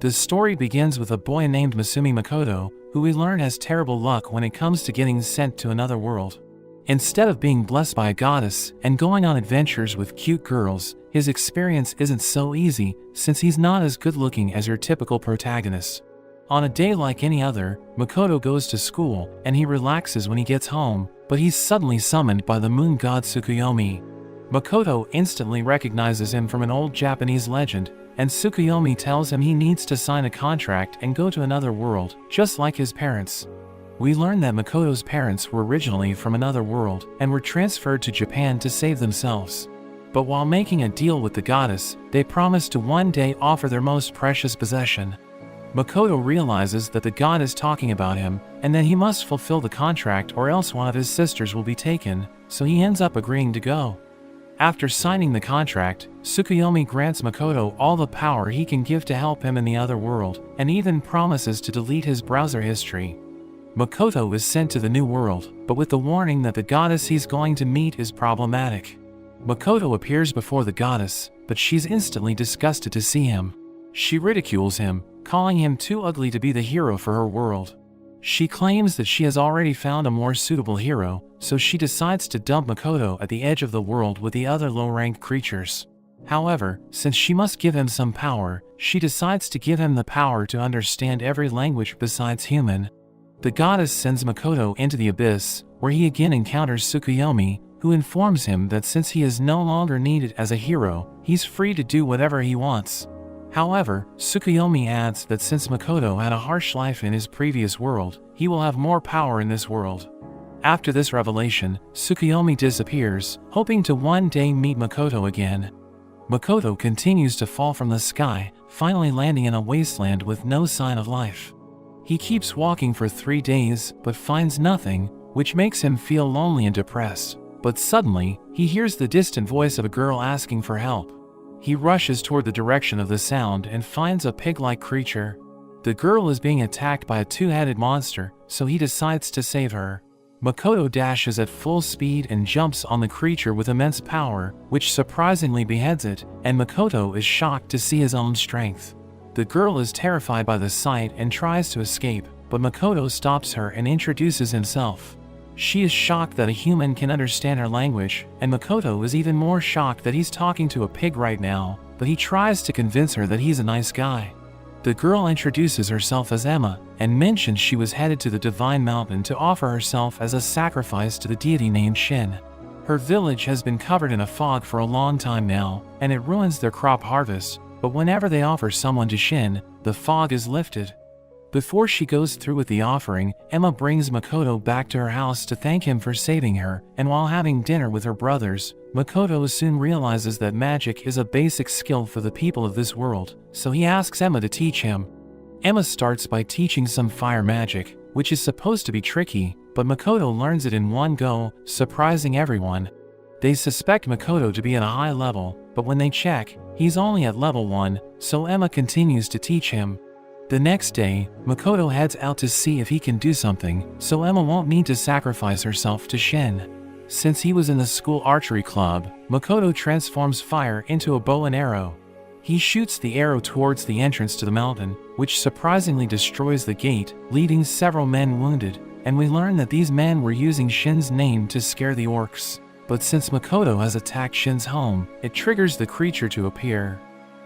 The story begins with a boy named Masumi Makoto, who we learn has terrible luck when it comes to getting sent to another world. Instead of being blessed by a goddess and going on adventures with cute girls, his experience isn't so easy since he's not as good looking as your typical protagonist. On a day like any other, Makoto goes to school and he relaxes when he gets home, but he's suddenly summoned by the moon god Tsukuyomi. Makoto instantly recognizes him from an old Japanese legend, and Tsukuyomi tells him he needs to sign a contract and go to another world, just like his parents. We learn that Makoto's parents were originally from another world and were transferred to Japan to save themselves. But while making a deal with the goddess, they promise to one day offer their most precious possession. Makoto realizes that the god is talking about him and that he must fulfill the contract or else one of his sisters will be taken, so he ends up agreeing to go. After signing the contract, Tsukuyomi grants Makoto all the power he can give to help him in the other world, and even promises to delete his browser history. Makoto is sent to the new world, but with the warning that the goddess he's going to meet is problematic. Makoto appears before the goddess, but she's instantly disgusted to see him. She ridicules him, calling him too ugly to be the hero for her world. She claims that she has already found a more suitable hero, so she decides to dump Makoto at the edge of the world with the other low-ranked creatures. However, since she must give him some power, she decides to give him the power to understand every language besides human. The goddess sends Makoto into the abyss, where he again encounters Tsukuyomi, who informs him that since he is no longer needed as a hero, he's free to do whatever he wants. However, Tsukuyomi adds that since Makoto had a harsh life in his previous world, he will have more power in this world. After this revelation, Tsukuyomi disappears, hoping to one day meet Makoto again. Makoto continues to fall from the sky, finally landing in a wasteland with no sign of life. He keeps walking for 3 days, but finds nothing, which makes him feel lonely and depressed. But suddenly, he hears the distant voice of a girl asking for help. He rushes toward the direction of the sound and finds a pig-like creature. The girl is being attacked by a two-headed monster, so he decides to save her. Makoto dashes at full speed and jumps on the creature with immense power, which surprisingly beheads it, and Makoto is shocked to see his own strength. The girl is terrified by the sight and tries to escape, but Makoto stops her and introduces himself. She is shocked that a human can understand her language, and Makoto is even more shocked that he's talking to a pig right now, but he tries to convince her that he's a nice guy. The girl introduces herself as Emma, and mentions she was headed to the Divine Mountain to offer herself as a sacrifice to the deity named Shin. Her village has been covered in a fog for a long time now, and it ruins their crop harvest, but whenever they offer someone to Shin, the fog is lifted. Before she goes through with the offering, Emma brings Makoto back to her house to thank him for saving her, and while having dinner with her brothers, Makoto soon realizes that magic is a basic skill for the people of this world, so he asks Emma to teach him. Emma starts by teaching some fire magic, which is supposed to be tricky, but Makoto learns it in one go, surprising everyone. They suspect Makoto to be at a high level, but when they check, he's only at level 1, so Emma continues to teach him. The next day, Makoto heads out to see if he can do something, so Emma won't need to sacrifice herself to Shin. Since he was in the school archery club, Makoto transforms fire into a bow and arrow. He shoots the arrow towards the entrance to the mountain, which surprisingly destroys the gate, leaving several men wounded, and we learn that these men were using Shin's name to scare the orcs. But since Makoto has attacked Shin's home, it triggers the creature to appear.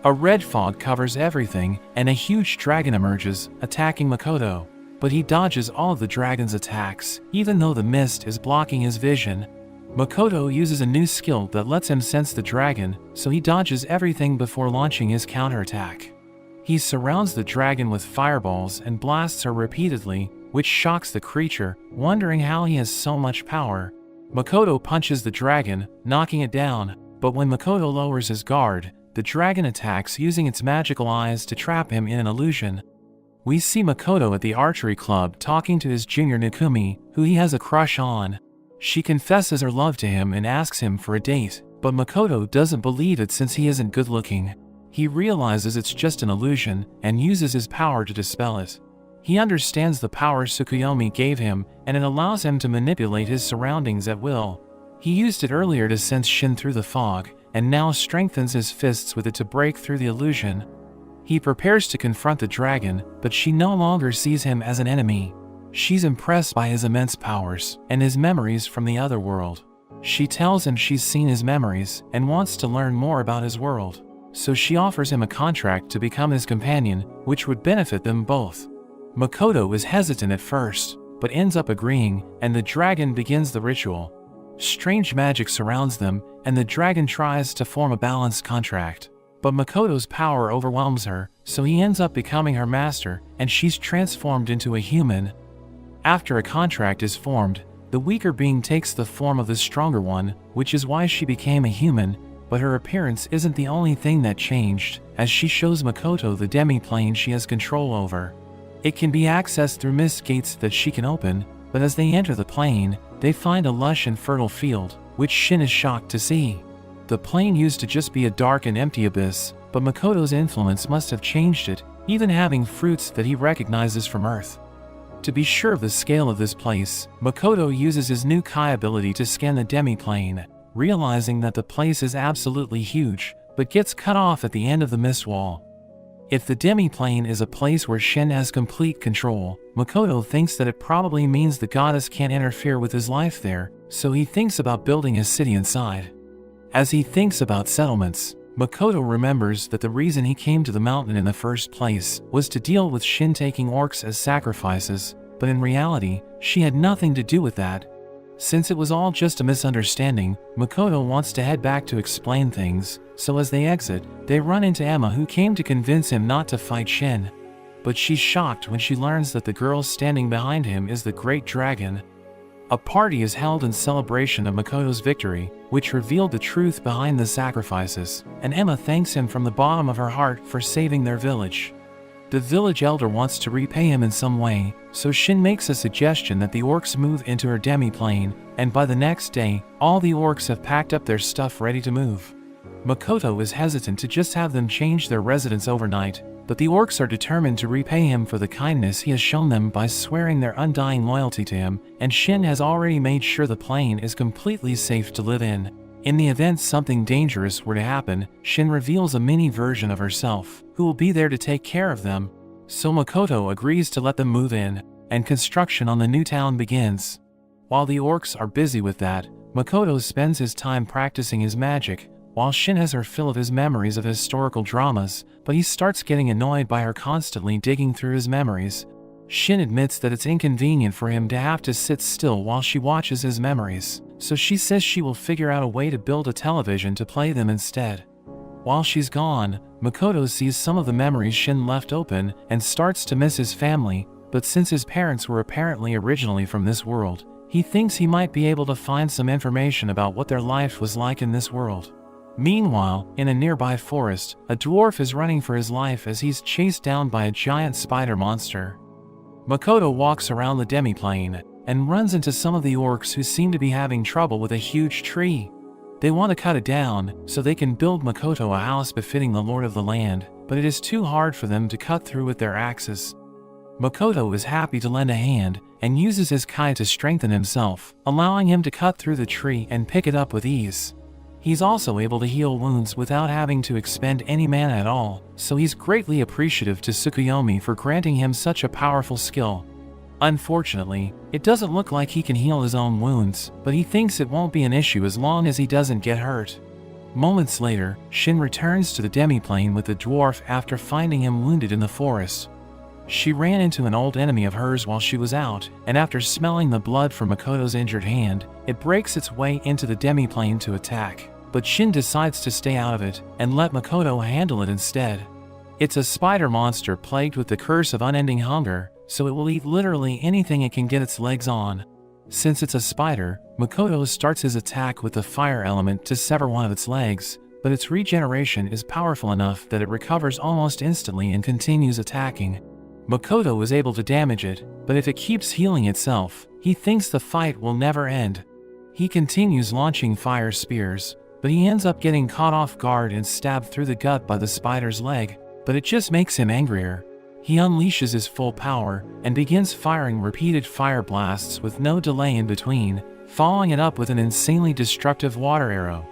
A red fog covers everything, and a huge dragon emerges, attacking Makoto. But he dodges all of the dragon's attacks, even though the mist is blocking his vision. Makoto uses a new skill that lets him sense the dragon, so he dodges everything before launching his counterattack. He surrounds the dragon with fireballs and blasts her repeatedly, which shocks the creature, wondering how he has so much power. Makoto punches the dragon, knocking it down, but when Makoto lowers his guard, the dragon attacks using its magical eyes to trap him in an illusion. We see Makoto at the archery club talking to his junior Nikumi, who he has a crush on. She confesses her love to him and asks him for a date, but Makoto doesn't believe it since he isn't good looking. He realizes it's just an illusion and uses his power to dispel it. He understands the power Tsukuyomi gave him, and it allows him to manipulate his surroundings at will. He used it earlier to sense Shin through the fog, and now strengthens his fists with it to break through the illusion. He prepares to confront the dragon, but she no longer sees him as an enemy. She's impressed by his immense powers and his memories from the other world. She tells him she's seen his memories and wants to learn more about his world. So she offers him a contract to become his companion, which would benefit them both. Makoto is hesitant at first, but ends up agreeing, and the dragon begins the ritual. Strange magic surrounds them, and the dragon tries to form a balanced contract. But Makoto's power overwhelms her, so he ends up becoming her master, and she's transformed into a human. After a contract is formed, the weaker being takes the form of the stronger one, which is why she became a human, but her appearance isn't the only thing that changed, as she shows Makoto the demi-plane she has control over. It can be accessed through mist gates that she can open, but as they enter the plane, they find a lush and fertile field, which Shin is shocked to see. The plane used to just be a dark and empty abyss, but Makoto's influence must have changed it, even having fruits that he recognizes from Earth. To be sure of the scale of this place, Makoto uses his new Kai ability to scan the demi-plane, realizing that the place is absolutely huge, but gets cut off at the end of the mist wall. If the demi-plane is a place where Shin has complete control, Makoto thinks that it probably means the goddess can't interfere with his life there, so he thinks about building his city inside. As he thinks about settlements, Makoto remembers that the reason he came to the mountain in the first place was to deal with Shin taking orcs as sacrifices, but in reality, she had nothing to do with that. Since it was all just a misunderstanding, Makoto wants to head back to explain things, so as they exit, they run into Emma, who came to convince him not to fight Shin. But she's shocked when she learns that the girl standing behind him is the Great Dragon. A party is held in celebration of Makoto's victory, which revealed the truth behind the sacrifices, and Emma thanks him from the bottom of her heart for saving their village. The village elder wants to repay him in some way, so Shin makes a suggestion that the orcs move into her demi-plane, and by the next day, all the orcs have packed up their stuff ready to move. Makoto is hesitant to just have them change their residence overnight, but the orcs are determined to repay him for the kindness he has shown them by swearing their undying loyalty to him, and Shin has already made sure the plane is completely safe to live in. In the event something dangerous were to happen, Shin reveals a mini version of herself, who will be there to take care of them. So Makoto agrees to let them move in, and construction on the new town begins. While the orcs are busy with that, Makoto spends his time practicing his magic, while Shin has her fill of his memories of historical dramas, but he starts getting annoyed by her constantly digging through his memories. Shin admits that it's inconvenient for him to have to sit still while she watches his memories, so she says she will figure out a way to build a television to play them instead. While she's gone, Makoto sees some of the memories Shin left open and starts to miss his family, but since his parents were apparently originally from this world, he thinks he might be able to find some information about what their life was like in this world. Meanwhile, in a nearby forest, a dwarf is running for his life as he's chased down by a giant spider monster. Makoto walks around the demi-plane and runs into some of the orcs who seem to be having trouble with a huge tree. They want to cut it down so they can build Makoto a house befitting the lord of the land, but it is too hard for them to cut through with their axes. Makoto is happy to lend a hand and uses his kai to strengthen himself, allowing him to cut through the tree and pick it up with ease. He's also able to heal wounds without having to expend any mana at all, so he's greatly appreciative to Tsukuyomi for granting him such a powerful skill. Unfortunately, it doesn't look like he can heal his own wounds, but he thinks it won't be an issue as long as he doesn't get hurt. Moments later, Shin returns to the demi-plane with the dwarf after finding him wounded in the forest. She ran into an old enemy of hers while she was out, and after smelling the blood from Makoto's injured hand, it breaks its way into the demi-plane to attack. But Shin decides to stay out of it and let Makoto handle it instead. It's a spider monster plagued with the curse of unending hunger, so it will eat literally anything it can get its legs on. Since it's a spider, Makoto starts his attack with the fire element to sever one of its legs, but its regeneration is powerful enough that it recovers almost instantly and continues attacking. Makoto is able to damage it, but if it keeps healing itself, he thinks the fight will never end. He continues launching fire spears, but he ends up getting caught off guard and stabbed through the gut by the spider's leg, but it just makes him angrier. He unleashes his full power and begins firing repeated fire blasts with no delay in between, following it up with an insanely destructive water arrow.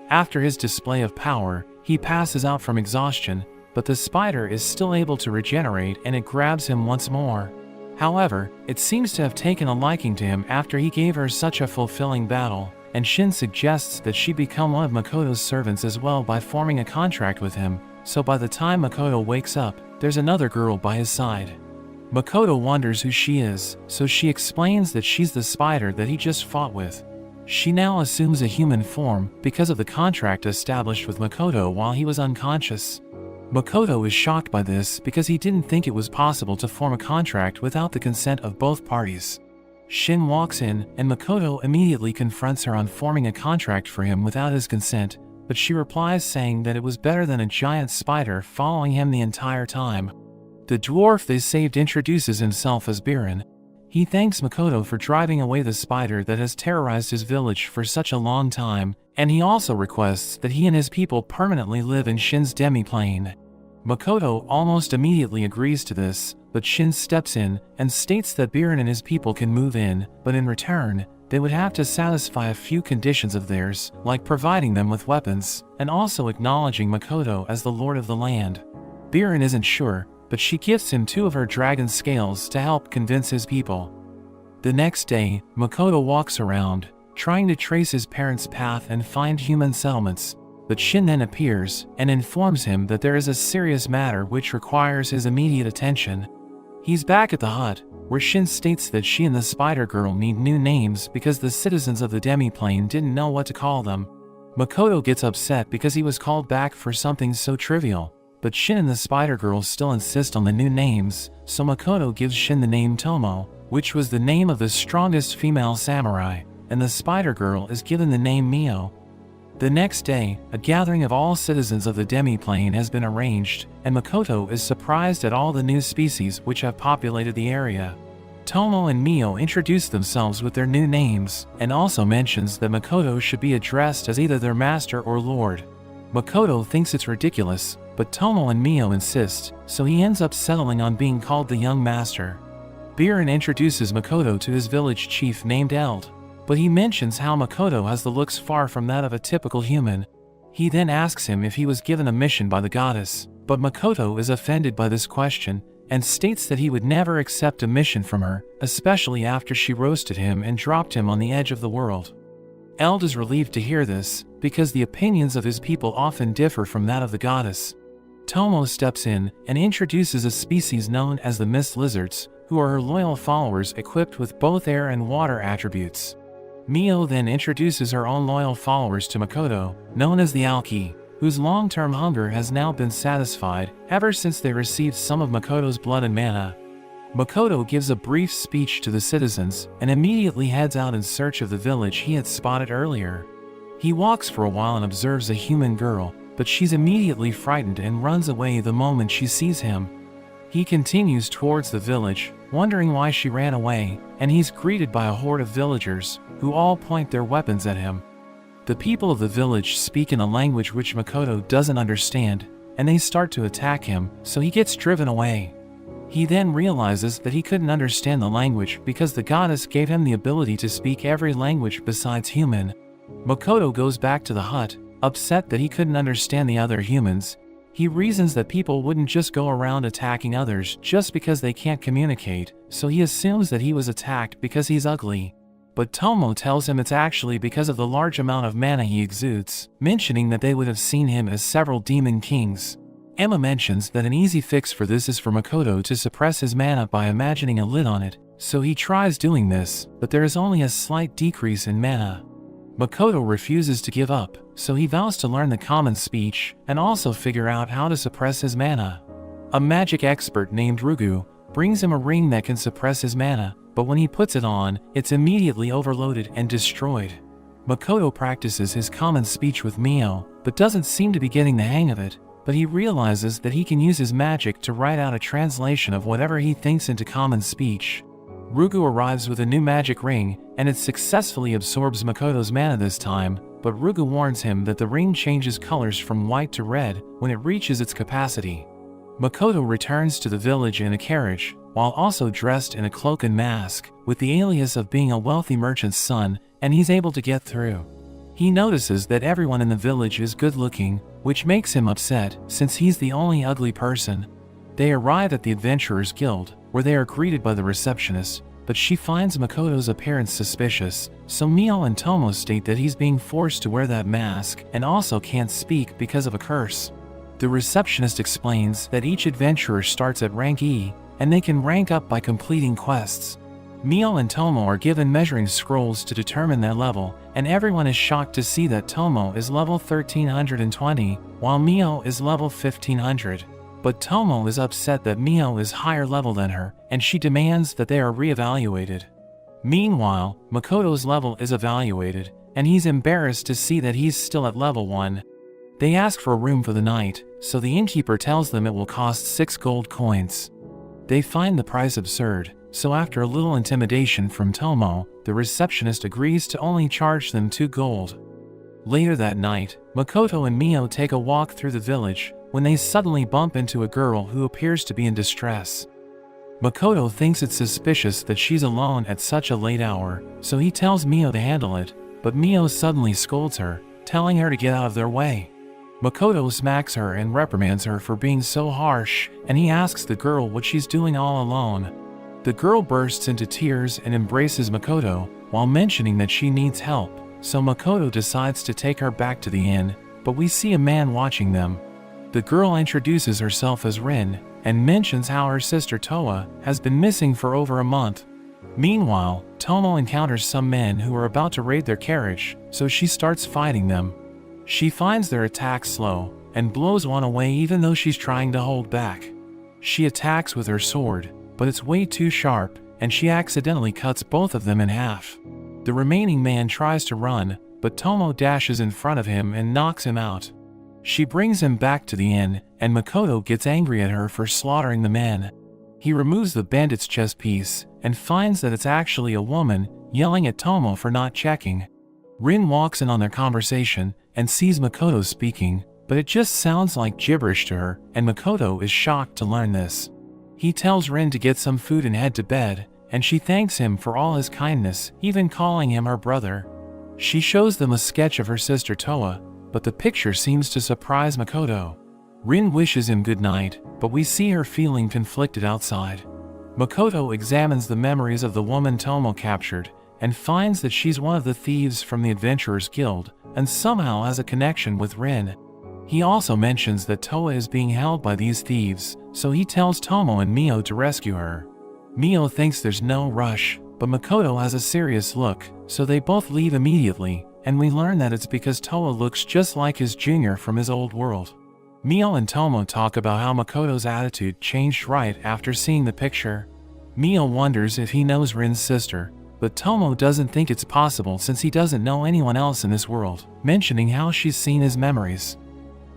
After his display of power, he passes out from exhaustion, but the spider is still able to regenerate and it grabs him once more. However, it seems to have taken a liking to him after he gave her such a fulfilling battle, and Shin suggests that she become one of Makoto's servants as well by forming a contract with him, so by the time Makoto wakes up, there's another girl by his side. Makoto wonders who she is, so she explains that she's the spider that he just fought with. She now assumes a human form because of the contract established with Makoto while he was unconscious. Makoto is shocked by this because he didn't think it was possible to form a contract without the consent of both parties. Shin walks in, and Makoto immediately confronts her on forming a contract for him without his consent, but she replies saying that it was better than a giant spider following him the entire time. The dwarf they saved introduces himself as Biren. He thanks Makoto for driving away the spider that has terrorized his village for such a long time, and he also requests that he and his people permanently live in Shin's demi-plane. Makoto almost immediately agrees to this, but Shin steps in and states that Biren and his people can move in, but in return, they would have to satisfy a few conditions of theirs, like providing them with weapons, and also acknowledging Makoto as the lord of the land. Biren isn't sure, but she gives him 2 of her dragon scales to help convince his people. The next day, Makoto walks around, trying to trace his parents' path and find human settlements, but Shin then appears and informs him that there is a serious matter which requires his immediate attention. He's back at the hut, where Shin states that she and the Spider Girl need new names because the citizens of the demi-plane didn't know what to call them. Makoto gets upset because he was called back for something so trivial, but Shin and the Spider Girl still insist on the new names, so Makoto gives Shin the name Tomo, which was the name of the strongest female samurai, and the Spider Girl is given the name Mio. The next day, a gathering of all citizens of the demi-plane has been arranged, and Makoto is surprised at all the new species which have populated the area. Tomo and Mio introduce themselves with their new names, and also mentions that Makoto should be addressed as either their master or lord. Makoto thinks it's ridiculous, but Tomo and Mio insist, so he ends up settling on being called the young master. Biren introduces Makoto to his village chief named Eld, but he mentions how Makoto has the looks far from that of a typical human. He then asks him if he was given a mission by the goddess, but Makoto is offended by this question, and states that he would never accept a mission from her, especially after she roasted him and dropped him on the edge of the world. Eld is relieved to hear this, because the opinions of his people often differ from that of the goddess. Tomo steps in and introduces a species known as the Mist Lizards, who are her loyal followers equipped with both air and water attributes. Mio then introduces her own loyal followers to Makoto, known as the Alki, whose long-term hunger has now been satisfied ever since they received some of Makoto's blood and mana. Makoto gives a brief speech to the citizens and immediately heads out in search of the village he had spotted earlier. He walks for a while and observes a human girl, but she's immediately frightened and runs away the moment she sees him. He continues towards the village, wondering why she ran away, and he's greeted by a horde of villagers, who all point their weapons at him. The people of the village speak in a language which Makoto doesn't understand, and they start to attack him, so he gets driven away. He then realizes that he couldn't understand the language because the goddess gave him the ability to speak every language besides human. Makoto goes back to the hut, upset that he couldn't understand the other humans. He reasons that people wouldn't just go around attacking others just because they can't communicate, so he assumes that he was attacked because he's ugly. But Tomo tells him it's actually because of the large amount of mana he exudes, mentioning that they would have seen him as several demon kings. Emma mentions that an easy fix for this is for Makoto to suppress his mana by imagining a lid on it, so he tries doing this, but there is only a slight decrease in mana. Makoto refuses to give up, so he vows to learn the common speech and also figure out how to suppress his mana. A magic expert named Rugu brings him a ring that can suppress his mana, but when he puts it on, it's immediately overloaded and destroyed. Makoto practices his common speech with Mio, but doesn't seem to be getting the hang of it, but he realizes that he can use his magic to write out a translation of whatever he thinks into common speech. Rugu arrives with a new magic ring, and it successfully absorbs Makoto's mana this time, but Rugu warns him that the ring changes colors from white to red when it reaches its capacity. Makoto returns to the village in a carriage, while also dressed in a cloak and mask, with the alias of being a wealthy merchant's son, and he's able to get through. He notices that everyone in the village is good looking, which makes him upset since he's the only ugly person. They arrive at the Adventurers Guild, where they are greeted by the receptionist, but she finds Makoto's appearance suspicious, so Mio and Tomo state that he's being forced to wear that mask and also can't speak because of a curse. The receptionist explains that each adventurer starts at rank E, and they can rank up by completing quests. Mio and Tomo are given measuring scrolls to determine their level, and everyone is shocked to see that Tomo is level 1320, while Mio is level 1500. But Tomo is upset that Mio is higher level than her, and she demands that they are re-evaluated. Meanwhile, Makoto's level is evaluated, and he's embarrassed to see that he's still at level 1. They ask for a room for the night, so the innkeeper tells them it will cost 6 gold coins. They find the price absurd, so after a little intimidation from Tomo, the receptionist agrees to only charge them 2 gold. Later that night, Makoto and Mio take a walk through the village, when they suddenly bump into a girl who appears to be in distress. Makoto thinks it's suspicious that she's alone at such a late hour, so he tells Mio to handle it, but Mio suddenly scolds her, telling her to get out of their way. Makoto smacks her and reprimands her for being so harsh, and he asks the girl what she's doing all alone. The girl bursts into tears and embraces Makoto, while mentioning that she needs help, so Makoto decides to take her back to the inn, but we see a man watching them. The girl introduces herself as Rin, and mentions how her sister Toa has been missing for over a month. Meanwhile, Tomo encounters some men who are about to raid their carriage, so she starts fighting them. She finds their attack slow, and blows one away even though she's trying to hold back. She attacks with her sword, but it's way too sharp, and she accidentally cuts both of them in half. The remaining man tries to run, but Tomo dashes in front of him and knocks him out. She brings him back to the inn, and Makoto gets angry at her for slaughtering the men. He removes the bandit's chest piece, and finds that it's actually a woman, yelling at Tomo for not checking. Rin walks in on their conversation, and sees Makoto speaking, but it just sounds like gibberish to her, and Makoto is shocked to learn this. He tells Rin to get some food and head to bed, and she thanks him for all his kindness, even calling him her brother. She shows them a sketch of her sister Toa, but the picture seems to surprise Makoto. Rin wishes him good night, but we see her feeling conflicted outside. Makoto examines the memories of the woman Tomo captured, and finds that she's one of the thieves from the Adventurers Guild, and somehow has a connection with Rin. He also mentions that Toa is being held by these thieves, so he tells Tomo and Mio to rescue her. Mio thinks there's no rush, but Makoto has a serious look, so they both leave immediately, and we learn that it's because Toa looks just like his junior from his old world. Mio and Tomo talk about how Makoto's attitude changed right after seeing the picture. Mio wonders if he knows Rin's sister, but Tomo doesn't think it's possible since he doesn't know anyone else in this world, mentioning how she's seen his memories.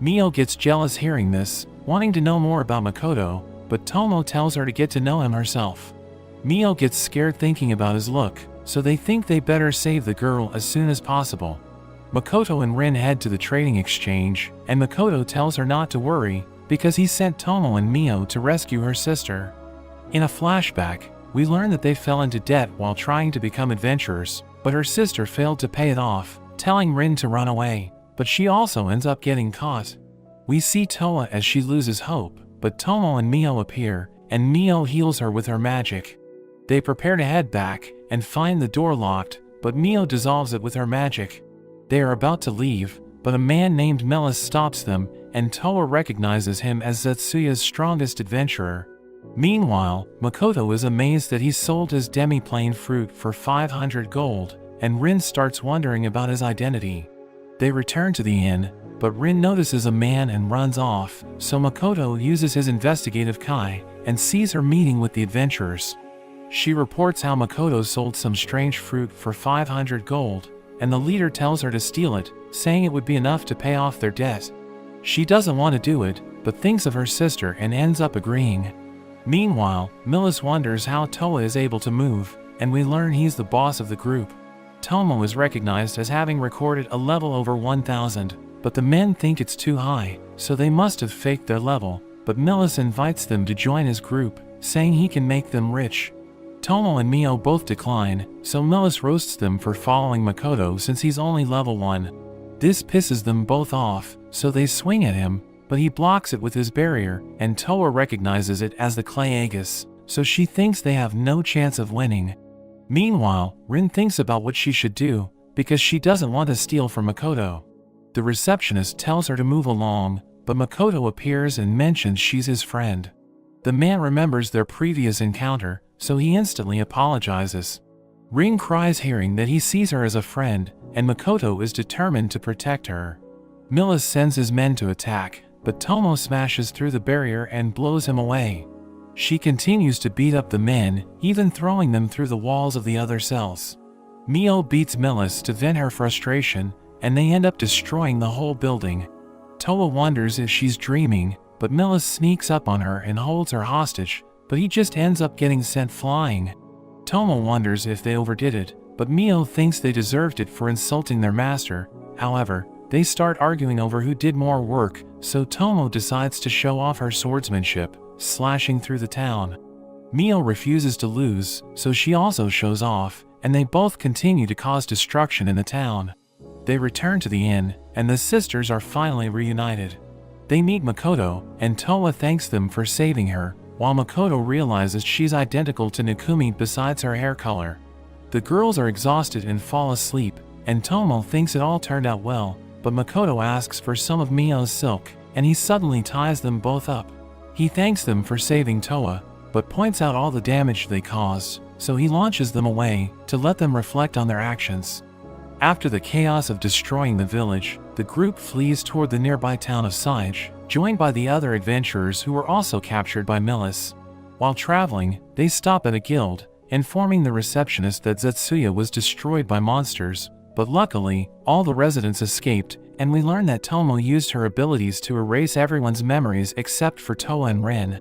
Mio gets jealous hearing this, wanting to know more about Makoto, but Tomo tells her to get to know him herself. Mio gets scared thinking about his look, so they think they better save the girl as soon as possible. Makoto and Rin head to the trading exchange, and Makoto tells her not to worry, because he sent Tomo and Mio to rescue her sister. In a flashback, we learn that they fell into debt while trying to become adventurers, but her sister failed to pay it off, telling Rin to run away, but she also ends up getting caught. We see Toa as she loses hope, but Tomo and Mio appear, and Mio heals her with her magic. They prepare to head back, and find the door locked, but Mio dissolves it with her magic. They are about to leave, but a man named Melis stops them, and Toa recognizes him as Zetsuya's strongest adventurer. Meanwhile, Makoto is amazed that he sold his demi-plane fruit for 500 gold, and Rin starts wondering about his identity. They return to the inn, but Rin notices a man and runs off, so Makoto uses his investigative kai, and sees her meeting with the adventurers. She reports how Makoto sold some strange fruit for 500 gold, and the leader tells her to steal it, saying it would be enough to pay off their debt. She doesn't want to do it, but thinks of her sister and ends up agreeing. Meanwhile, Melis wonders how Toa is able to move, and we learn he's the boss of the group. Tomo is recognized as having recorded a level over 1000, but the men think it's too high, so they must have faked their level, but Melis invites them to join his group, saying he can make them rich. Tomo and Mio both decline, so Millis roasts them for following Makoto since he's only level 1. This pisses them both off, so they swing at him, but he blocks it with his barrier, and Toa recognizes it as the clay Aegis, so she thinks they have no chance of winning. Meanwhile, Rin thinks about what she should do, because she doesn't want to steal from Makoto. The receptionist tells her to move along, but Makoto appears and mentions she's his friend. The man remembers their previous encounter, so he instantly apologizes. Rin cries hearing that he sees her as a friend, and Makoto is determined to protect her. Millis sends his men to attack, but Tomo smashes through the barrier and blows him away. She continues to beat up the men, even throwing them through the walls of the other cells. Mio beats Millis to vent her frustration, and they end up destroying the whole building. Toa wonders if she's dreaming, but Millis sneaks up on her and holds her hostage, but he just ends up getting sent flying. Tomo wonders if they overdid it, but Mio thinks they deserved it for insulting their master. However, they start arguing over who did more work, so Tomo decides to show off her swordsmanship, slashing through the town. Mio refuses to lose, so she also shows off, and they both continue to cause destruction in the town. They return to the inn, and the sisters are finally reunited. They meet Makoto, and Toa thanks them for saving her, while Makoto realizes she's identical to Nikumi besides her hair color. The girls are exhausted and fall asleep, and Tomo thinks it all turned out well, but Makoto asks for some of Mio's silk, and he suddenly ties them both up. He thanks them for saving Toa, but points out all the damage they caused, so he launches them away to let them reflect on their actions. After the chaos of destroying the village, the group flees toward the nearby town of Saige, joined by the other adventurers who were also captured by Millis. While traveling, they stop at a guild, informing the receptionist that Zetsuya was destroyed by monsters, but luckily, all the residents escaped, and we learn that Tomo used her abilities to erase everyone's memories except for Toa and Ren.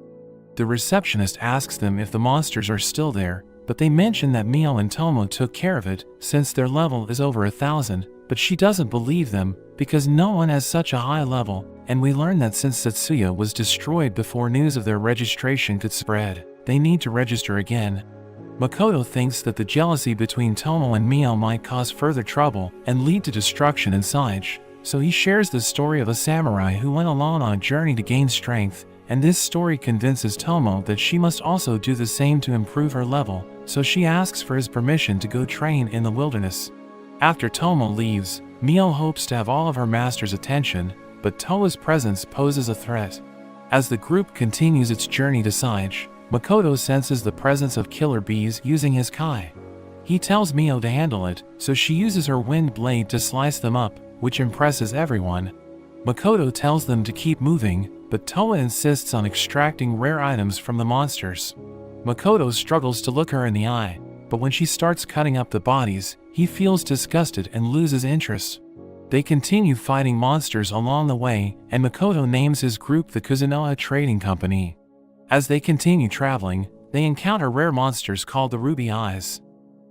The receptionist asks them if the monsters are still there, but they mention that Mio and Tomo took care of it since their level is over 1,000, but she doesn't believe them because no one has such a high level, and we learn that since Zetsuya was destroyed before news of their registration could spread, they need to register again. Makoto thinks that the jealousy between Tomo and Mio might cause further trouble and lead to destruction in Saige, so he shares the story of a samurai who went alone on a journey to gain strength, and this story convinces Tomo that she must also do the same to improve her level, so she asks for his permission to go train in the wilderness. After Tomo leaves, Mio hopes to have all of her master's attention, but Toa's presence poses a threat. As the group continues its journey to Saige, Makoto senses the presence of killer bees using his kai. He tells Mio to handle it, so she uses her wind blade to slice them up, which impresses everyone. Makoto tells them to keep moving, but Toa insists on extracting rare items from the monsters. Makoto struggles to look her in the eye, but when she starts cutting up the bodies, he feels disgusted and loses interest. They continue fighting monsters along the way, and Makoto names his group the Kuzunoha Trading Company. As they continue traveling, they encounter rare monsters called the Ruby Eyes.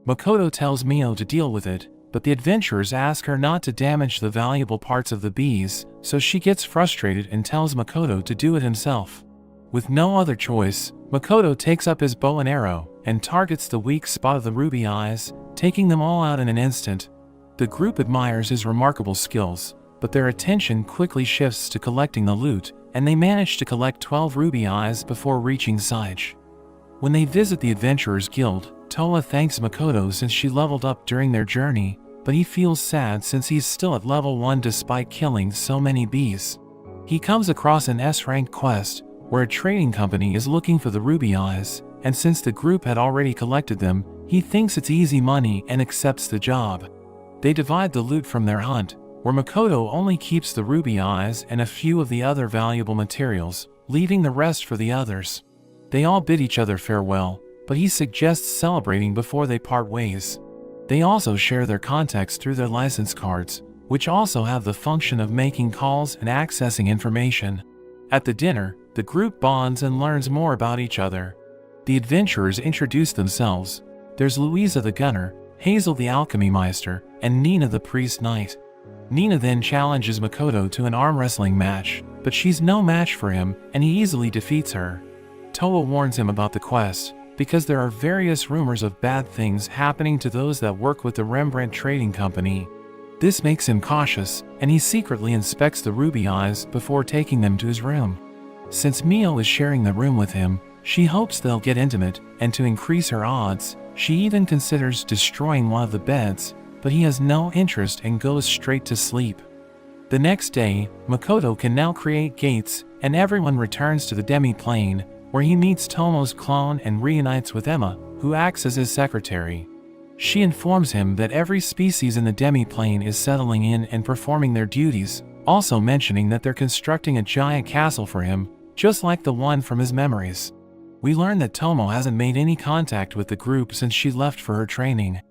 Makoto tells Mio to deal with it, but the adventurers ask her not to damage the valuable parts of the bees, so she gets frustrated and tells Makoto to do it himself. With no other choice, Makoto takes up his bow and arrow and targets the weak spot of the Ruby Eyes, taking them all out in an instant. The group admires his remarkable skills, but their attention quickly shifts to collecting the loot, and they manage to collect 12 Ruby Eyes before reaching Saige. When they visit the Adventurers Guild, Toa thanks Makoto since she leveled up during their journey, but he feels sad since he's still at level 1 despite killing so many bees. He comes across an S-rank quest, where a trading company is looking for the Ruby Eyes, and since the group had already collected them, he thinks it's easy money and accepts the job. They divide the loot from their hunt, where Makoto only keeps the Ruby Eyes and a few of the other valuable materials, leaving the rest for the others. They all bid each other farewell, but he suggests celebrating before they part ways. They also share their contacts through their license cards, which also have the function of making calls and accessing information. At the dinner, the group bonds and learns more about each other. The adventurers introduce themselves. There's Louisa the gunner, Hazel the alchemy meister, and Nina the priest knight. Nina then challenges Makoto to an arm wrestling match, but she's no match for him, and he easily defeats her. Toa warns him about the quest. because there are various rumors of bad things happening to those that work with the Rembrandt Trading Company. This makes him cautious, and he secretly inspects the ruby eyes before taking them to his room. Since Mio is sharing the room with him, she hopes they'll get intimate, and to increase her odds, she even considers destroying one of the beds, but he has no interest and goes straight to sleep. The next day, Makoto can now create gates, and everyone returns to the demi-plane, where he meets Tomo's clone and reunites with Emma, who acts as his secretary. She informs him that every species in the demi-plane is settling in and performing their duties, also mentioning that they're constructing a giant castle for him, just like the one from his memories. We learn that Tomo hasn't made any contact with the group since she left for her training.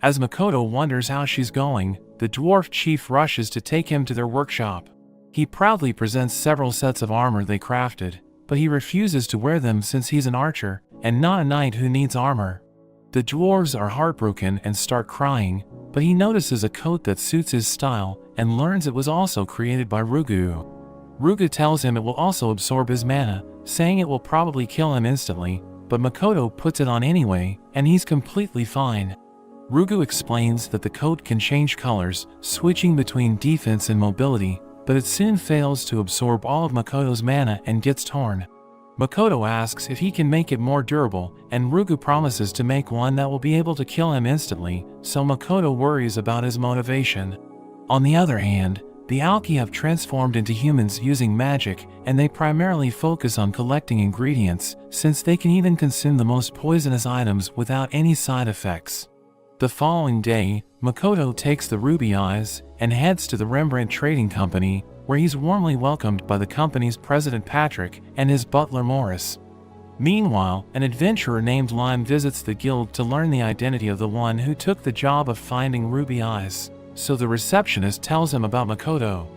As Makoto wonders how she's going, the dwarf chief rushes to take him to their workshop. He proudly presents several sets of armor they crafted, but he refuses to wear them since he's an archer, and not a knight who needs armor. The dwarves are heartbroken and start crying, but he notices a coat that suits his style, and learns it was also created by Rugu. Rugu tells him it will also absorb his mana, saying it will probably kill him instantly, but Makoto puts it on anyway, and he's completely fine. Rugu explains that the coat can change colors, switching between defense and mobility, but it soon fails to absorb all of Makoto's mana and gets torn. Makoto asks if he can make it more durable, and Rugu promises to make one that will be able to kill him instantly, so Makoto worries about his motivation. On the other hand, the Alki have transformed into humans using magic, and they primarily focus on collecting ingredients, since they can even consume the most poisonous items without any side effects. The following day, Makoto takes the ruby eyes and heads to the Rembrandt Trading Company, where he's warmly welcomed by the company's president Patrick and his butler Morris. Meanwhile, an adventurer named Lime visits the guild to learn the identity of the one who took the job of finding ruby eyes, so the receptionist tells him about Makoto.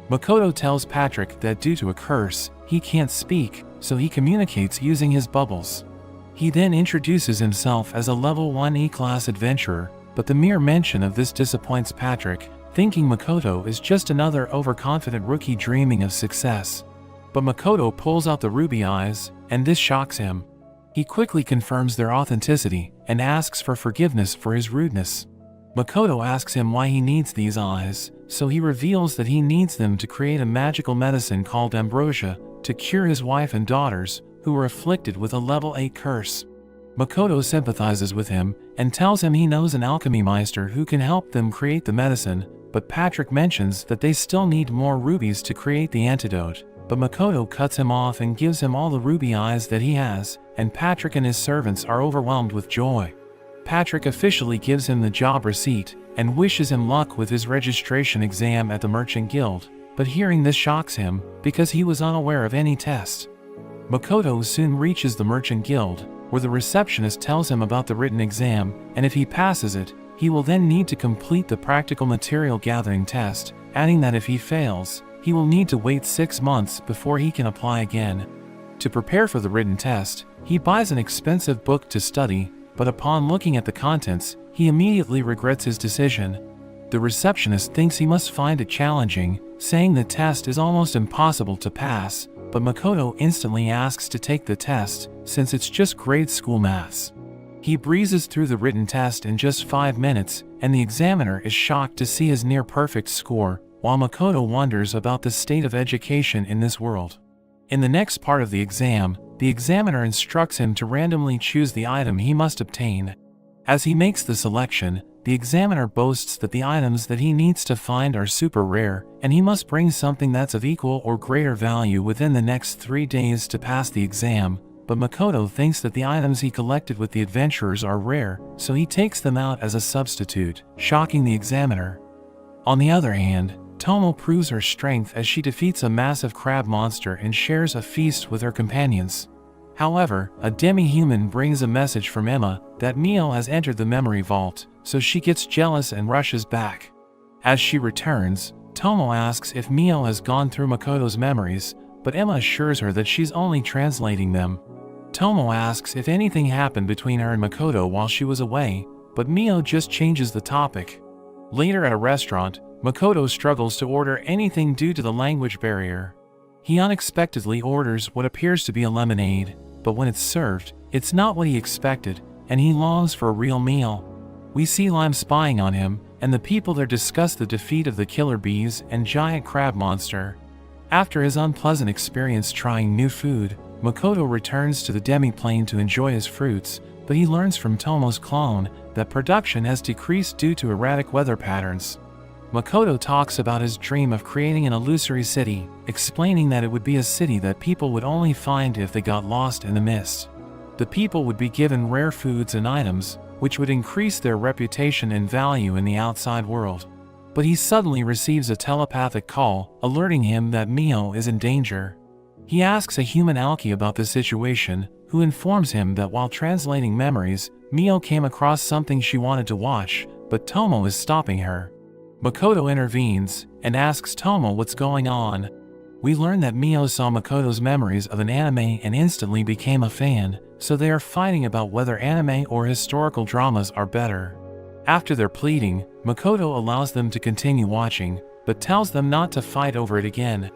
Makoto tells Patrick that due to a curse, he can't speak, so he communicates using his bubbles. He then introduces himself as a level 1 E-class adventurer, but the mere mention of this disappoints Patrick, thinking Makoto is just another overconfident rookie dreaming of success. But Makoto pulls out the ruby eyes, and this shocks him. He quickly confirms their authenticity, and asks for forgiveness for his rudeness. Makoto asks him why he needs these eyes, so he reveals that he needs them to create a magical medicine called ambrosia, to cure his wife and daughters, who were afflicted with a level 8 curse. Makoto sympathizes with him, and tells him he knows an alchemy meister who can help them create the medicine, but Patrick mentions that they still need more rubies to create the antidote, but Makoto cuts him off and gives him all the ruby eyes that he has, and Patrick and his servants are overwhelmed with joy. Patrick officially gives him the job receipt, and wishes him luck with his registration exam at the Merchant Guild, but hearing this shocks him, because he was unaware of any test. Makoto soon reaches the Merchant Guild, where the receptionist tells him about the written exam, and if he passes it, he will then need to complete the practical material gathering test, adding that if he fails, he will need to wait 6 months before he can apply again. To prepare for the written test, he buys an expensive book to study, but upon looking at the contents, he immediately regrets his decision. The receptionist thinks he must find it challenging, saying the test is almost impossible to pass, but Makoto instantly asks to take the test, since it's just grade school maths. He breezes through the written test in just 5 minutes, and the examiner is shocked to see his near-perfect score, while Makoto wonders about the state of education in this world. In the next part of the exam, the examiner instructs him to randomly choose the item he must obtain. As he makes the selection, the examiner boasts that the items that he needs to find are super rare, and he must bring something that's of equal or greater value within the next 3 days to pass the exam, but Makoto thinks that the items he collected with the adventurers are rare, so he takes them out as a substitute, shocking the examiner. On the other hand, Tomo proves her strength as she defeats a massive crab monster and shares a feast with her companions. However, a demi-human brings a message from Emma that Mio has entered the memory vault, so she gets jealous and rushes back. As she returns, Tomo asks if Mio has gone through Makoto's memories, but Emma assures her that she's only translating them. Tomo asks if anything happened between her and Makoto while she was away, but Mio just changes the topic. Later at a restaurant, Makoto struggles to order anything due to the language barrier. He unexpectedly orders what appears to be a lemonade, but when it's served, It's not what he expected, and he longs for a real meal. We see Lime spying on him, and the people there discuss the defeat of the killer bees and giant crab monster. After his unpleasant experience trying new food, Makoto returns to the demi-plane to enjoy his fruits, but he learns from Tomo's clone that production has decreased due to erratic weather patterns. Makoto talks about his dream of creating an illusory city, explaining that it would be a city that people would only find if they got lost in the mist. The people would be given rare foods and items, which would increase their reputation and value in the outside world. But he suddenly receives a telepathic call, alerting him that Mio is in danger. He asks a human alky about the situation, who informs him that while translating memories, Mio came across something she wanted to watch, but Tomo is stopping her. Makoto intervenes, and asks Tomo what's going on. We learn that Mio saw Makoto's memories of an anime and instantly became a fan, so they are fighting about whether anime or historical dramas are better. After their pleading, Makoto allows them to continue watching, but tells them not to fight over it again.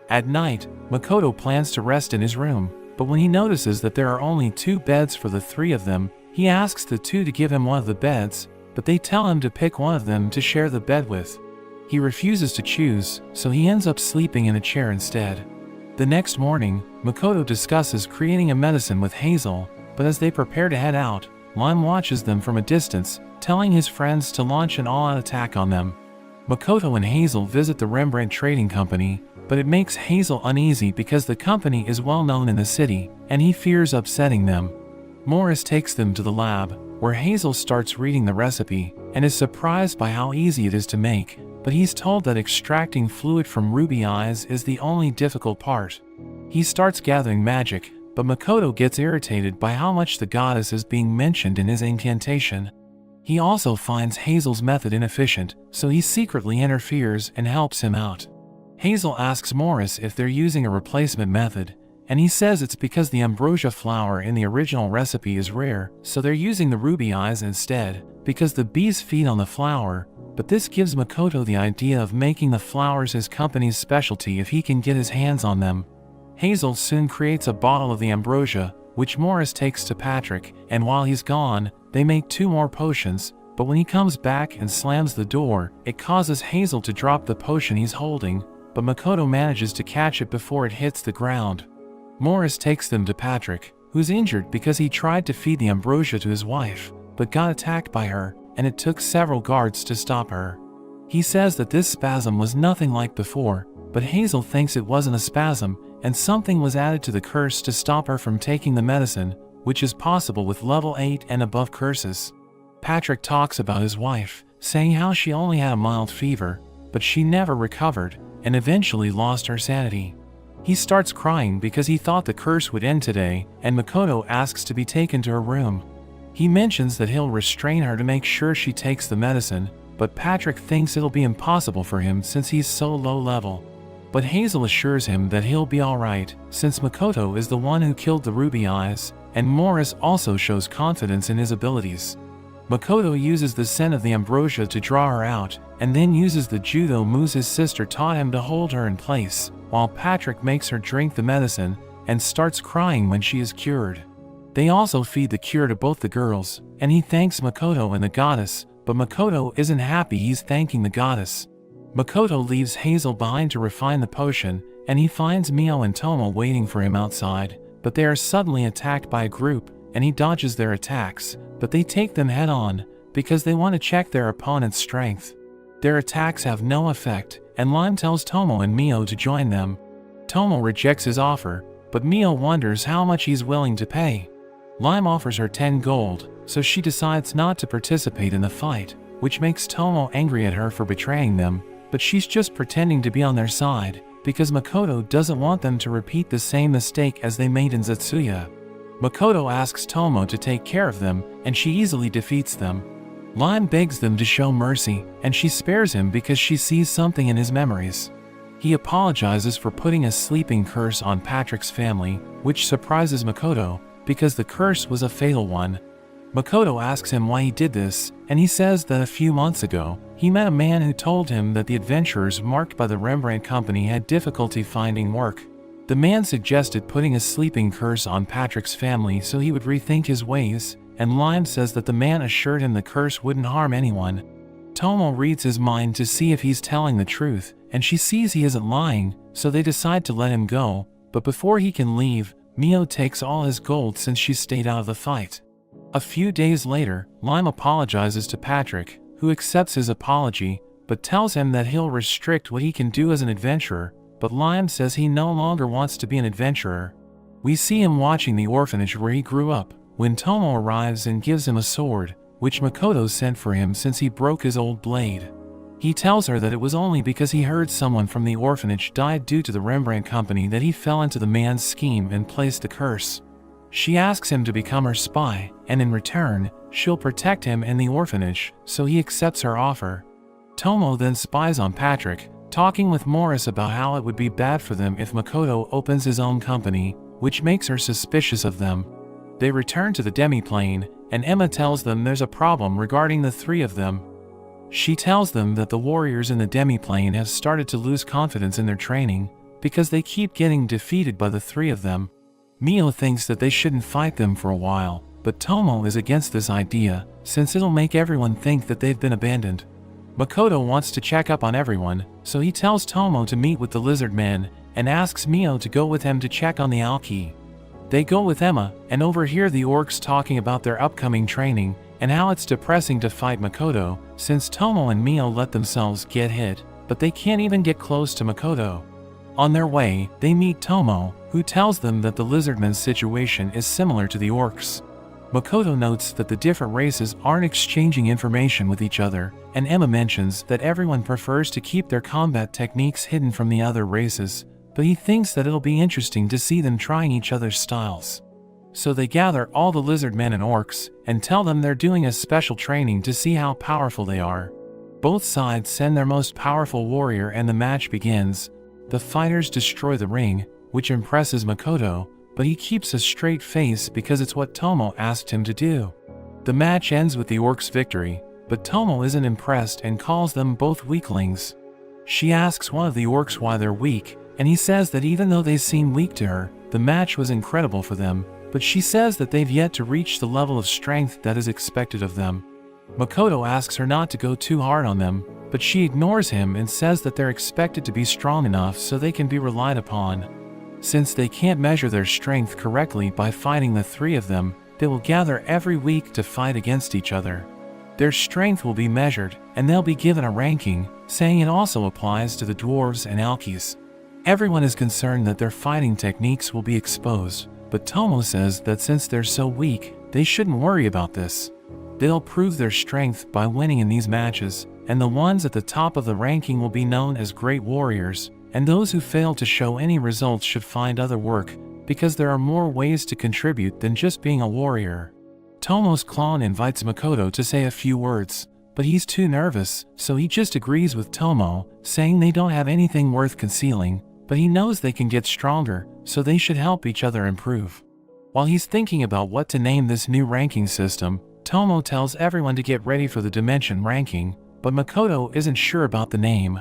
At night, Makoto plans to rest in his room, but when he notices that there are only 2 beds for the 3 of them, he asks the 2 to give him one of the beds, but they tell him to pick one of them to share the bed with. He refuses to choose, so he ends up sleeping in a chair instead. The next morning, Makoto discusses creating a medicine with Hazel, but as they prepare to head out, Lime watches them from a distance, telling his friends to launch an all-out attack on them. Makoto and Hazel visit the Rembrandt Trading Company, but it makes Hazel uneasy because the company is well known in the city, and he fears upsetting them. Morris takes them to the lab, where Hazel starts reading the recipe, and is surprised by how easy it is to make, but he's told that extracting fluid from ruby eyes is the only difficult part. He starts gathering magic, but Makoto gets irritated by how much the goddess is being mentioned in his incantation. He also finds Hazel's method inefficient, so he secretly interferes and helps him out. Hazel asks Morris if they're using a replacement method, and he says it's because the ambrosia flower in the original recipe is rare, so they're using the ruby eyes instead, because the bees feed on the flower, but this gives Makoto the idea of making the flowers his company's specialty if he can get his hands on them. Hazel soon creates a bottle of the ambrosia, which Morris takes to Patrick, and while he's gone, they make 2 more potions, but when he comes back and slams the door, it causes Hazel to drop the potion he's holding, but Makoto manages to catch it before it hits the ground. Morris takes them to Patrick, who's injured because he tried to feed the ambrosia to his wife, but got attacked by her, and it took several guards to stop her. He says that this spasm was nothing like before, but Hazel thinks it wasn't a spasm, and something was added to the curse to stop her from taking the medicine, which is possible with level 8 and above curses. Patrick talks about his wife, saying how she only had a mild fever, but she never recovered, and eventually lost her sanity. He starts crying because he thought the curse would end today, and Makoto asks to be taken to her room. He mentions that he'll restrain her to make sure she takes the medicine, but Patrick thinks it'll be impossible for him since he's so low level. But Hazel assures him that he'll be alright, since Makoto is the one who killed the ruby eyes, and Morris also shows confidence in his abilities. Makoto uses the scent of the ambrosia to draw her out, and then uses the judo moves his sister taught him to hold her in place, while Patrick makes her drink the medicine, and starts crying when she is cured. They also feed the cure to both the girls, and he thanks Makoto and the goddess, but Makoto isn't happy he's thanking the goddess. Makoto leaves Hazel behind to refine the potion, and he finds Mio and Tomo waiting for him outside, but they are suddenly attacked by a group, and he dodges their attacks, but they take them head-on, because they want to check their opponent's strength. Their attacks have no effect, and Lime tells Tomo and Mio to join them. Tomo rejects his offer, but Mio wonders how much he's willing to pay. Lime offers her 10 gold, so she decides not to participate in the fight, which makes Tomo angry at her for betraying them, but she's just pretending to be on their side, because Makoto doesn't want them to repeat the same mistake as they made in Zetsuya. Makoto asks Tomo to take care of them, and she easily defeats them. Lime begs them to show mercy, and she spares him because she sees something in his memories. He apologizes for putting a sleeping curse on Patrick's family, which surprises Makoto, because the curse was a fatal one. Makoto asks him why he did this, and he says that a few months ago, he met a man who told him that the adventurers marked by the Rembrandt Company had difficulty finding work. The man suggested putting a sleeping curse on Patrick's family so he would rethink his ways, and Lime says that the man assured him the curse wouldn't harm anyone. Tomo reads his mind to see if he's telling the truth, and she sees he isn't lying, so they decide to let him go, but before he can leave, Mio takes all his gold since she stayed out of the fight. A few days later, Lime apologizes to Patrick, who accepts his apology, but tells him that he'll restrict what he can do as an adventurer, but Lime says he no longer wants to be an adventurer. We see him watching the orphanage where he grew up, when Tomo arrives and gives him a sword, which Makoto sent for him since he broke his old blade. He tells her that it was only because he heard someone from the orphanage died due to the Rembrandt Company that he fell into the man's scheme and placed the curse. She asks him to become her spy, and in return, she'll protect him and the orphanage, so he accepts her offer. Tomo then spies on Patrick, talking with Morris about how it would be bad for them if Makoto opens his own company, which makes her suspicious of them. They return to the demiplane, and Emma tells them there's a problem regarding the three of them. She tells them that the warriors in the demiplane have started to lose confidence in their training, because they keep getting defeated by the three of them. Mio thinks that they shouldn't fight them for a while, but Tomo is against this idea, since it'll make everyone think that they've been abandoned. Makoto wants to check up on everyone, so he tells Tomo to meet with the lizard men, and asks Mio to go with him to check on the Alki. They go with Emma, and overhear the orcs talking about their upcoming training, and how it's depressing to fight Makoto, since Tomo and Mio let themselves get hit, but they can't even get close to Makoto. On their way, they meet Tomo, who tells them that the lizardmen's situation is similar to the orcs. Makoto notes that the different races aren't exchanging information with each other, and Emma mentions that everyone prefers to keep their combat techniques hidden from the other races, but he thinks that it'll be interesting to see them trying each other's styles. So they gather all the lizard men and orcs, and tell them they're doing a special training to see how powerful they are. Both sides send their most powerful warrior and the match begins. The fighters destroy the ring, which impresses Makoto, but he keeps a straight face because it's what Tomo asked him to do. The match ends with the orcs' victory, but Tomo isn't impressed and calls them both weaklings. She asks one of the orcs why they're weak, and he says that even though they seem weak to her, the match was incredible for them, but she says that they've yet to reach the level of strength that is expected of them. Makoto asks her not to go too hard on them, but she ignores him and says that they're expected to be strong enough so they can be relied upon. Since they can't measure their strength correctly by fighting the three of them, they will gather every week to fight against each other. Their strength will be measured, and they'll be given a ranking, saying it also applies to the dwarves and alkies. Everyone is concerned that their fighting techniques will be exposed, but Tomo says that since they're so weak, they shouldn't worry about this. They'll prove their strength by winning in these matches, and the ones at the top of the ranking will be known as great warriors, and those who fail to show any results should find other work, because there are more ways to contribute than just being a warrior. Tomo's clone invites Makoto to say a few words, but he's too nervous, so he just agrees with Tomo, saying they don't have anything worth concealing, but he knows they can get stronger, so they should help each other improve. While he's thinking about what to name this new ranking system, Tomo tells everyone to get ready for the dimension ranking, but Makoto isn't sure about the name.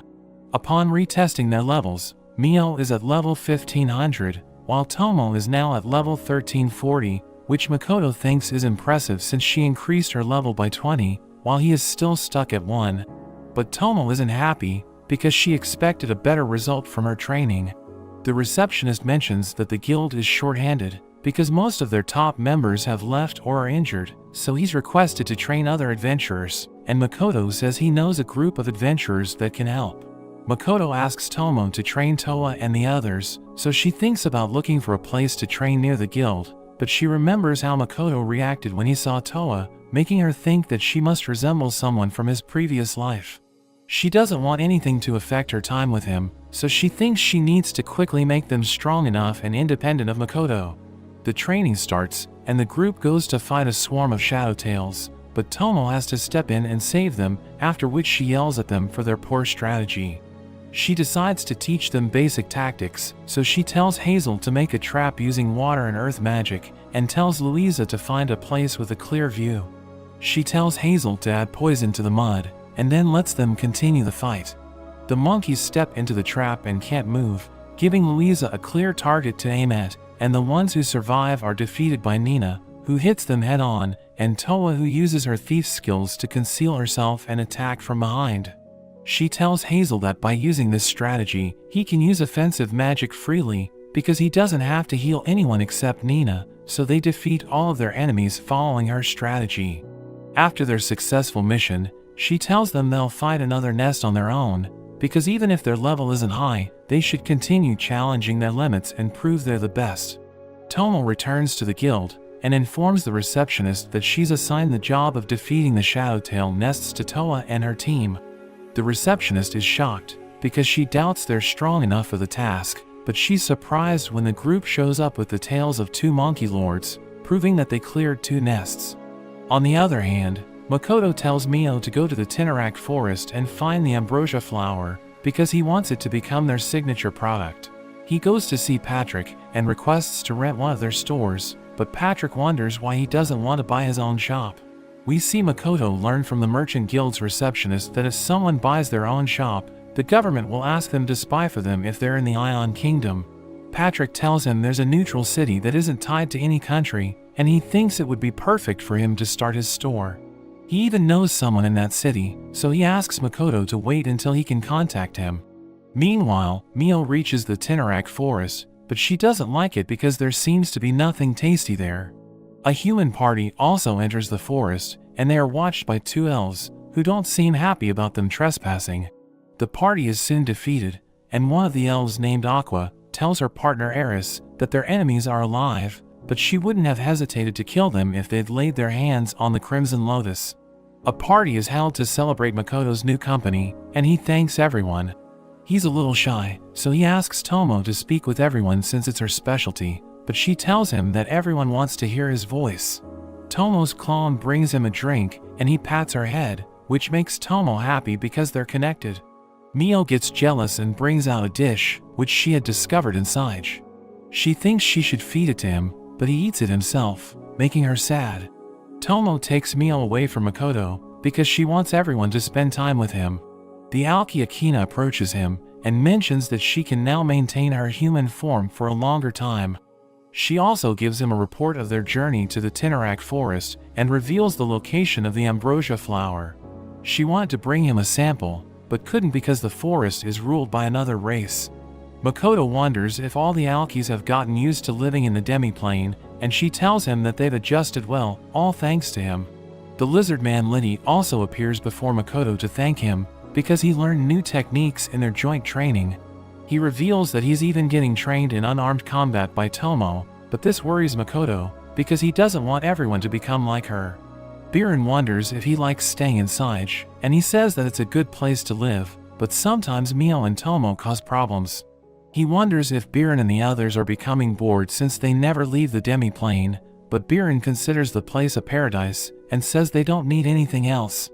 Upon retesting their levels, Mio is at level 1500, while Tomo is now at level 1340, which Makoto thinks is impressive since she increased her level by 20, while he is still stuck at 1. But Tomo isn't happy, because she expected a better result from her training. The receptionist mentions that the guild is short-handed, because most of their top members have left or are injured, so he's requested to train other adventurers, and Makoto says he knows a group of adventurers that can help. Makoto asks Tomo to train Toa and the others, so she thinks about looking for a place to train near the guild, but she remembers how Makoto reacted when he saw Toa, making her think that she must resemble someone from his previous life. She doesn't want anything to affect her time with him, so she thinks she needs to quickly make them strong enough and independent of Makoto. The training starts, and the group goes to fight a swarm of Shadowtails, but Tomo has to step in and save them, after which she yells at them for their poor strategy. She decides to teach them basic tactics, so she tells Hazel to make a trap using water and earth magic, and tells Louisa to find a place with a clear view. She tells Hazel to add poison to the mud, and then lets them continue the fight. The monkeys step into the trap and can't move, giving Louisa a clear target to aim at, and the ones who survive are defeated by Nina, who hits them head-on, and Toa, who uses her thief skills to conceal herself and attack from behind. She tells Hazel that by using this strategy, he can use offensive magic freely, because he doesn't have to heal anyone except Nina, so they defeat all of their enemies following her strategy. After their successful mission, she tells them they'll find another nest on their own, because even if their level isn't high, they should continue challenging their limits and prove they're the best. Tomo returns to the guild, and informs the receptionist that she's assigned the job of defeating the Shadowtail nests to Toa and her team. The receptionist is shocked, because she doubts they're strong enough for the task, but she's surprised when the group shows up with the tails of 2 monkey lords, proving that they cleared 2 nests. On the other hand, Makoto tells Mio to go to the Tinarac forest and find the ambrosia flower, because he wants it to become their signature product. He goes to see Patrick and requests to rent one of their stores, but Patrick wonders why he doesn't want to buy his own shop. We see Makoto learn from the Merchant Guild's receptionist that if someone buys their own shop, the government will ask them to spy for them if they're in the Ion Kingdom. Patrick tells him there's a neutral city that isn't tied to any country, and he thinks it would be perfect for him to start his store. He even knows someone in that city, so he asks Makoto to wait until he can contact him. Meanwhile, Mio reaches the Tinarac forest, but she doesn't like it because there seems to be nothing tasty there. A human party also enters the forest, and they are watched by 2 elves, who don't seem happy about them trespassing. The party is soon defeated, and one of the elves named Aqua tells her partner Eris that their enemies are alive, but she wouldn't have hesitated to kill them if they'd laid their hands on the Crimson Lotus. A party is held to celebrate Makoto's new company, and he thanks everyone. He's a little shy, so he asks Tomo to speak with everyone since it's her specialty, but she tells him that everyone wants to hear his voice. Tomo's clone brings him a drink, and he pats her head, which makes Tomo happy because they're connected. Mio gets jealous and brings out a dish, which she had discovered inside. She thinks she should feed it to him, but he eats it himself, making her sad. Tomo takes Mio away from Makoto, because she wants everyone to spend time with him. The Aoki Akina approaches him, and mentions that she can now maintain her human form for a longer time. She also gives him a report of their journey to the Tinarac forest, and reveals the location of the ambrosia flower. She wanted to bring him a sample, but couldn't because the forest is ruled by another race. Makoto wonders if all the Aokis have gotten used to living in the demiplane, and she tells him that they've adjusted well, all thanks to him. The lizard man Liddy also appears before Makoto to thank him, because he learned new techniques in their joint training. He reveals that he's even getting trained in unarmed combat by Tomo, but this worries Makoto, because he doesn't want everyone to become like her. Biren wonders if he likes staying inside, and he says that it's a good place to live, but sometimes Mio and Tomo cause problems. He wonders if Biren and the others are becoming bored since they never leave the demiplane, but Biren considers the place a paradise, and says they don't need anything else.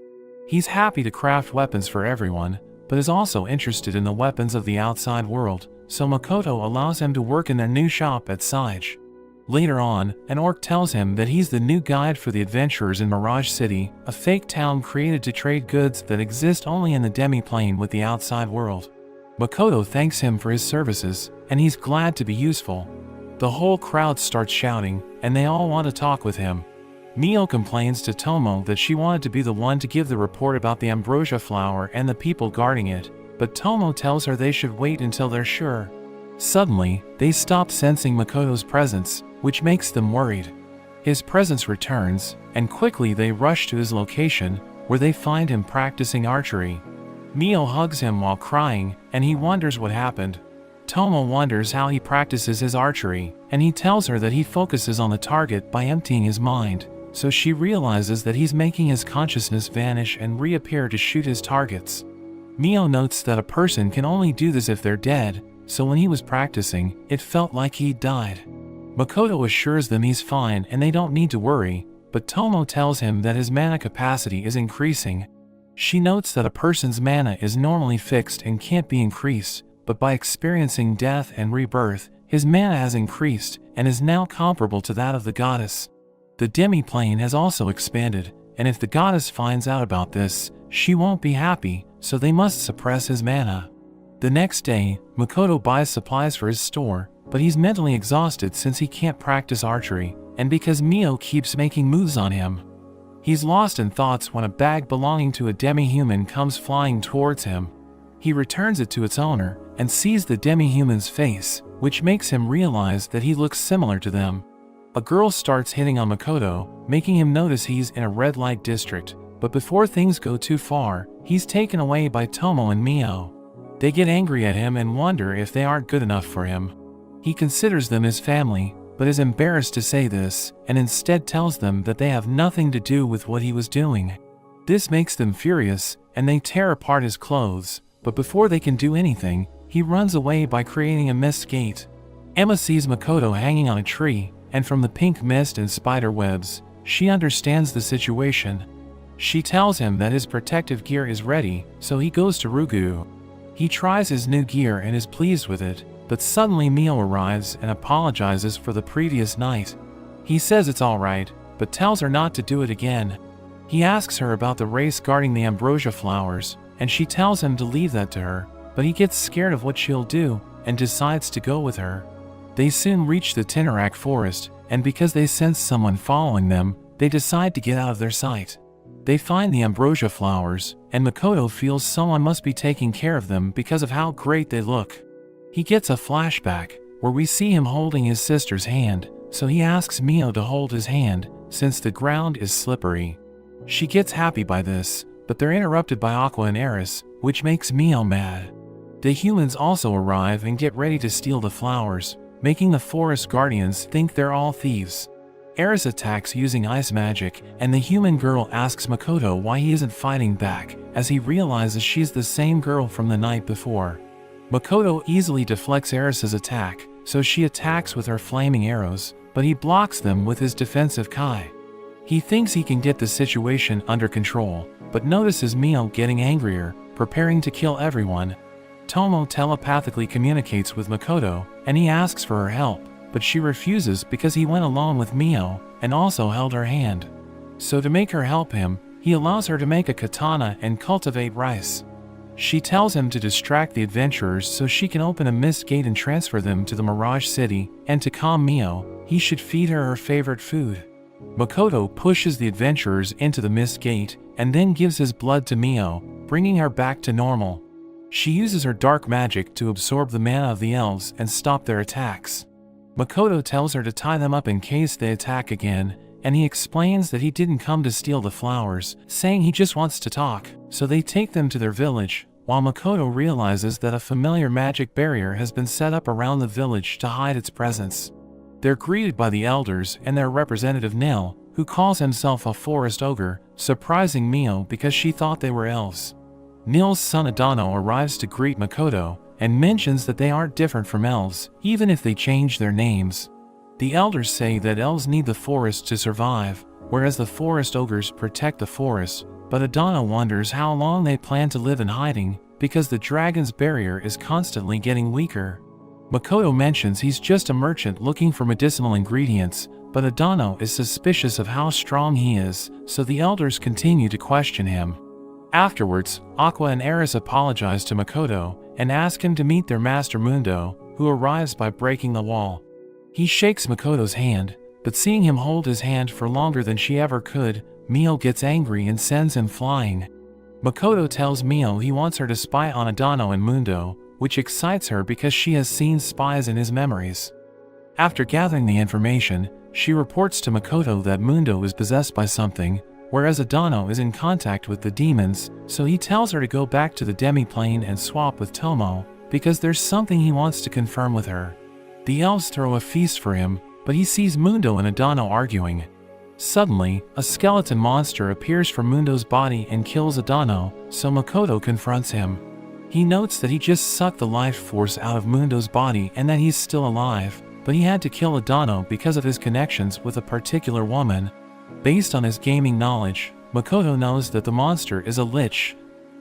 He's happy to craft weapons for everyone, but is also interested in the weapons of the outside world, so Makoto allows him to work in their new shop at Sage. Later on, an orc tells him that he's the new guide for the adventurers in Mirage City, a fake town created to trade goods that exist only in the demiplane with the outside world. Makoto thanks him for his services, and he's glad to be useful. The whole crowd starts shouting, and they all want to talk with him. Mio complains to Tomo that she wanted to be the one to give the report about the ambrosia flower and the people guarding it, but Tomo tells her they should wait until they're sure. Suddenly, they stop sensing Makoto's presence, which makes them worried. His presence returns, and quickly they rush to his location, where they find him practicing archery. Mio hugs him while crying, and he wonders what happened. Tomo wonders how he practices his archery, and he tells her that he focuses on the target by emptying his mind, so she realizes that he's making his consciousness vanish and reappear to shoot his targets. Mio notes that a person can only do this if they're dead, so when he was practicing, it felt like he'd died. Makoto assures them he's fine and they don't need to worry, but Tomo tells him that his mana capacity is increasing. She notes that a person's mana is normally fixed and can't be increased, but by experiencing death and rebirth, his mana has increased and is now comparable to that of the goddess. The demiplane has also expanded, and if the goddess finds out about this, she won't be happy, so they must suppress his mana. The next day, Makoto buys supplies for his store, but he's mentally exhausted since he can't practice archery, and because Mio keeps making moves on him. He's lost in thoughts when a bag belonging to a demi-human comes flying towards him. He returns it to its owner, and sees the demi-human's face, which makes him realize that he looks similar to them. A girl starts hitting on Makoto, making him notice he's in a red light district, but before things go too far, he's taken away by Tomo and Mio. They get angry at him and wonder if they aren't good enough for him. He considers them his family, but is embarrassed to say this, and instead tells them that they have nothing to do with what he was doing. This makes them furious, and they tear apart his clothes, but before they can do anything, he runs away by creating a mist gate. Emma sees Makoto hanging on a tree, and from the pink mist and spider webs, she understands the situation. She tells him that his protective gear is ready, so he goes to Rugu. He tries his new gear and is pleased with it, but suddenly Mio arrives and apologizes for the previous night. He says it's alright, but tells her not to do it again. He asks her about the race guarding the ambrosia flowers, and she tells him to leave that to her, but he gets scared of what she'll do, and decides to go with her. They soon reach the Tinnarak forest, and because they sense someone following them, they decide to get out of their sight. They find the ambrosia flowers, and Makoto feels someone must be taking care of them because of how great they look. He gets a flashback, where we see him holding his sister's hand, so he asks Mio to hold his hand, since the ground is slippery. She gets happy by this, but they're interrupted by Aqua and Eris, which makes Mio mad. The humans also arrive and get ready to steal the flowers, making the forest guardians think they're all thieves. Eris attacks using ice magic, and the human girl asks Makoto why he isn't fighting back, as he realizes she's the same girl from the night before. Makoto easily deflects Eris's attack, so she attacks with her flaming arrows, but he blocks them with his defensive Kai. He thinks he can get the situation under control, but notices Mio getting angrier, preparing to kill everyone. Tomo telepathically communicates with Makoto, and he asks for her help, but she refuses because he went along with Mio, and also held her hand. So to make her help him, he allows her to make a katana and cultivate rice. She tells him to distract the adventurers so she can open a mist gate and transfer them to the Mirage City, and to calm Mio, he should feed her favorite food. Makoto pushes the adventurers into the mist gate, and then gives his blood to Mio, bringing her back to normal. She uses her dark magic to absorb the mana of the elves and stop their attacks. Makoto tells her to tie them up in case they attack again, and he explains that he didn't come to steal the flowers, saying he just wants to talk, so they take them to their village, while Makoto realizes that a familiar magic barrier has been set up around the village to hide its presence. They're greeted by the elders and their representative Nil, who calls himself a forest ogre, surprising Mio because she thought they were elves. Nil's son Adano arrives to greet Makoto, and mentions that they aren't different from elves, even if they change their names. The elders say that elves need the forest to survive, whereas the forest ogres protect the forest, but Adano wonders how long they plan to live in hiding, because the dragon's barrier is constantly getting weaker. Makoto mentions he's just a merchant looking for medicinal ingredients, but Adano is suspicious of how strong he is, so the elders continue to question him. Afterwards, Aqua and Eris apologize to Makoto, and ask him to meet their master Mundo, who arrives by breaking the wall. He shakes Makoto's hand, but seeing him hold his hand for longer than she ever could, Mio gets angry and sends him flying. Makoto tells Mio he wants her to spy on Adano and Mundo, which excites her because she has seen spies in his memories. After gathering the information, she reports to Makoto that Mundo is possessed by something, whereas Adano is in contact with the demons, so he tells her to go back to the demi-plane and swap with Tomo, because there's something he wants to confirm with her. The elves throw a feast for him, but he sees Mundo and Adano arguing. Suddenly, a skeleton monster appears from Mundo's body and kills Adano, so Makoto confronts him. He notes that he just sucked the life force out of Mundo's body and that he's still alive, but he had to kill Adano because of his connections with a particular woman. Based on his gaming knowledge, Makoto knows that the monster is a lich.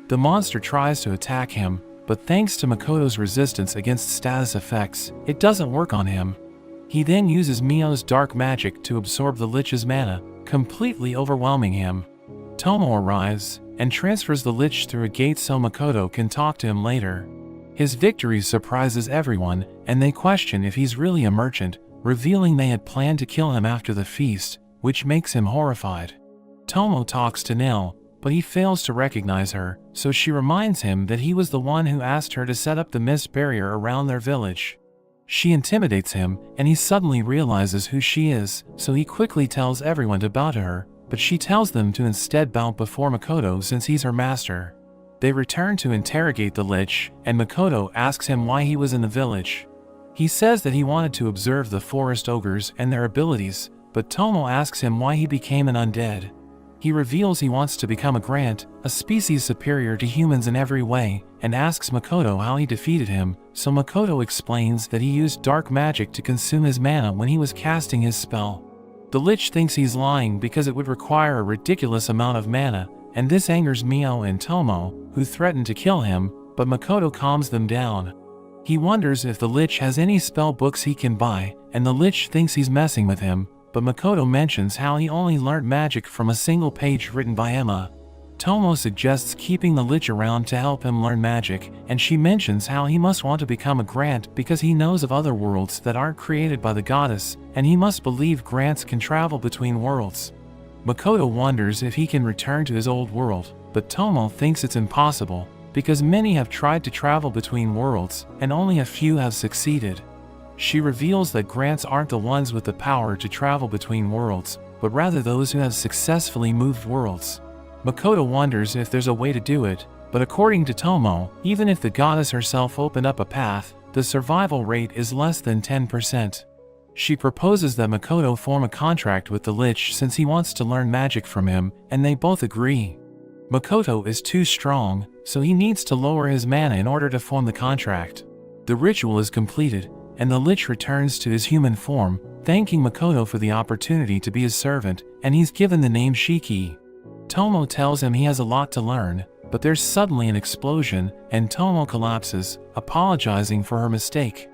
The monster tries to attack him, but thanks to Makoto's resistance against status effects, it doesn't work on him. He then uses Mio's dark magic to absorb the lich's mana, completely overwhelming him. Tomo arrives, and transfers the lich through a gate so Makoto can talk to him later. His victory surprises everyone, and they question if he's really a merchant, revealing they had planned to kill him after the feast, which makes him horrified. Tomo talks to Nil, but he fails to recognize her, so she reminds him that he was the one who asked her to set up the mist barrier around their village. She intimidates him, and he suddenly realizes who she is, so he quickly tells everyone to bow to her, but she tells them to instead bow before Makoto since he's her master. They return to interrogate the lich, and Makoto asks him why he was in the village. He says that he wanted to observe the forest ogres and their abilities, but Tomo asks him why he became an undead. He reveals he wants to become a Grant, a species superior to humans in every way, and asks Makoto how he defeated him, so Makoto explains that he used dark magic to consume his mana when he was casting his spell. The lich thinks he's lying because it would require a ridiculous amount of mana, and this angers Mio and Tomo, who threaten to kill him, but Makoto calms them down. He wonders if the lich has any spell books he can buy, and the lich thinks he's messing with him, but Makoto mentions how he only learned magic from a single page written by Emma. Tomo suggests keeping the lich around to help him learn magic, and she mentions how he must want to become a Grant because he knows of other worlds that aren't created by the goddess, and he must believe Grants can travel between worlds. Makoto wonders if he can return to his old world, but Tomo thinks it's impossible, because many have tried to travel between worlds, and only a few have succeeded. She reveals that Grants aren't the ones with the power to travel between worlds, but rather those who have successfully moved worlds. Makoto wonders if there's a way to do it, but according to Tomo, even if the goddess herself opened up a path, the survival rate is less than 10%. She proposes that Makoto form a contract with the lich since he wants to learn magic from him, and they both agree. Makoto is too strong, so he needs to lower his mana in order to form the contract. The ritual is completed, and the lich returns to his human form, thanking Makoto for the opportunity to be his servant, and he's given the name Shiki. Tomo tells him he has a lot to learn, but there's suddenly an explosion, and Tomo collapses, apologizing for her mistake.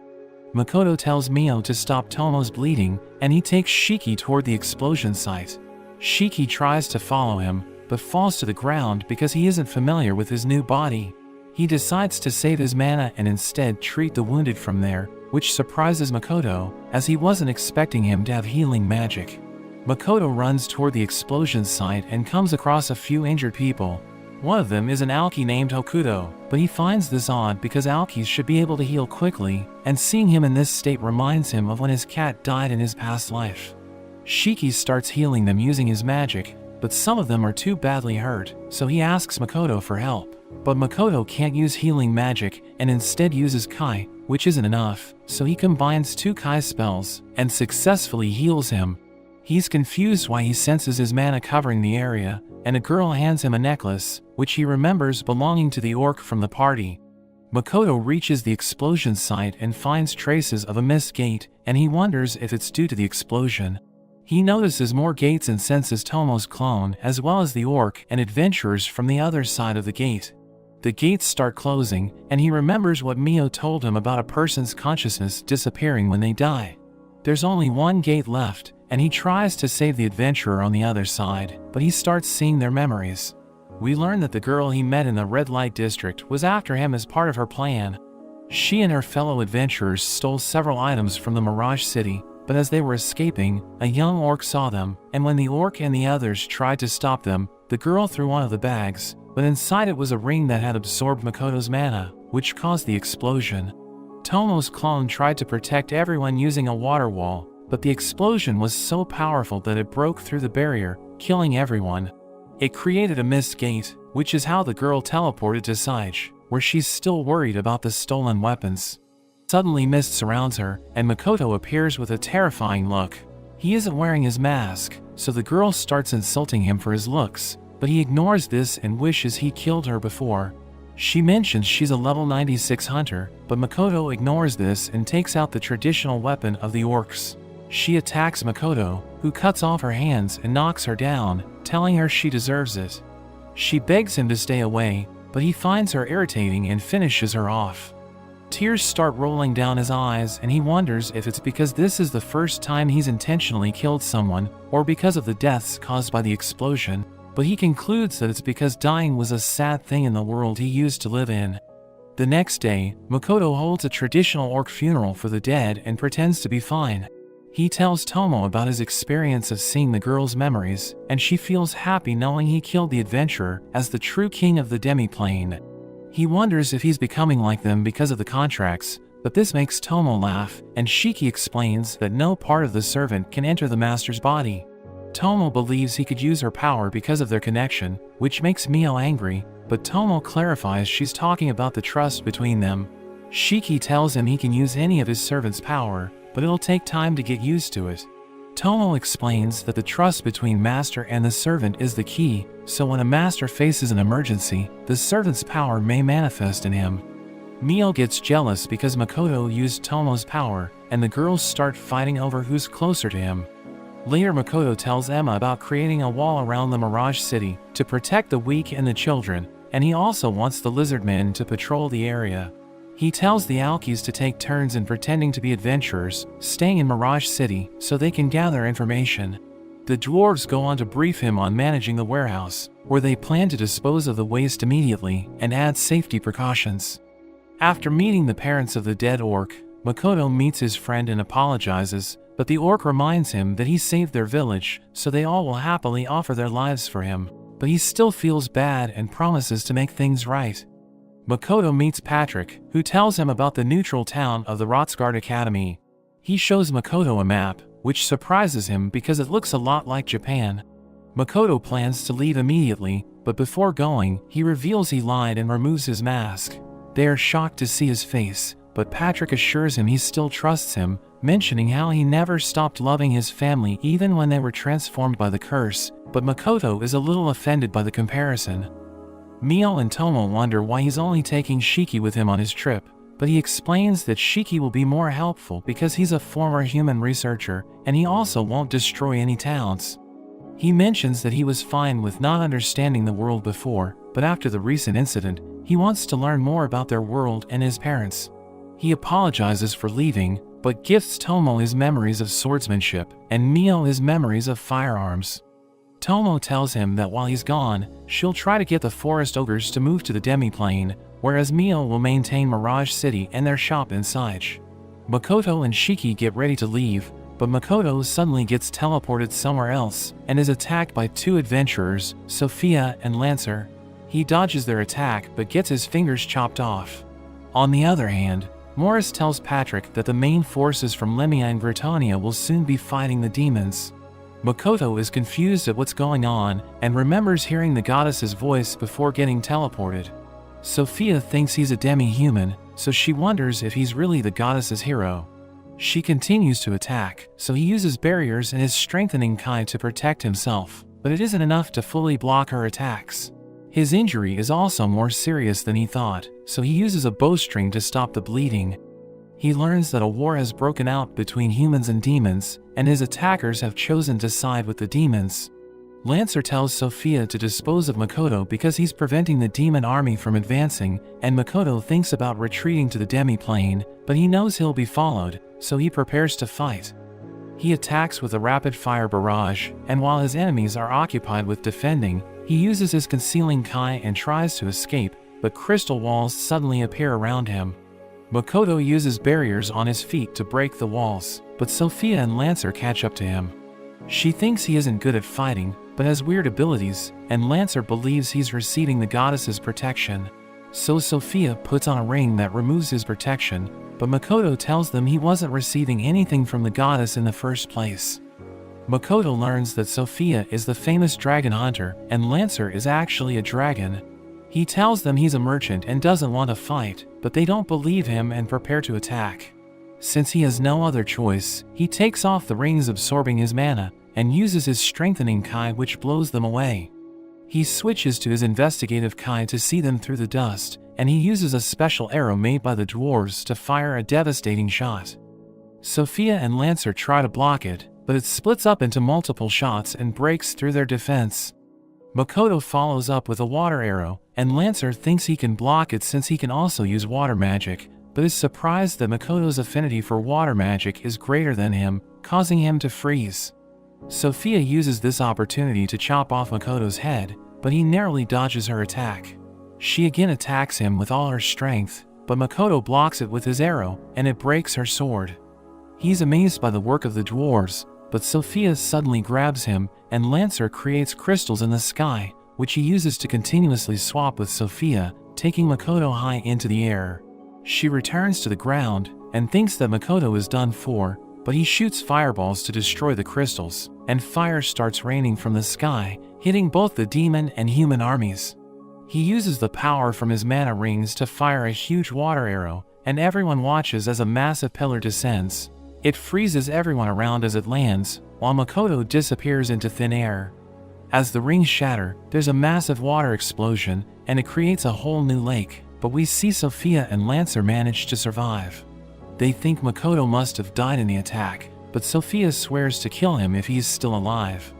Makoto tells Mio to stop Tomo's bleeding, and he takes Shiki toward the explosion site. Shiki tries to follow him, but falls to the ground because he isn't familiar with his new body. He decides to save his mana and instead treat the wounded from there, which surprises Makoto, as he wasn't expecting him to have healing magic. Makoto runs toward the explosion site and comes across a few injured people. One of them is an Alki named Hokuto, but he finds this odd because Alkis should be able to heal quickly, and seeing him in this state reminds him of when his cat died in his past life. Shiki starts healing them using his magic, but some of them are too badly hurt, so he asks Makoto for help. But Makoto can't use healing magic and instead uses Kai, which isn't enough, so he combines 2 Kai spells and successfully heals him. He's confused why he senses his mana covering the area, and a girl hands him a necklace, which he remembers belonging to the orc from the party. Makoto reaches the explosion site and finds traces of a mist gate, and he wonders if it's due to the explosion. He notices more gates and senses Tomo's clone as well as the orc and adventurers from the other side of the gate. The gates start closing, and he remembers what Mio told him about a person's consciousness disappearing when they die. There's only one gate left, and he tries to save the adventurer on the other side, but he starts seeing their memories. We learn that the girl he met in the red light district was after him as part of her plan. She and her fellow adventurers stole several items from the Mirage City, but as they were escaping, a young orc saw them, and when the orc and the others tried to stop them, the girl threw one of the bags, but inside it was a ring that had absorbed Makoto's mana, which caused the explosion. Tomo's clone tried to protect everyone using a water wall, but the explosion was so powerful that it broke through the barrier, killing everyone. It created a mist gate, which is how the girl teleported to Saige, where she's still worried about the stolen weapons. Suddenly mist surrounds her, and Makoto appears with a terrifying look. He isn't wearing his mask, so the girl starts insulting him for his looks, but he ignores this and wishes he killed her before. She mentions she's a level 96 hunter, but Makoto ignores this and takes out the traditional weapon of the orcs. She attacks Makoto, who cuts off her hands and knocks her down, telling her she deserves it. She begs him to stay away, but he finds her irritating and finishes her off. Tears start rolling down his eyes, and he wonders if it's because this is the first time he's intentionally killed someone, or because of the deaths caused by the explosion, but he concludes that it's because dying was a sad thing in the world he used to live in. The next day, Makoto holds a traditional orc funeral for the dead and pretends to be fine. He tells Tomo about his experience of seeing the girl's memories, and she feels happy knowing he killed the adventurer as the true king of the demi-plane. He wonders if he's becoming like them because of the contracts, but this makes Tomo laugh, and Shiki explains that no part of the servant can enter the master's body. Tomo believes he could use her power because of their connection, which makes Mio angry, but Tomo clarifies she's talking about the trust between them. Shiki tells him he can use any of his servant's power, but it'll take time to get used to it. Tomo explains that the trust between master and the servant is the key, so when a master faces an emergency, the servant's power may manifest in him. Mio gets jealous because Makoto used Tomo's power, and the girls start fighting over who's closer to him. Later, Makoto tells Emma about creating a wall around the Mirage City to protect the weak and the children, and he also wants the Lizardmen to patrol the area. He tells the Alkies to take turns in pretending to be adventurers, staying in Mirage City so they can gather information. The dwarves go on to brief him on managing the warehouse, where they plan to dispose of the waste immediately and add safety precautions. After meeting the parents of the dead orc, Makoto meets his friend and apologizes, but the orc reminds him that he saved their village, so they all will happily offer their lives for him, but he still feels bad and promises to make things right. Makoto meets Patrick, who tells him about the neutral town of the Rotsgard Academy. He shows Makoto a map, which surprises him because it looks a lot like Japan. Makoto plans to leave immediately, but before going, he reveals he lied and removes his mask. They are shocked to see his face, but Patrick assures him he still trusts him, mentioning how he never stopped loving his family even when they were transformed by the curse, but Makoto is a little offended by the comparison. Mio and Tomo wonder why he's only taking Shiki with him on his trip, but he explains that Shiki will be more helpful because he's a former human researcher, and he also won't destroy any towns. He mentions that he was fine with not understanding the world before, but after the recent incident, he wants to learn more about their world and his parents. He apologizes for leaving, but gifts Tomo his memories of swordsmanship, and Mio his memories of firearms. Tomo tells him that while he's gone, she'll try to get the forest ogres to move to the demi-plane, whereas Mio will maintain Mirage City and their shop inside. Makoto and Shiki get ready to leave, but Makoto suddenly gets teleported somewhere else, and is attacked by two adventurers, Sophia and Lancer. He dodges their attack but gets his fingers chopped off. On the other hand, Morris tells Patrick that the main forces from Lemia and Britannia will soon be fighting the demons. Makoto is confused at what's going on, and remembers hearing the goddess's voice before getting teleported. Sophia thinks he's a demi-human, so she wonders if he's really the goddess's hero. She continues to attack, so he uses barriers and his strengthening Kai to protect himself, but it isn't enough to fully block her attacks. His injury is also more serious than he thought, so he uses a bowstring to stop the bleeding. He learns that a war has broken out between humans and demons, and his attackers have chosen to side with the demons. Lancer tells Sophia to dispose of Makoto because he's preventing the demon army from advancing, and Makoto thinks about retreating to the demi-plane, but he knows he'll be followed, so he prepares to fight. He attacks with a rapid-fire barrage, and while his enemies are occupied with defending, he uses his concealing Kai and tries to escape, but crystal walls suddenly appear around him. Makoto uses barriers on his feet to break the walls, but Sophia and Lancer catch up to him. She thinks he isn't good at fighting, but has weird abilities, and Lancer believes he's receiving the goddess's protection. So Sophia puts on a ring that removes his protection, but Makoto tells them he wasn't receiving anything from the goddess in the first place. Makoto learns that Sophia is the famous dragon hunter, and Lancer is actually a dragon. He tells them he's a merchant and doesn't want to fight, but they don't believe him and prepare to attack. Since he has no other choice, he takes off the rings absorbing his mana, and uses his strengthening Kai which blows them away. He switches to his investigative Kai to see them through the dust, and he uses a special arrow made by the dwarves to fire a devastating shot. Sophia and Lancer try to block it, but it splits up into multiple shots and breaks through their defense. Makoto follows up with a water arrow, and Lancer thinks he can block it since he can also use water magic, but is surprised that Makoto's affinity for water magic is greater than him, causing him to freeze. Sophia uses this opportunity to chop off Makoto's head, but he narrowly dodges her attack. She again attacks him with all her strength, but Makoto blocks it with his arrow, and it breaks her sword. He's amazed by the work of the dwarves, but Sophia suddenly grabs him, and Lancer creates crystals in the sky, which he uses to continuously swap with Sophia, taking Makoto high into the air. She returns to the ground, and thinks that Makoto is done for, but he shoots fireballs to destroy the crystals, and fire starts raining from the sky, hitting both the demon and human armies. He uses the power from his mana rings to fire a huge water arrow, and everyone watches as a massive pillar descends. It freezes everyone around as it lands, while Makoto disappears into thin air. As the rings shatter, there's a massive water explosion, and it creates a whole new lake, but we see Sophia and Lancer manage to survive. They think Makoto must have died in the attack, but Sophia swears to kill him if he's still alive.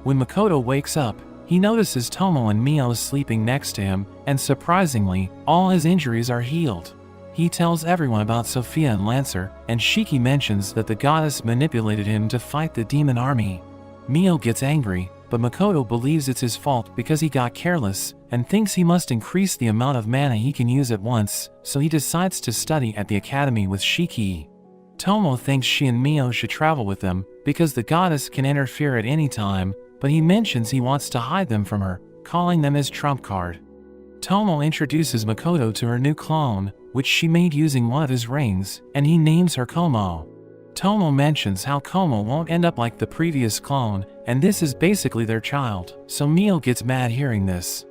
When Makoto wakes up, he notices Tomo and Mio sleeping next to him, and surprisingly, all his injuries are healed. He tells everyone about Sophia and Lancer, and Shiki mentions that the goddess manipulated him to fight the demon army. Mio gets angry, but Makoto believes it's his fault because he got careless, and thinks he must increase the amount of mana he can use at once, so he decides to study at the academy with Shiki. Tomo thinks she and Mio should travel with them, because the goddess can interfere at any time, but he mentions he wants to hide them from her, calling them his trump card. Tomo introduces Makoto to her new clone, which she made using one of his rings, and he names her Como. Tomo mentions how Como won't end up like the previous clone, and this is basically their child, so Mio gets mad hearing this.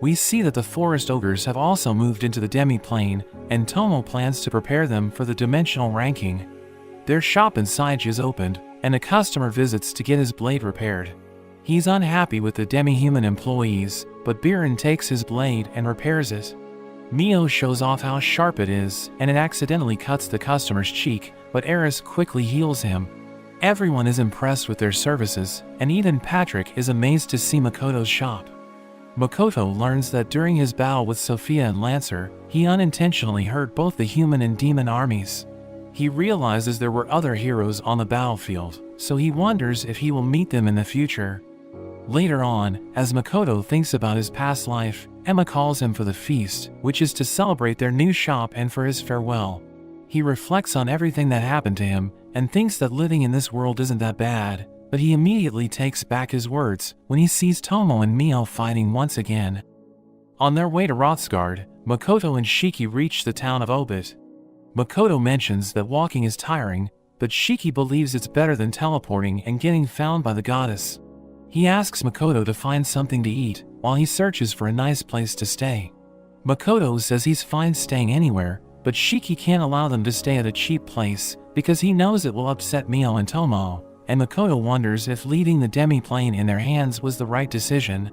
We see that the forest ogres have also moved into the demi-plane, and Tomo plans to prepare them for the dimensional ranking. Their shop inside is opened, and a customer visits to get his blade repaired. He's unhappy with the demi-human employees, but Biren takes his blade and repairs it. Mio shows off how sharp it is, and it accidentally cuts the customer's cheek, but Eris quickly heals him. Everyone is impressed with their services, and even Patrick is amazed to see Makoto's shop. Makoto learns that during his battle with Sophia and Lancer, he unintentionally hurt both the human and demon armies. He realizes there were other heroes on the battlefield, so he wonders if he will meet them in the future. Later on, as Makoto thinks about his past life, Emma calls him for the feast, which is to celebrate their new shop and for his farewell. He reflects on everything that happened to him, and thinks that living in this world isn't that bad, but he immediately takes back his words when he sees Tomo and Mio fighting once again. On their way to Rothsgard, Makoto and Shiki reach the town of Obit. Makoto mentions that walking is tiring, but Shiki believes it's better than teleporting and getting found by the goddess. He asks Makoto to find something to eat, while he searches for a nice place to stay. Makoto says he's fine staying anywhere, but Shiki can't allow them to stay at a cheap place, because he knows it will upset Mio and Tomo, and Makoto wonders if leaving the demi-plane in their hands was the right decision.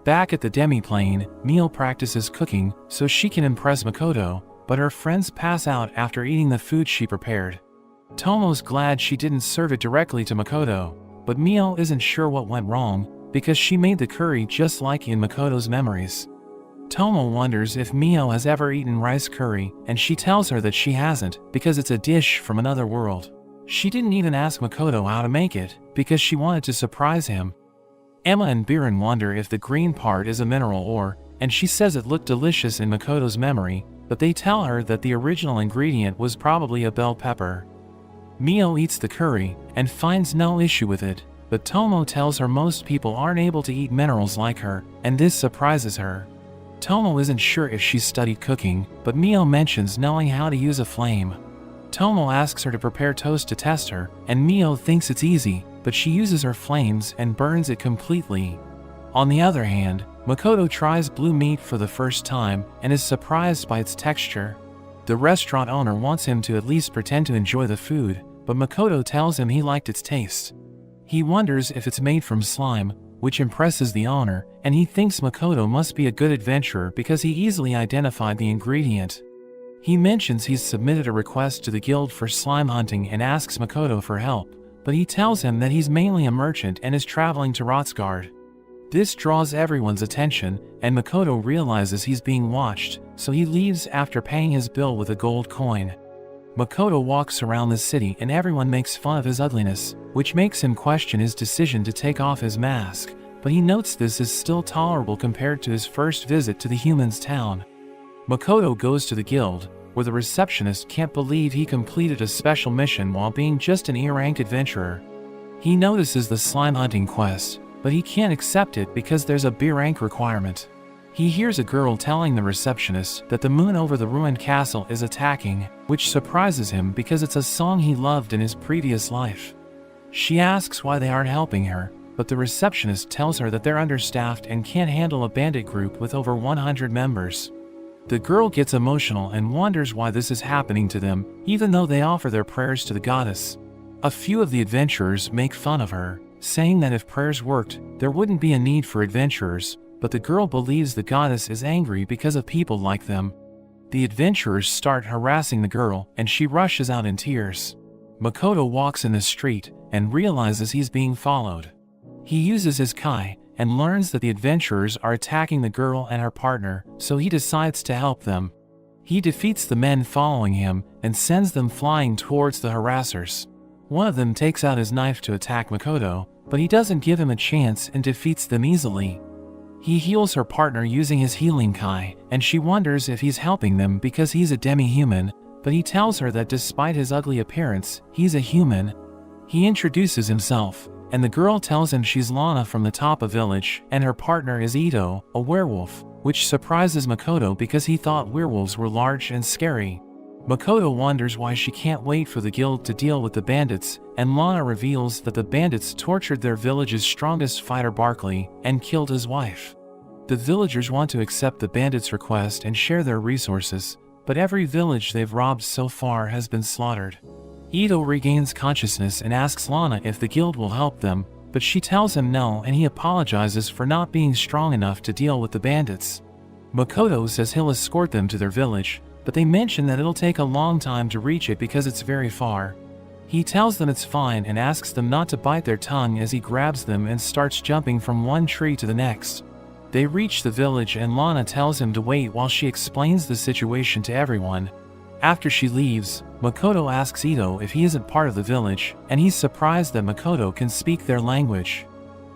Back at the demi-plane, Mio practices cooking so she can impress Makoto, but her friends pass out after eating the food she prepared. Tomo's glad she didn't serve it directly to Makoto, but Mio isn't sure what went wrong, because she made the curry just like in Makoto's memories. Tomo wonders if Mio has ever eaten rice curry, and she tells her that she hasn't, because it's a dish from another world. She didn't even ask Makoto how to make it, because she wanted to surprise him. Emma and Biren wonder if the green part is a mineral ore, and she says it looked delicious in Makoto's memory, but they tell her that the original ingredient was probably a bell pepper. Mio eats the curry, and finds no issue with it, but Tomo tells her most people aren't able to eat minerals like her, and this surprises her. Tomo isn't sure if she's studied cooking, but Mio mentions knowing how to use a flame. Tomo asks her to prepare toast to test her, and Mio thinks it's easy, but she uses her flames and burns it completely. On the other hand, Makoto tries blue meat for the first time and is surprised by its texture. The restaurant owner wants him to at least pretend to enjoy the food, but Makoto tells him he liked its taste. He wonders if it's made from slime, which impresses the owner, and he thinks Makoto must be a good adventurer because he easily identified the ingredient. He mentions he's submitted a request to the guild for slime hunting and asks Makoto for help, but he tells him that he's mainly a merchant and is traveling to Rothsgard. This draws everyone's attention, and Makoto realizes he's being watched, so he leaves after paying his bill with a gold coin. Makoto walks around the city and everyone makes fun of his ugliness, which makes him question his decision to take off his mask, but he notes this is still tolerable compared to his first visit to the humans' town. Makoto goes to the guild, where the receptionist can't believe he completed a special mission while being just an E-rank adventurer. He notices the slime hunting quest, but he can't accept it because there's a B-rank requirement. He hears a girl telling the receptionist that the moon over the ruined castle is attacking, which surprises him because it's a song he loved in his previous life. She asks why they aren't helping her, but the receptionist tells her that they're understaffed and can't handle a bandit group with over 100 members. The girl gets emotional and wonders why this is happening to them, even though they offer their prayers to the goddess. A few of the adventurers make fun of her, saying that if prayers worked, there wouldn't be a need for adventurers, but the girl believes the goddess is angry because of people like them. The adventurers start harassing the girl, and she rushes out in tears. Makoto walks in the street and realizes he's being followed. He uses his kai and learns that the adventurers are attacking the girl and her partner, so he decides to help them. He defeats the men following him and sends them flying towards the harassers. One of them takes out his knife to attack Makoto, but he doesn't give him a chance and defeats them easily. He heals her partner using his healing kai, and she wonders if he's helping them because he's a demi-human, but he tells her that despite his ugly appearance, he's a human. He introduces himself, and the girl tells him she's Lana from the Toppa village, and her partner is Ito, a werewolf, which surprises Makoto because he thought werewolves were large and scary. Makoto wonders why she can't wait for the guild to deal with the bandits, and Lana reveals that the bandits tortured their village's strongest fighter Barkley and killed his wife. The villagers want to accept the bandits' request and share their resources, but every village they've robbed so far has been slaughtered. Ito regains consciousness and asks Lana if the guild will help them, but she tells him no and he apologizes for not being strong enough to deal with the bandits. Makoto says he'll escort them to their village, but they mention that it'll take a long time to reach it because it's very far. He tells them it's fine and asks them not to bite their tongue as he grabs them and starts jumping from one tree to the next. They reach the village and Lana tells him to wait while she explains the situation to everyone. After she leaves, Makoto asks Ito if he isn't part of the village, and he's surprised that Makoto can speak their language.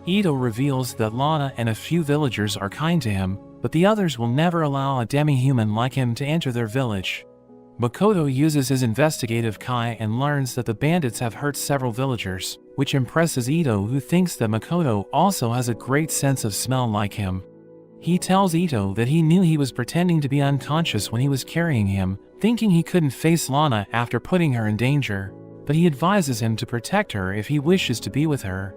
Ito reveals that Lana and a few villagers are kind to him, but the others will never allow a demi-human like him to enter their village. Makoto uses his investigative kai and learns that the bandits have hurt several villagers, which impresses Ito, who thinks that Makoto also has a great sense of smell like him. He tells Ito that he knew he was pretending to be unconscious when he was carrying him, thinking he couldn't face Lana after putting her in danger, but he advises him to protect her if he wishes to be with her.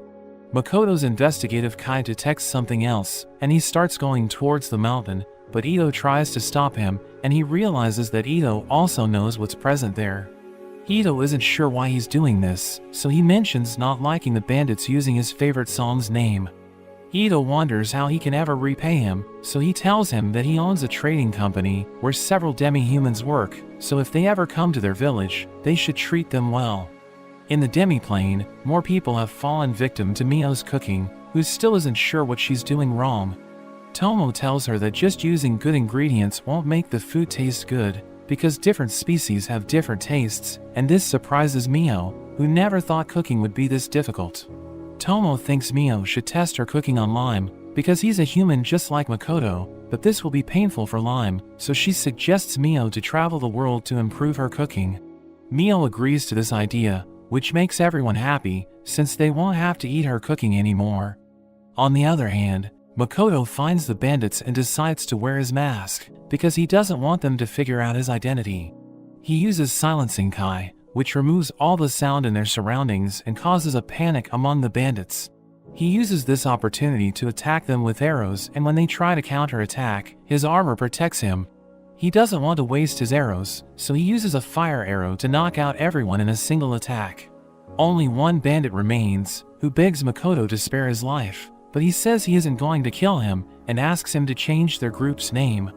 Makoto's investigative kai detects something else, and he starts going towards the mountain, but Ito tries to stop him, and he realizes that Ito also knows what's present there. Ito isn't sure why he's doing this, so he mentions not liking the bandits using his favorite song's name. Ito wonders how he can ever repay him, so he tells him that he owns a trading company where several demi-humans work, so if they ever come to their village, they should treat them well. In the demi-plane, more people have fallen victim to Mio's cooking, who still isn't sure what she's doing wrong. Tomo tells her that just using good ingredients won't make the food taste good, because different species have different tastes, and this surprises Mio, who never thought cooking would be this difficult. Tomo thinks Mio should test her cooking on Lime, because he's a human just like Makoto, but this will be painful for Lime, so she suggests Mio to travel the world to improve her cooking. Mio agrees to this idea, which makes everyone happy, since they won't have to eat her cooking anymore. On the other hand, Makoto finds the bandits and decides to wear his mask, because he doesn't want them to figure out his identity. He uses silencing kai, which removes all the sound in their surroundings and causes a panic among the bandits. He uses this opportunity to attack them with arrows, and when they try to counterattack, his armor protects him. He doesn't want to waste his arrows, so he uses a fire arrow to knock out everyone in a single attack. Only one bandit remains, who begs Makoto to spare his life, but he says he isn't going to kill him and asks him to change their group's name.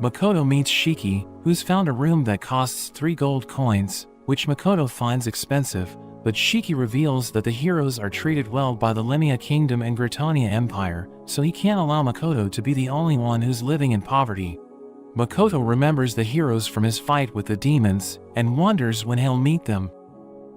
Makoto meets Shiki, who's found a room that costs 3 gold coins, which Makoto finds expensive, but Shiki reveals that the heroes are treated well by the Lemia Kingdom and Gretonia Empire, so he can't allow Makoto to be the only one who's living in poverty. Makoto remembers the heroes from his fight with the demons, and wonders when he'll meet them.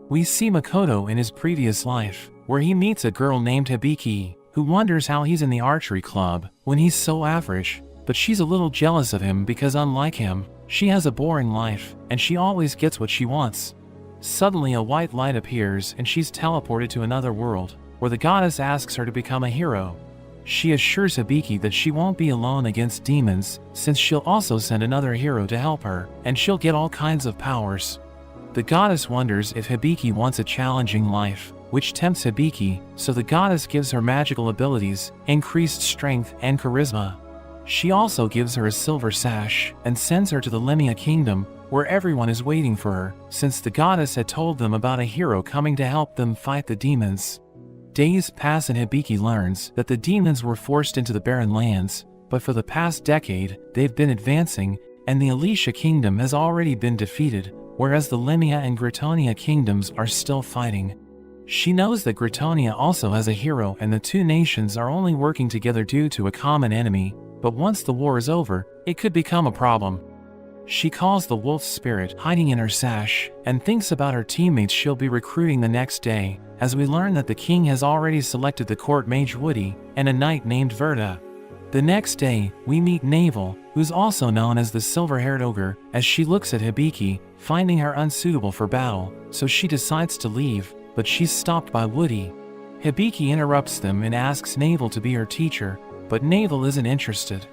We see Makoto in his previous life, where he meets a girl named Hibiki, who wonders how he's in the archery club when he's so average, but she's a little jealous of him because unlike him, she has a boring life, and she always gets what she wants. Suddenly a white light appears and she's teleported to another world, where the goddess asks her to become a hero. She assures Hibiki that she won't be alone against demons, since she'll also send another hero to help her, and she'll get all kinds of powers. The goddess wonders if Hibiki wants a challenging life, which tempts Hibiki, so the goddess gives her magical abilities, increased strength, and charisma. She also gives her a silver sash, and sends her to the Lemia Kingdom, where everyone is waiting for her, since the goddess had told them about a hero coming to help them fight the demons. Days pass and Hibiki learns that the demons were forced into the barren lands, but for the past decade, they've been advancing, and the Alicia Kingdom has already been defeated, whereas the Lemia and Gritonia kingdoms are still fighting. She knows that Gritonia also has a hero and the two nations are only working together due to a common enemy, but once the war is over, it could become a problem. She calls the wolf spirit hiding in her sash, and thinks about her teammates she'll be recruiting the next day, as we learn that the king has already selected the court mage Woody, and a knight named Verda. The next day, we meet Navel, who's also known as the silver-haired ogre, as she looks at Hibiki, finding her unsuitable for battle, so she decides to leave, but she's stopped by Woody. Hibiki interrupts them and asks Navel to be her teacher, but Navel isn't interested.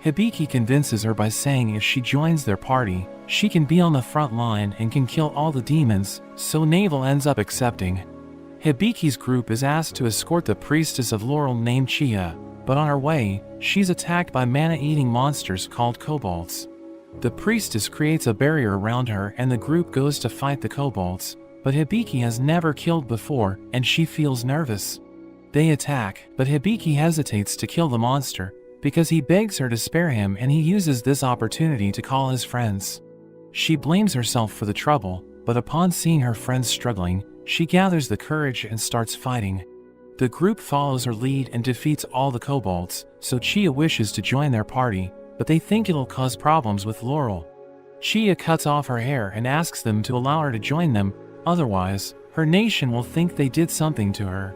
Hibiki convinces her by saying if she joins their party, she can be on the front line and can kill all the demons, so Navel ends up accepting. Hibiki's group is asked to escort the priestess of Laurel named Chia, but on her way, she's attacked by mana-eating monsters called kobolds. The priestess creates a barrier around her and the group goes to fight the kobolds, but Hibiki has never killed before and she feels nervous. They attack, but Hibiki hesitates to kill the monster, because he begs her to spare him and he uses this opportunity to call his friends. She blames herself for the trouble, but upon seeing her friends struggling, she gathers the courage and starts fighting. The group follows her lead and defeats all the kobolds, so Chia wishes to join their party, but they think it'll cause problems with Laurel. Chia cuts off her hair and asks them to allow her to join them, otherwise, her nation will think they did something to her.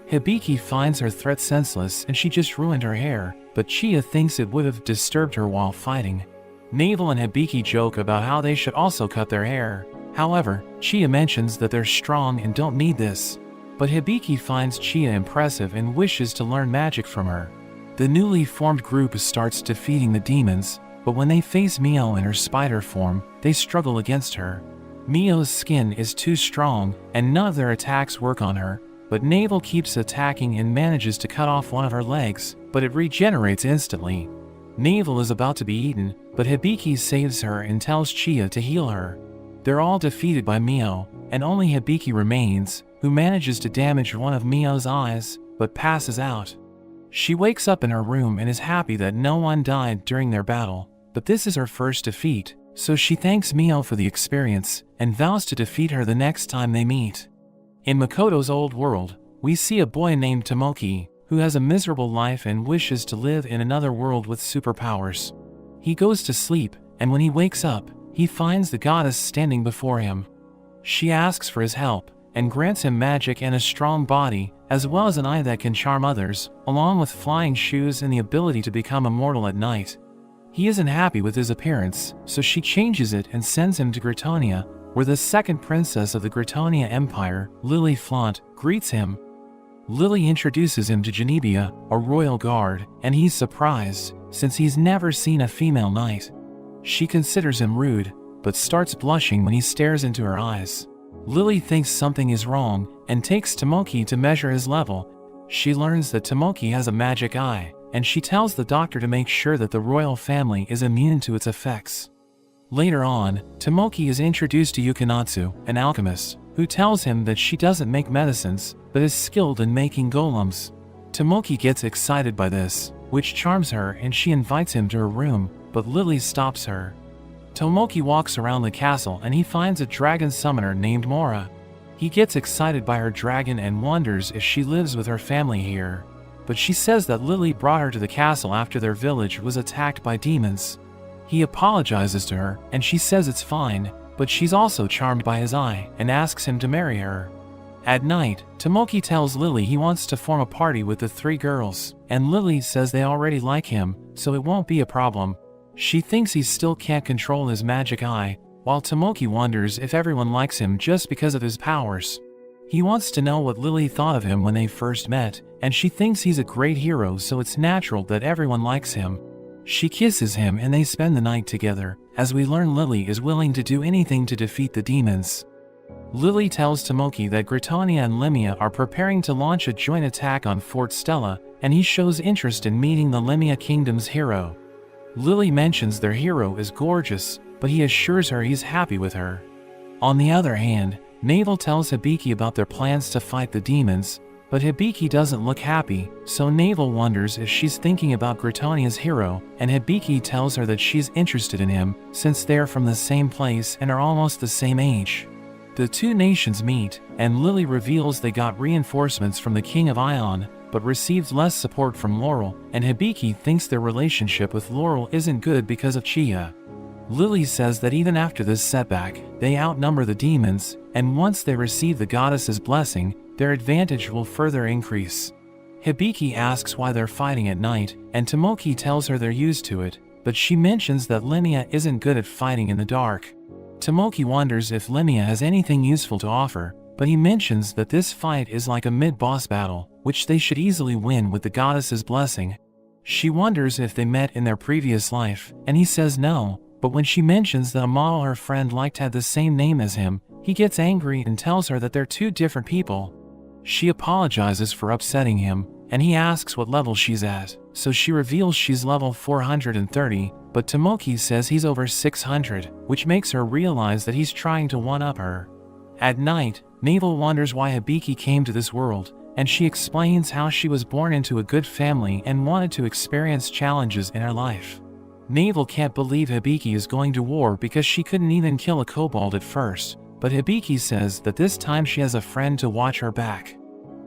Hibiki finds her threat senseless and she just ruined her hair, but Chia thinks it would have disturbed her while fighting. Navel and Hibiki joke about how they should also cut their hair. However, Chia mentions that they're strong and don't need this. But Hibiki finds Chia impressive and wishes to learn magic from her. The newly formed group starts defeating the demons, but when they face Mio in her spider form, they struggle against her. Mio's skin is too strong, and none of their attacks work on her, but Navel keeps attacking and manages to cut off one of her legs, but it regenerates instantly. Navel is about to be eaten, but Hibiki saves her and tells Chia to heal her. They're all defeated by Mio, and only Hibiki remains, who manages to damage one of Mio's eyes, but passes out. She wakes up in her room and is happy that no one died during their battle, but this is her first defeat, so she thanks Mio for the experience, and vows to defeat her the next time they meet. In Makoto's old world, we see a boy named Tomoki, who has a miserable life and wishes to live in another world with superpowers. He goes to sleep, and when he wakes up, he finds the goddess standing before him. She asks for his help, and grants him magic and a strong body, as well as an eye that can charm others, along with flying shoes and the ability to become immortal at night. He isn't happy with his appearance, so she changes it and sends him to Gritonia, where the second princess of the Gritonia Empire, Lily Flaunt, greets him. Lily introduces him to Genebia, a royal guard, and he's surprised, since he's never seen a female knight. She considers him rude, but starts blushing when he stares into her eyes. Lily thinks something is wrong, and takes Tomoki to measure his level. She learns that Tomoki has a magic eye, and she tells the doctor to make sure that the royal family is immune to its effects. Later on, Tomoki is introduced to Yukinatsu, an alchemist, who tells him that she doesn't make medicines, but is skilled in making golems. Tomoki gets excited by this, which charms her and she invites him to her room, but Lily stops her. Tomoki walks around the castle and he finds a dragon summoner named Mora. He gets excited by her dragon and wonders if she lives with her family here. But she says that Lily brought her to the castle after their village was attacked by demons. He apologizes to her, and she says it's fine, but she's also charmed by his eye, and asks him to marry her. At night, Tomoki tells Lily he wants to form a party with the 3 girls, and Lily says they already like him, so it won't be a problem. She thinks he still can't control his magic eye, while Tomoki wonders if everyone likes him just because of his powers. He wants to know what Lily thought of him when they first met, and she thinks he's a great hero, so it's natural that everyone likes him. She kisses him and they spend the night together, as we learn Lily is willing to do anything to defeat the demons. Lily tells Tomoki that Gritonia and Lemia are preparing to launch a joint attack on Fort Stella, and he shows interest in meeting the Lemia Kingdom's hero. Lily mentions their hero is gorgeous, but he assures her he's happy with her. On the other hand, Navel tells Hibiki about their plans to fight the demons, but Hibiki doesn't look happy, so Navel wonders if she's thinking about Gritonia's hero, and Hibiki tells her that she's interested in him, since they're from the same place and are almost the same age. The 2 nations meet, and Lily reveals they got reinforcements from the King of Ion, but received less support from Laurel, and Hibiki thinks their relationship with Laurel isn't good because of Chia. Lily says that even after this setback, they outnumber the demons, and once they receive the goddess's blessing, their advantage will further increase. Hibiki asks why they're fighting at night, and Tomoki tells her they're used to it, but she mentions that Lemia isn't good at fighting in the dark. Tomoki wonders if Lemia has anything useful to offer, but he mentions that this fight is like a mid-boss battle, which they should easily win with the goddess's blessing. She wonders if they met in their previous life, and he says no, but when she mentions that a model her friend liked had the same name as him, he gets angry and tells her that they're 2 different people. She apologizes for upsetting him, and he asks what level she's at, so she reveals she's level 430, but Tomoki says he's over 600, which makes her realize that he's trying to one-up her. At night, Navel wonders why Hibiki came to this world, and she explains how she was born into a good family and wanted to experience challenges in her life. Navel can't believe Hibiki is going to war because she couldn't even kill a kobold at first, but Hibiki says that this time she has a friend to watch her back.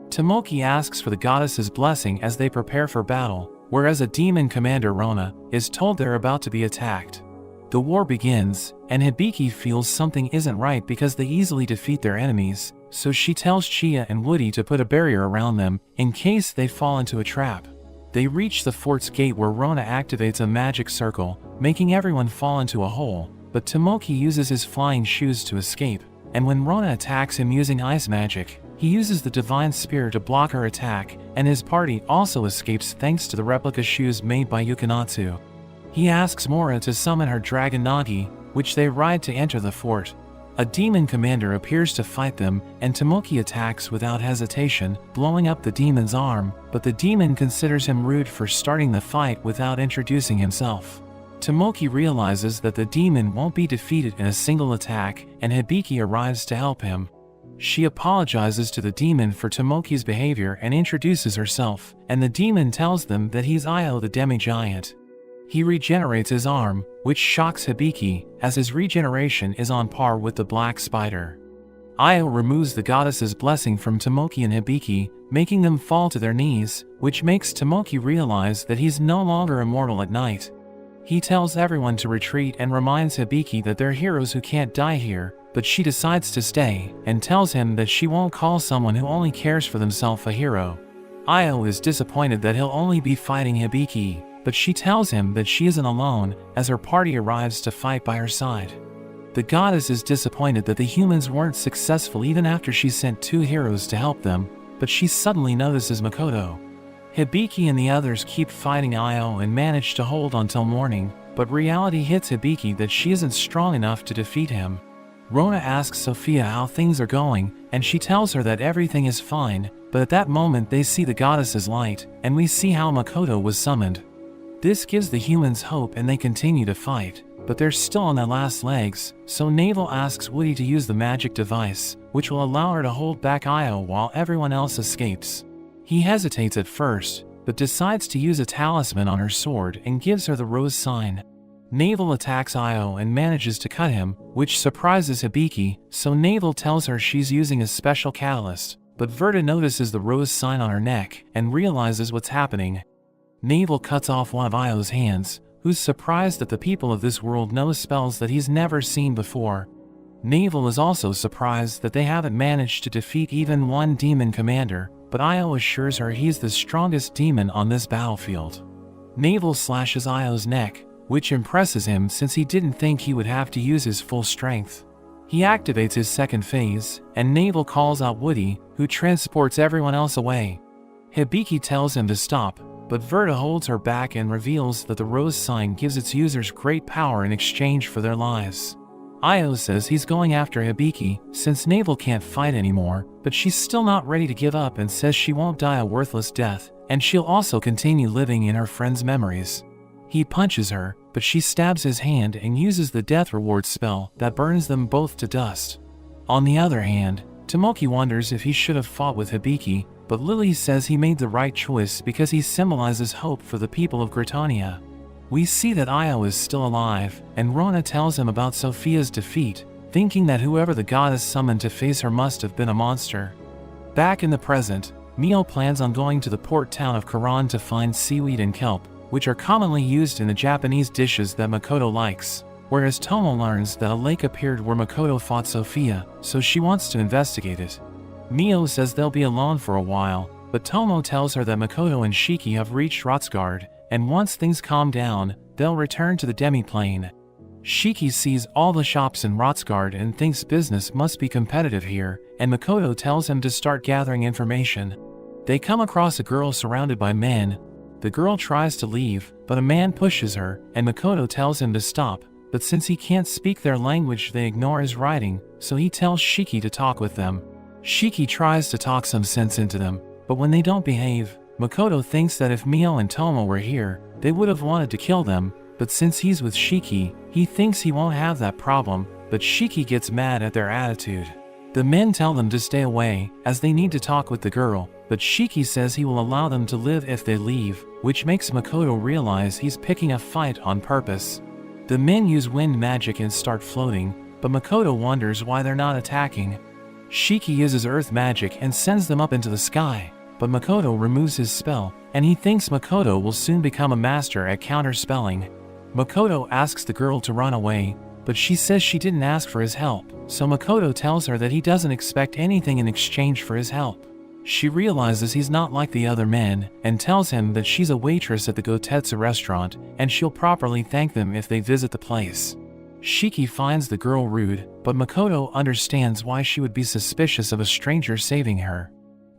Tomoki asks for the goddess's blessing as they prepare for battle, whereas a demon commander Rona is told they're about to be attacked. The war begins, and Hibiki feels something isn't right because they easily defeat their enemies, so she tells Chia and Woody to put a barrier around them in case they fall into a trap. They reach the fort's gate where Rona activates a magic circle, making everyone fall into a hole, but Tomoki uses his flying shoes to escape, and when Rona attacks him using ice magic, he uses the divine spear to block her attack, and his party also escapes thanks to the replica shoes made by Yukinatsu. He asks Mora to summon her dragon Nagi, which they ride to enter the fort. A demon commander appears to fight them, and Tomoki attacks without hesitation, blowing up the demon's arm, but the demon considers him rude for starting the fight without introducing himself. Tomoki realizes that the demon won't be defeated in a single attack, and Hibiki arrives to help him. She apologizes to the demon for Tomoki's behavior and introduces herself, and the demon tells them that he's Io the demi-giant. He regenerates his arm, which shocks Hibiki, as his regeneration is on par with the black spider. Io removes the goddess's blessing from Tomoki and Hibiki, making them fall to their knees, which makes Tomoki realize that he's no longer immortal at night. He tells everyone to retreat and reminds Hibiki that they're heroes who can't die here, but she decides to stay, and tells him that she won't call someone who only cares for themselves a hero. Io is disappointed that he'll only be fighting Hibiki, but she tells him that she isn't alone, as her party arrives to fight by her side. The goddess is disappointed that the humans weren't successful even after she sent 2 heroes to help them, but she suddenly notices Makoto. Hibiki and the others keep fighting Io and manage to hold until morning, but reality hits Hibiki that she isn't strong enough to defeat him. Rona asks Sophia how things are going, and she tells her that everything is fine, but at that moment they see the goddess's light, and we see how Makoto was summoned. This gives the humans hope and they continue to fight, but they're still on their last legs, so Navel asks Woody to use the magic device, which will allow her to hold back Io while everyone else escapes. He hesitates at first, but decides to use a talisman on her sword and gives her the rose sign. Navel attacks Io and manages to cut him, which surprises Hibiki, so Navel tells her she's using a special catalyst, but Verta notices the rose sign on her neck and realizes what's happening. Navel cuts off one of Io's hands, who's surprised that the people of this world know spells that he's never seen before. Naval is also surprised that they haven't managed to defeat even one demon commander, but Io assures her he's the strongest demon on this battlefield. Naval slashes Io's neck, which impresses him since he didn't think he would have to use his full strength. He activates his second phase, and Naval calls out Woody, who transports everyone else away. Hibiki tells him to stop, but Verta holds her back and reveals that the rose sign gives its users great power in exchange for their lives. Io says he's going after Hibiki since Naval can't fight anymore, but she's still not ready to give up and says she won't die a worthless death, and she'll also continue living in her friend's memories. He punches her, but she stabs his hand and uses the death reward spell that burns them both to dust. On the other hand, Tomoki wonders if he should have fought with Hibiki, but Lily says he made the right choice because he symbolizes hope for the people of Gritania. We see that Io is still alive, and Rona tells him about Sophia's defeat, thinking that whoever the goddess summoned to face her must have been a monster. Back in the present, Mio plans on going to the port town of Karan to find seaweed and kelp, which are commonly used in the Japanese dishes that Makoto likes, whereas Tomo learns that a lake appeared where Makoto fought Sophia, so she wants to investigate it. Mio says they'll be alone for a while, but Tomo tells her that Makoto and Shiki have reached Rotsgard, and once things calm down, they'll return to the demi-plane. Shiki sees all the shops in Rotsgard and thinks business must be competitive here, and Makoto tells him to start gathering information. They come across a girl surrounded by men. The girl tries to leave, but a man pushes her, and Makoto tells him to stop, but since he can't speak their language they ignore his writing, so he tells Shiki to talk with them. Shiki tries to talk some sense into them, but when they don't behave, Makoto thinks that if Mio and Tomo were here, they would have wanted to kill them, but since he's with Shiki, he thinks he won't have that problem, but Shiki gets mad at their attitude. The men tell them to stay away, as they need to talk with the girl, but Shiki says he will allow them to live if they leave, which makes Makoto realize he's picking a fight on purpose. The men use wind magic and start floating, but Makoto wonders why they're not attacking. Shiki uses earth magic and sends them up into the sky, but Makoto removes his spell, and he thinks Makoto will soon become a master at counter-spelling. Makoto asks the girl to run away, but she says she didn't ask for his help, so Makoto tells her that he doesn't expect anything in exchange for his help. She realizes he's not like the other men, and tells him that she's a waitress at the Gotetsu restaurant, and she'll properly thank them if they visit the place. Shiki finds the girl rude, but Makoto understands why she would be suspicious of a stranger saving her.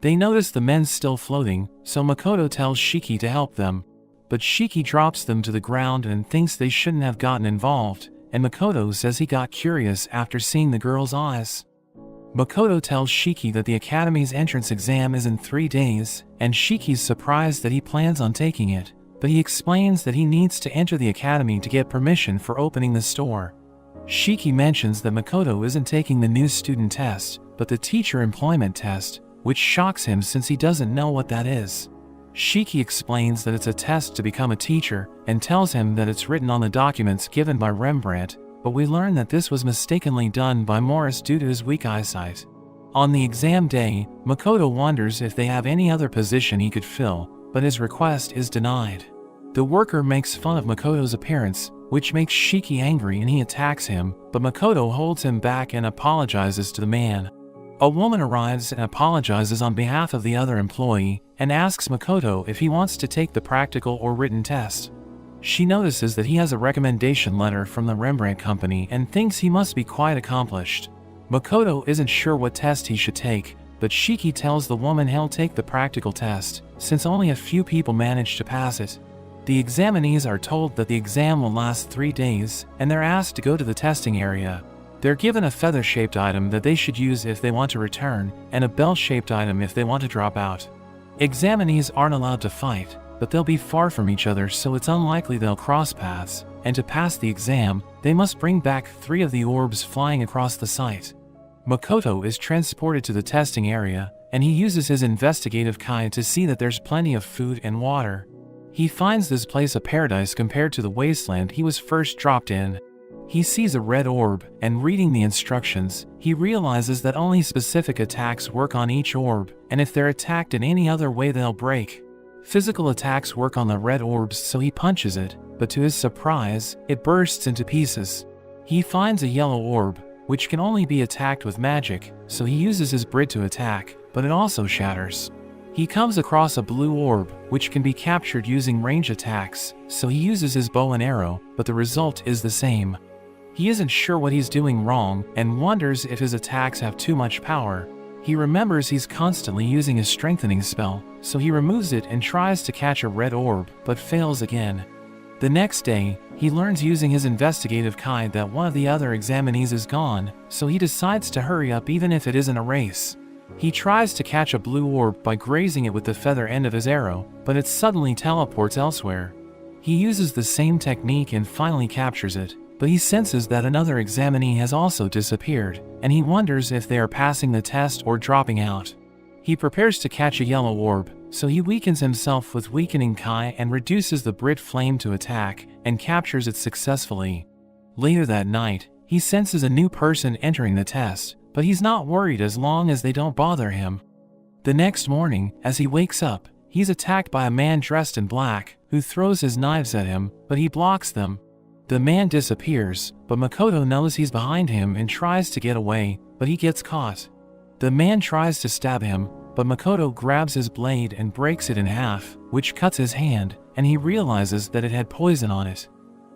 They notice the men still floating, so Makoto tells Shiki to help them. But Shiki drops them to the ground and thinks they shouldn't have gotten involved, and Makoto says he got curious after seeing the girl's eyes. Makoto tells Shiki that the Academy's entrance exam is in 3 days, and Shiki's surprised that he plans on taking it, but he explains that he needs to enter the Academy to get permission for opening the store. Shiki mentions that Makoto isn't taking the new student test, but the teacher employment test, which shocks him since he doesn't know what that is. Shiki explains that it's a test to become a teacher, and tells him that it's written on the documents given by Rembrandt, but we learn that this was mistakenly done by Morris due to his weak eyesight. On the exam day, Makoto wonders if they have any other position he could fill, but his request is denied. The worker makes fun of Makoto's appearance, which makes Shiki angry and he attacks him, but Makoto holds him back and apologizes to the man. A woman arrives and apologizes on behalf of the other employee, and asks Makoto if he wants to take the practical or written test. She notices that he has a recommendation letter from the Rembrandt Company and thinks he must be quite accomplished. Makoto isn't sure what test he should take, but Shiki tells the woman he'll take the practical test, since only a few people manage to pass it. The examinees are told that the exam will last 3 days, and they're asked to go to the testing area. They're given a feather-shaped item that they should use if they want to return, and a bell-shaped item if they want to drop out. Examinees aren't allowed to fight, but they'll be far from each other, so it's unlikely they'll cross paths, and to pass the exam, they must bring back 3 of the orbs flying across the site. Makoto is transported to the testing area, and he uses his investigative kai to see that there's plenty of food and water. He finds this place a paradise compared to the wasteland he was first dropped in. He sees a red orb, and reading the instructions, he realizes that only specific attacks work on each orb, and if they're attacked in any other way they'll break. Physical attacks work on the red orbs, so he punches it, but to his surprise, it bursts into pieces. He finds a yellow orb, which can only be attacked with magic, so he uses his abridged to attack, but it also shatters. He comes across a blue orb, which can be captured using range attacks, so he uses his bow and arrow, but the result is the same. He isn't sure what he's doing wrong and wonders if his attacks have too much power. He remembers he's constantly using his strengthening spell, so he removes it and tries to catch a red orb, but fails again. The next day, he learns using his investigative kind that one of the other examinees is gone, so he decides to hurry up even if it isn't a race. He tries to catch a blue orb by grazing it with the feather end of his arrow, but it suddenly teleports elsewhere. He uses the same technique and finally captures it, but he senses that another examinee has also disappeared, and he wonders if they are passing the test or dropping out. He prepares to catch a yellow orb, so he weakens himself with weakening Kai and reduces the Brit flame to attack, and captures it successfully. Later that night, he senses a new person entering the test, but he's not worried as long as they don't bother him. The next morning, as he wakes up, he's attacked by a man dressed in black, who throws his knives at him, but he blocks them. The man disappears, but Makoto knows he's behind him and tries to get away, but he gets caught. The man tries to stab him, but Makoto grabs his blade and breaks it in half, which cuts his hand, and he realizes that it had poison on it.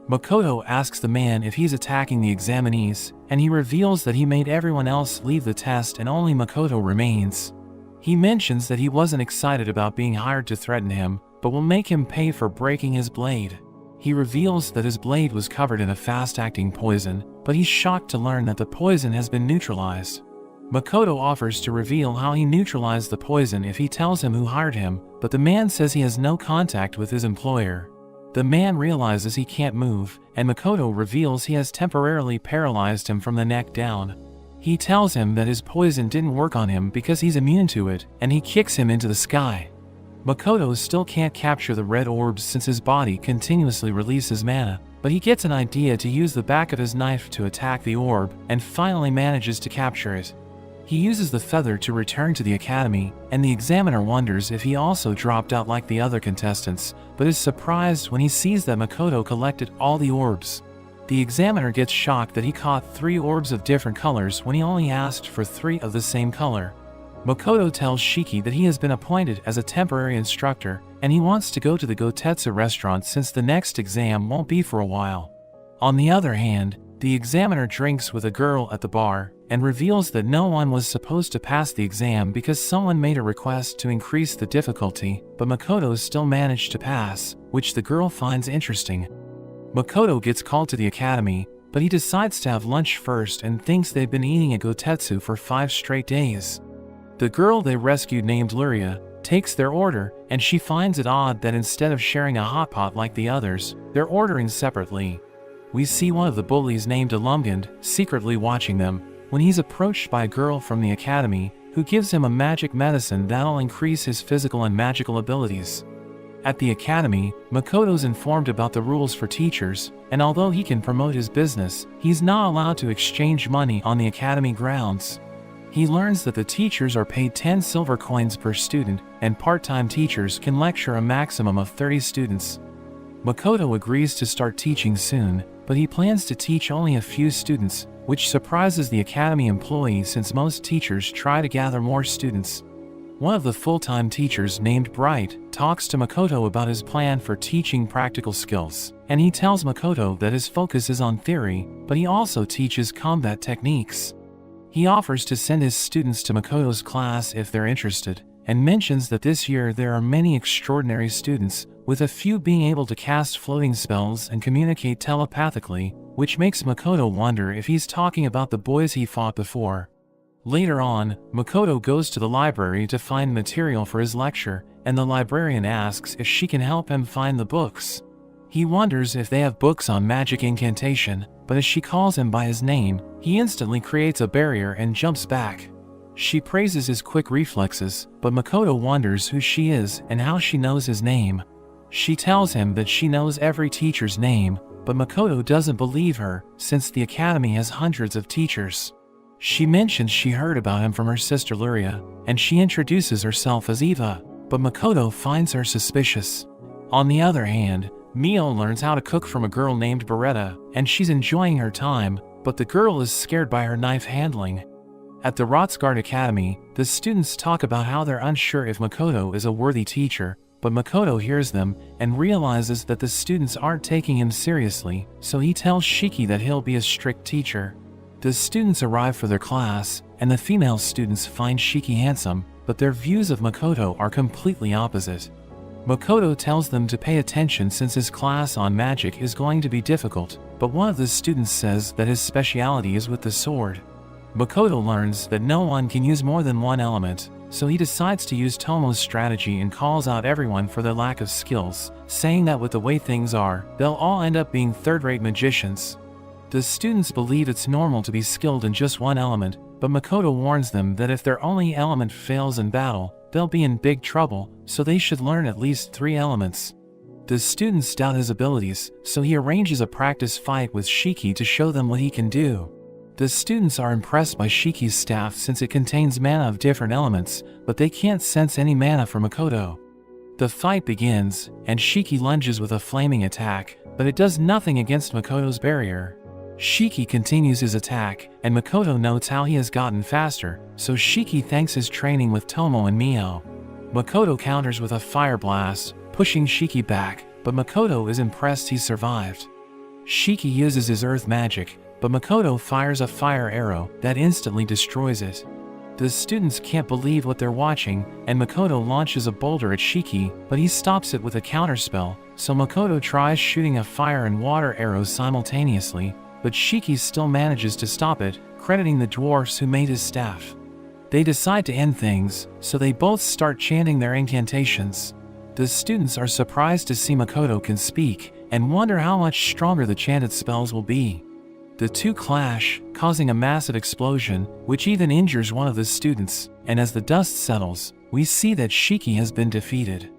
Makoto asks the man if he's attacking the examinees, and he reveals that he made everyone else leave the test and only Makoto remains. He mentions that he wasn't excited about being hired to threaten him, but will make him pay for breaking his blade. He reveals that his blade was covered in a fast-acting poison, but he's shocked to learn that the poison has been neutralized. Makoto offers to reveal how he neutralized the poison if he tells him who hired him, but the man says he has no contact with his employer. The man realizes he can't move, and Makoto reveals he has temporarily paralyzed him from the neck down. He tells him that his poison didn't work on him because he's immune to it, and he kicks him into the sky. Makoto still can't capture the red orbs since his body continuously releases mana, but he gets an idea to use the back of his knife to attack the orb, and finally manages to capture it. He uses the feather to return to the academy, and the examiner wonders if he also dropped out like the other contestants, but is surprised when he sees that Makoto collected all the orbs. The examiner gets shocked that he caught 3 orbs of different colors when he only asked for 3 of the same color. Makoto tells Shiki that he has been appointed as a temporary instructor, and he wants to go to the Gotetsu restaurant since the next exam won't be for a while. On the other hand, the examiner drinks with a girl at the bar, and reveals that no one was supposed to pass the exam because someone made a request to increase the difficulty, but Makoto still managed to pass, which the girl finds interesting. Makoto gets called to the academy, but he decides to have lunch first and thinks they've been eating at Gotetsu for 5 straight days. The girl they rescued named Luria takes their order, and she finds it odd that instead of sharing a hot pot like the others, they're ordering separately. We see one of the bullies named Alumgand secretly watching them, when he's approached by a girl from the academy, who gives him a magic medicine that'll increase his physical and magical abilities. At the academy, Makoto's informed about the rules for teachers, and although he can promote his business, he's not allowed to exchange money on the academy grounds. He learns that the teachers are paid 10 silver coins per student, and part-time teachers can lecture a maximum of 30 students. Makoto agrees to start teaching soon, but he plans to teach only a few students, which surprises the academy employees since most teachers try to gather more students. One of the full-time teachers named Bright talks to Makoto about his plan for teaching practical skills, and he tells Makoto that his focus is on theory, but he also teaches combat techniques. He offers to send his students to Makoto's class if they're interested, and mentions that this year there are many extraordinary students, with a few being able to cast floating spells and communicate telepathically, which makes Makoto wonder if he's talking about the boys he fought before. Later on, Makoto goes to the library to find material for his lecture, and the librarian asks if she can help him find the books. He wonders if they have books on magic incantation, but as she calls him by his name, he instantly creates a barrier and jumps back. She praises his quick reflexes, but Makoto wonders who she is and how she knows his name. She tells him that she knows every teacher's name, but Makoto doesn't believe her, since the academy has hundreds of teachers. She mentions she heard about him from her sister Luria, and she introduces herself as Eva, but Makoto finds her suspicious. On the other hand, Mio learns how to cook from a girl named Beretta, and she's enjoying her time, but the girl is scared by her knife handling. At the Rotsguard Academy, the students talk about how they're unsure if Makoto is a worthy teacher, but Makoto hears them and realizes that the students aren't taking him seriously, so he tells Shiki that he'll be a strict teacher. The students arrive for their class, and the female students find Shiki handsome, but their views of Makoto are completely opposite. Makoto tells them to pay attention since his class on magic is going to be difficult, but one of the students says that his specialty is with the sword. Makoto learns that no one can use more than one element, so he decides to use Tomo's strategy and calls out everyone for their lack of skills, saying that with the way things are, they'll all end up being third-rate magicians. The students believe it's normal to be skilled in just one element, but Makoto warns them that if their only element fails in battle, they'll be in big trouble, so they should learn at least 3 elements. The students doubt his abilities, so he arranges a practice fight with Shiki to show them what he can do. The students are impressed by Shiki's staff since it contains mana of different elements, but they can't sense any mana from Makoto. The fight begins, and Shiki lunges with a flaming attack, but it does nothing against Makoto's barrier. Shiki continues his attack, and Makoto notes how he has gotten faster, so Shiki thanks his training with Tomo and Mio. Makoto counters with a fire blast, pushing Shiki back, but Makoto is impressed he survived. Shiki uses his earth magic, but Makoto fires a fire arrow that instantly destroys it. The students can't believe what they're watching, and Makoto launches a boulder at Shiki, but he stops it with a counterspell, so Makoto tries shooting a fire and water arrows simultaneously, but Shiki still manages to stop it, crediting the dwarfs who made his staff. They decide to end things, so they both start chanting their incantations. The students are surprised to see Makoto can speak, and wonder how much stronger the chanted spells will be. The two clash, causing a massive explosion, which even injures one of the students, and as the dust settles, we see that Shiki has been defeated.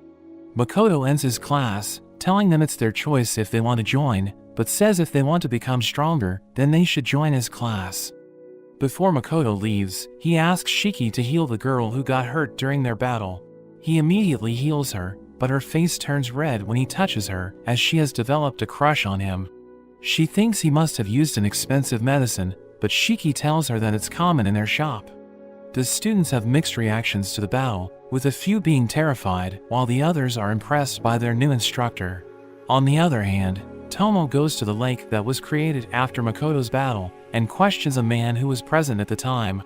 Makoto ends his class, telling them it's their choice if they want to join, but says if they want to become stronger, then they should join his class. Before Makoto leaves, he asks Shiki to heal the girl who got hurt during their battle. He immediately heals her, but her face turns red when he touches her, as she has developed a crush on him. She thinks he must have used an expensive medicine, but Shiki tells her that it's common in their shop. The students have mixed reactions to the battle, with a few being terrified, while the others are impressed by their new instructor. On the other hand, Tomo goes to the lake that was created after Makoto's battle, and questions a man who was present at the time.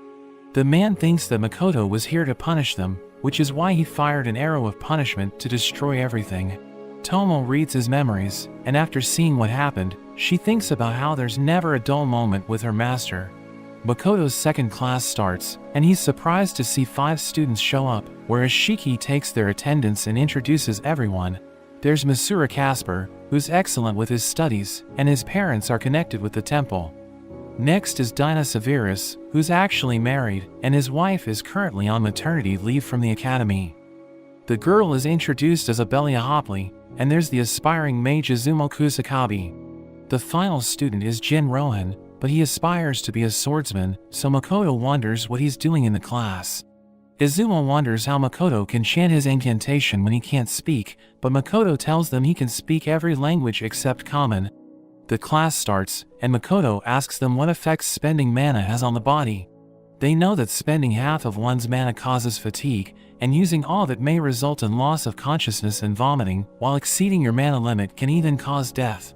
The man thinks that Makoto was here to punish them, which is why he fired an arrow of punishment to destroy everything. Tomo reads his memories, and after seeing what happened, she thinks about how there's never a dull moment with her master. Makoto's second class starts, and he's surprised to see 5 students show up, whereas Shiki takes their attendance and introduces everyone. There's Masura Casper, who's excellent with his studies, and his parents are connected with the temple. Next is Dinah Severus, who's actually married, and his wife is currently on maternity leave from the academy. The girl is introduced as Abelia Hopley, and there's the aspiring mage Izumo Kusakabe. The final student is Jin Rohan, but he aspires to be a swordsman, so Makoto wonders what he's doing in the class. Izumo wonders how Makoto can chant his incantation when he can't speak, but Makoto tells them he can speak every language except common. The class starts, and Makoto asks them what effects spending mana has on the body. They know that spending half of one's mana causes fatigue, and using all of it may result in loss of consciousness and vomiting, while exceeding your mana limit can even cause death.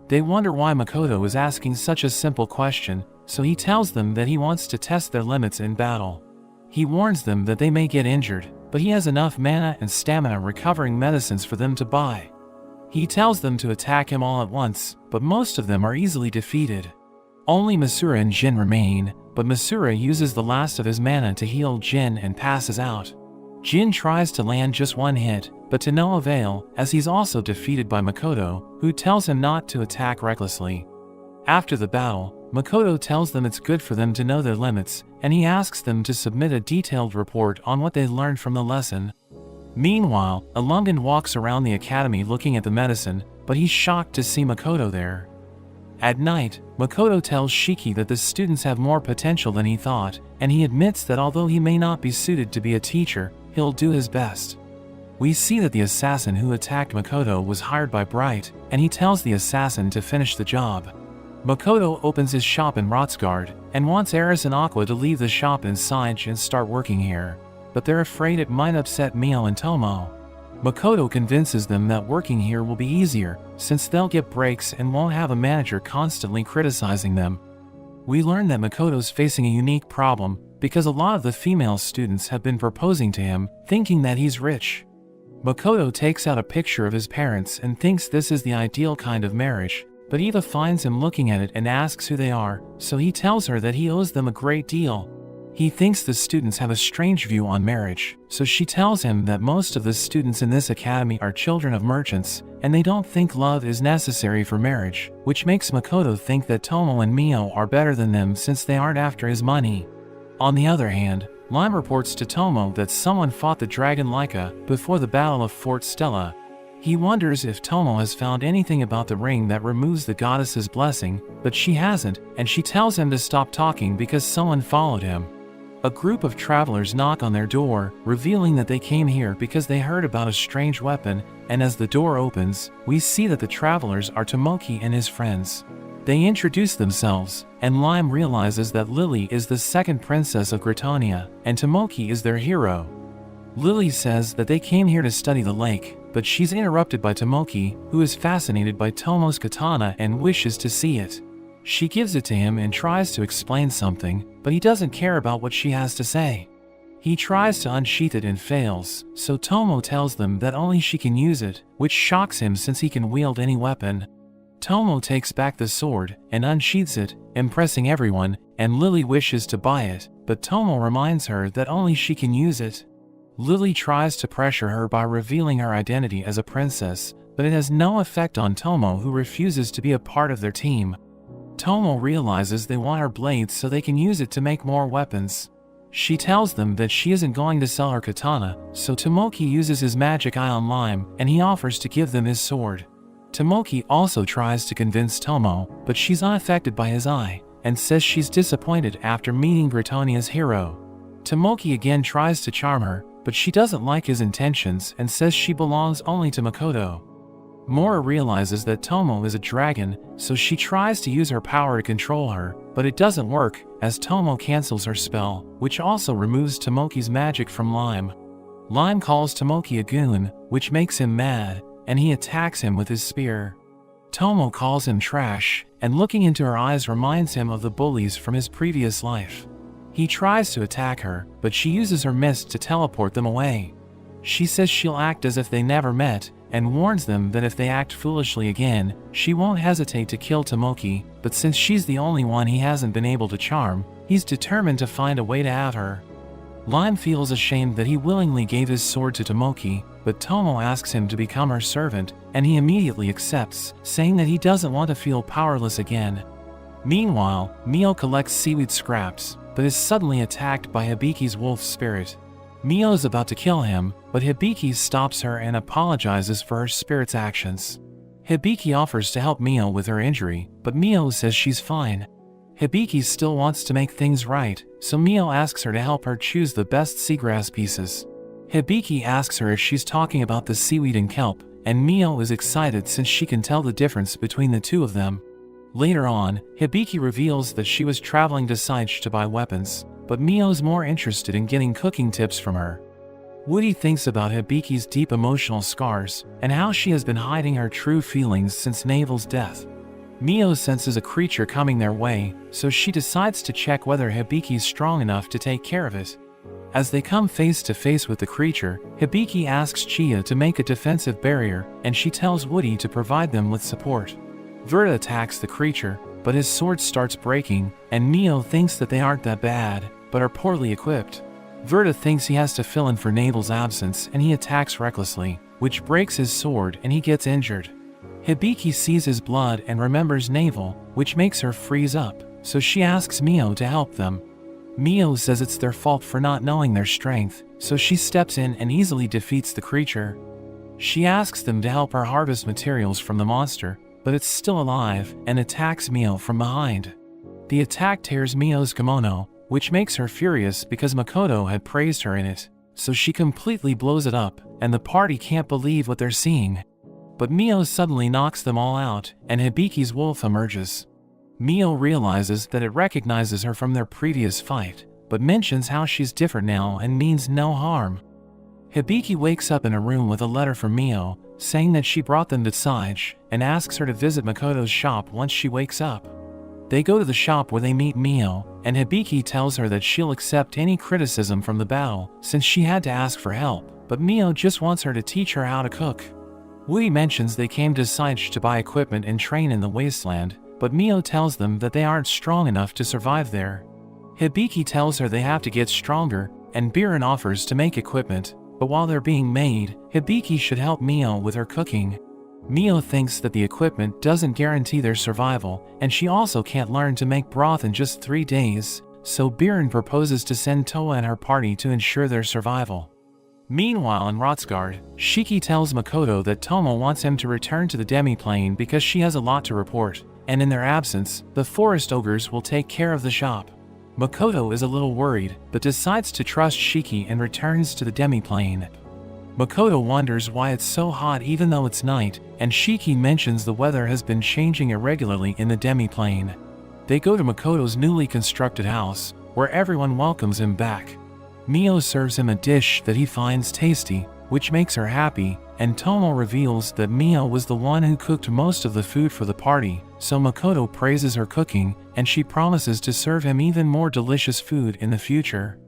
They wonder why Makoto is asking such a simple question, so he tells them that he wants to test their limits in battle. He warns them that they may get injured, but he has enough mana and stamina recovering medicines for them to buy. He tells them to attack him all at once, but most of them are easily defeated. Only Masura and Jin remain, but Masura uses the last of his mana to heal Jin and passes out. Jin tries to land just one hit, but to no avail, as he's also defeated by Makoto, who tells him not to attack recklessly. After the battle, Makoto tells them it's good for them to know their limits, and he asks them to submit a detailed report on what they learned from the lesson. Meanwhile, Illumbin walks around the academy looking at the medicine, but he's shocked to see Makoto there. At night, Makoto tells Shiki that the students have more potential than he thought, and he admits that although he may not be suited to be a teacher, he'll do his best. We see that the assassin who attacked Makoto was hired by Bright, and he tells the assassin to finish the job. Makoto opens his shop in Rotsgard and wants Eris and Aqua to leave the shop in Sage and start working here, but they're afraid it might upset Mio and Tomo. Makoto convinces them that working here will be easier since they'll get breaks and won't have a manager constantly criticizing them. We learn that Makoto's facing a unique problem because a lot of the female students have been proposing to him, thinking that he's rich. Makoto takes out a picture of his parents and thinks this is the ideal kind of marriage, but Eva finds him looking at it and asks who they are, so he tells her that he owes them a great deal. He thinks the students have a strange view on marriage, so she tells him that most of the students in this academy are children of merchants, and they don't think love is necessary for marriage, which makes Makoto think that Tomo and Mio are better than them since they aren't after his money. On the other hand, Lime reports to Tomo that someone fought the dragon Laika before the Battle of Fort Stella. He wonders if Tomo has found anything about the ring that removes the goddess's blessing, but she hasn't, and she tells him to stop talking because someone followed him. A group of travelers knock on their door, revealing that they came here because they heard about a strange weapon, and as the door opens, we see that the travelers are Tomoki and his friends. They introduce themselves, and Lime realizes that Lily is the second princess of Gritonia, and Tomoki is their hero. Lily says that they came here to study the lake, but she's interrupted by Tomoki, who is fascinated by Tomo's katana and wishes to see it. She gives it to him and tries to explain something, but he doesn't care about what she has to say. He tries to unsheath it and fails, so Tomo tells them that only she can use it, which shocks him since he can wield any weapon. Tomo takes back the sword and unsheaths it, impressing everyone, and Lily wishes to buy it, but Tomo reminds her that only she can use it. Lily tries to pressure her by revealing her identity as a princess, but it has no effect on Tomo, who refuses to be a part of their team. Tomo realizes they want her blades so they can use it to make more weapons. She tells them that she isn't going to sell her katana, so Tomoki uses his magic eye on Lime, and he offers to give them his sword. Tomoki also tries to convince Tomo, but she's unaffected by his eye, and says she's disappointed after meeting Gritonia's hero. Tomoki again tries to charm her, but she doesn't like his intentions and says she belongs only to Makoto. Mora realizes that Tomo is a dragon, so she tries to use her power to control her, but it doesn't work, as Tomo cancels her spell, which also removes Tomoki's magic from Lime. Lime calls Tomoki a goon, which makes him mad, and he attacks him with his spear. Tomo calls him trash, and looking into her eyes reminds him of the bullies from his previous life. He tries to attack her, but she uses her mist to teleport them away. She says she'll act as if they never met, and warns them that if they act foolishly again, she won't hesitate to kill Tomoki, but since she's the only one he hasn't been able to charm, he's determined to find a way to have her. Lime feels ashamed that he willingly gave his sword to Tomoki, but Tomo asks him to become her servant, and he immediately accepts, saying that he doesn't want to feel powerless again. Meanwhile, Mio collects seaweed scraps, but is suddenly attacked by Hibiki's wolf spirit. Mio is about to kill him, but Hibiki stops her and apologizes for her spirit's actions. Hibiki offers to help Mio with her injury, but Mio says she's fine. Hibiki still wants to make things right, so Mio asks her to help her choose the best seagrass pieces. Hibiki asks her if she's talking about the seaweed and kelp, and Mio is excited since she can tell the difference between the two of them. Later on, Hibiki reveals that she was traveling to Sage to buy weapons, but Mio's more interested in getting cooking tips from her. Woody thinks about Hibiki's deep emotional scars, and how she has been hiding her true feelings since Navel's death. Mio senses a creature coming their way, so she decides to check whether Hibiki's strong enough to take care of it. As they come face to face with the creature, Hibiki asks Chia to make a defensive barrier, and she tells Woody to provide them with support. Verta attacks the creature, but his sword starts breaking, and Mio thinks that they aren't that bad, but are poorly equipped. Verta thinks he has to fill in for Navel's absence, and he attacks recklessly, which breaks his sword and he gets injured. Hibiki sees his blood and remembers Navel, which makes her freeze up, so she asks Mio to help them. Mio says it's their fault for not knowing their strength, so she steps in and easily defeats the creature. She asks them to help her harvest materials from the monster, but it's still alive, and attacks Mio from behind. The attack tears Mio's kimono, which makes her furious because Makoto had praised her in it, so she completely blows it up, and the party can't believe what they're seeing. But Mio suddenly knocks them all out, and Hibiki's wolf emerges. Mio realizes that it recognizes her from their previous fight, but mentions how she's different now and means no harm. Hibiki wakes up in a room with a letter from Mio, saying that she brought them to Saige, and asks her to visit Makoto's shop once she wakes up. They go to the shop where they meet Mio, and Hibiki tells her that she'll accept any criticism from the battle since she had to ask for help, but Mio just wants her to teach her how to cook. Wui mentions they came to Saige to buy equipment and train in the wasteland, but Mio tells them that they aren't strong enough to survive there. Hibiki tells her they have to get stronger, and Biren offers to make equipment, but while they're being made, Hibiki should help Mio with her cooking. Mio thinks that the equipment doesn't guarantee their survival, and she also can't learn to make broth in just 3 days, so Biren proposes to send Toa and her party to ensure their survival. Meanwhile in Rotsgard, Shiki tells Makoto that Tomo wants him to return to the demi-plane because she has a lot to report, and in their absence, the forest ogres will take care of the shop. Makoto is a little worried, but decides to trust Shiki and returns to the demi-plane. Makoto wonders why it's so hot even though it's night, and Shiki mentions the weather has been changing irregularly in the demi-plane. They go to Makoto's newly constructed house, where everyone welcomes him back. Mio serves him a dish that he finds tasty, which makes her happy, and Tomo reveals that Mio was the one who cooked most of the food for the party, so Makoto praises her cooking, and she promises to serve him even more delicious food in the future.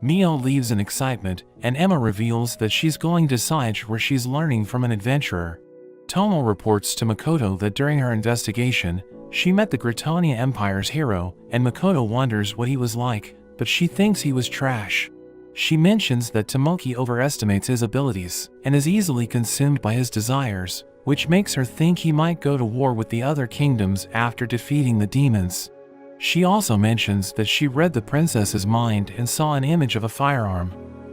Mio leaves in excitement, and Emma reveals that she's going to Saige where she's learning from an adventurer. Tomo reports to Makoto that during her investigation, she met the Gritonia Empire's hero, and Makoto wonders what he was like, but she thinks he was trash. She mentions that Tomoki overestimates his abilities, and is easily consumed by his desires, which makes her think he might go to war with the other kingdoms after defeating the demons. She also mentions that she read the princess's mind and saw an image of a firearm.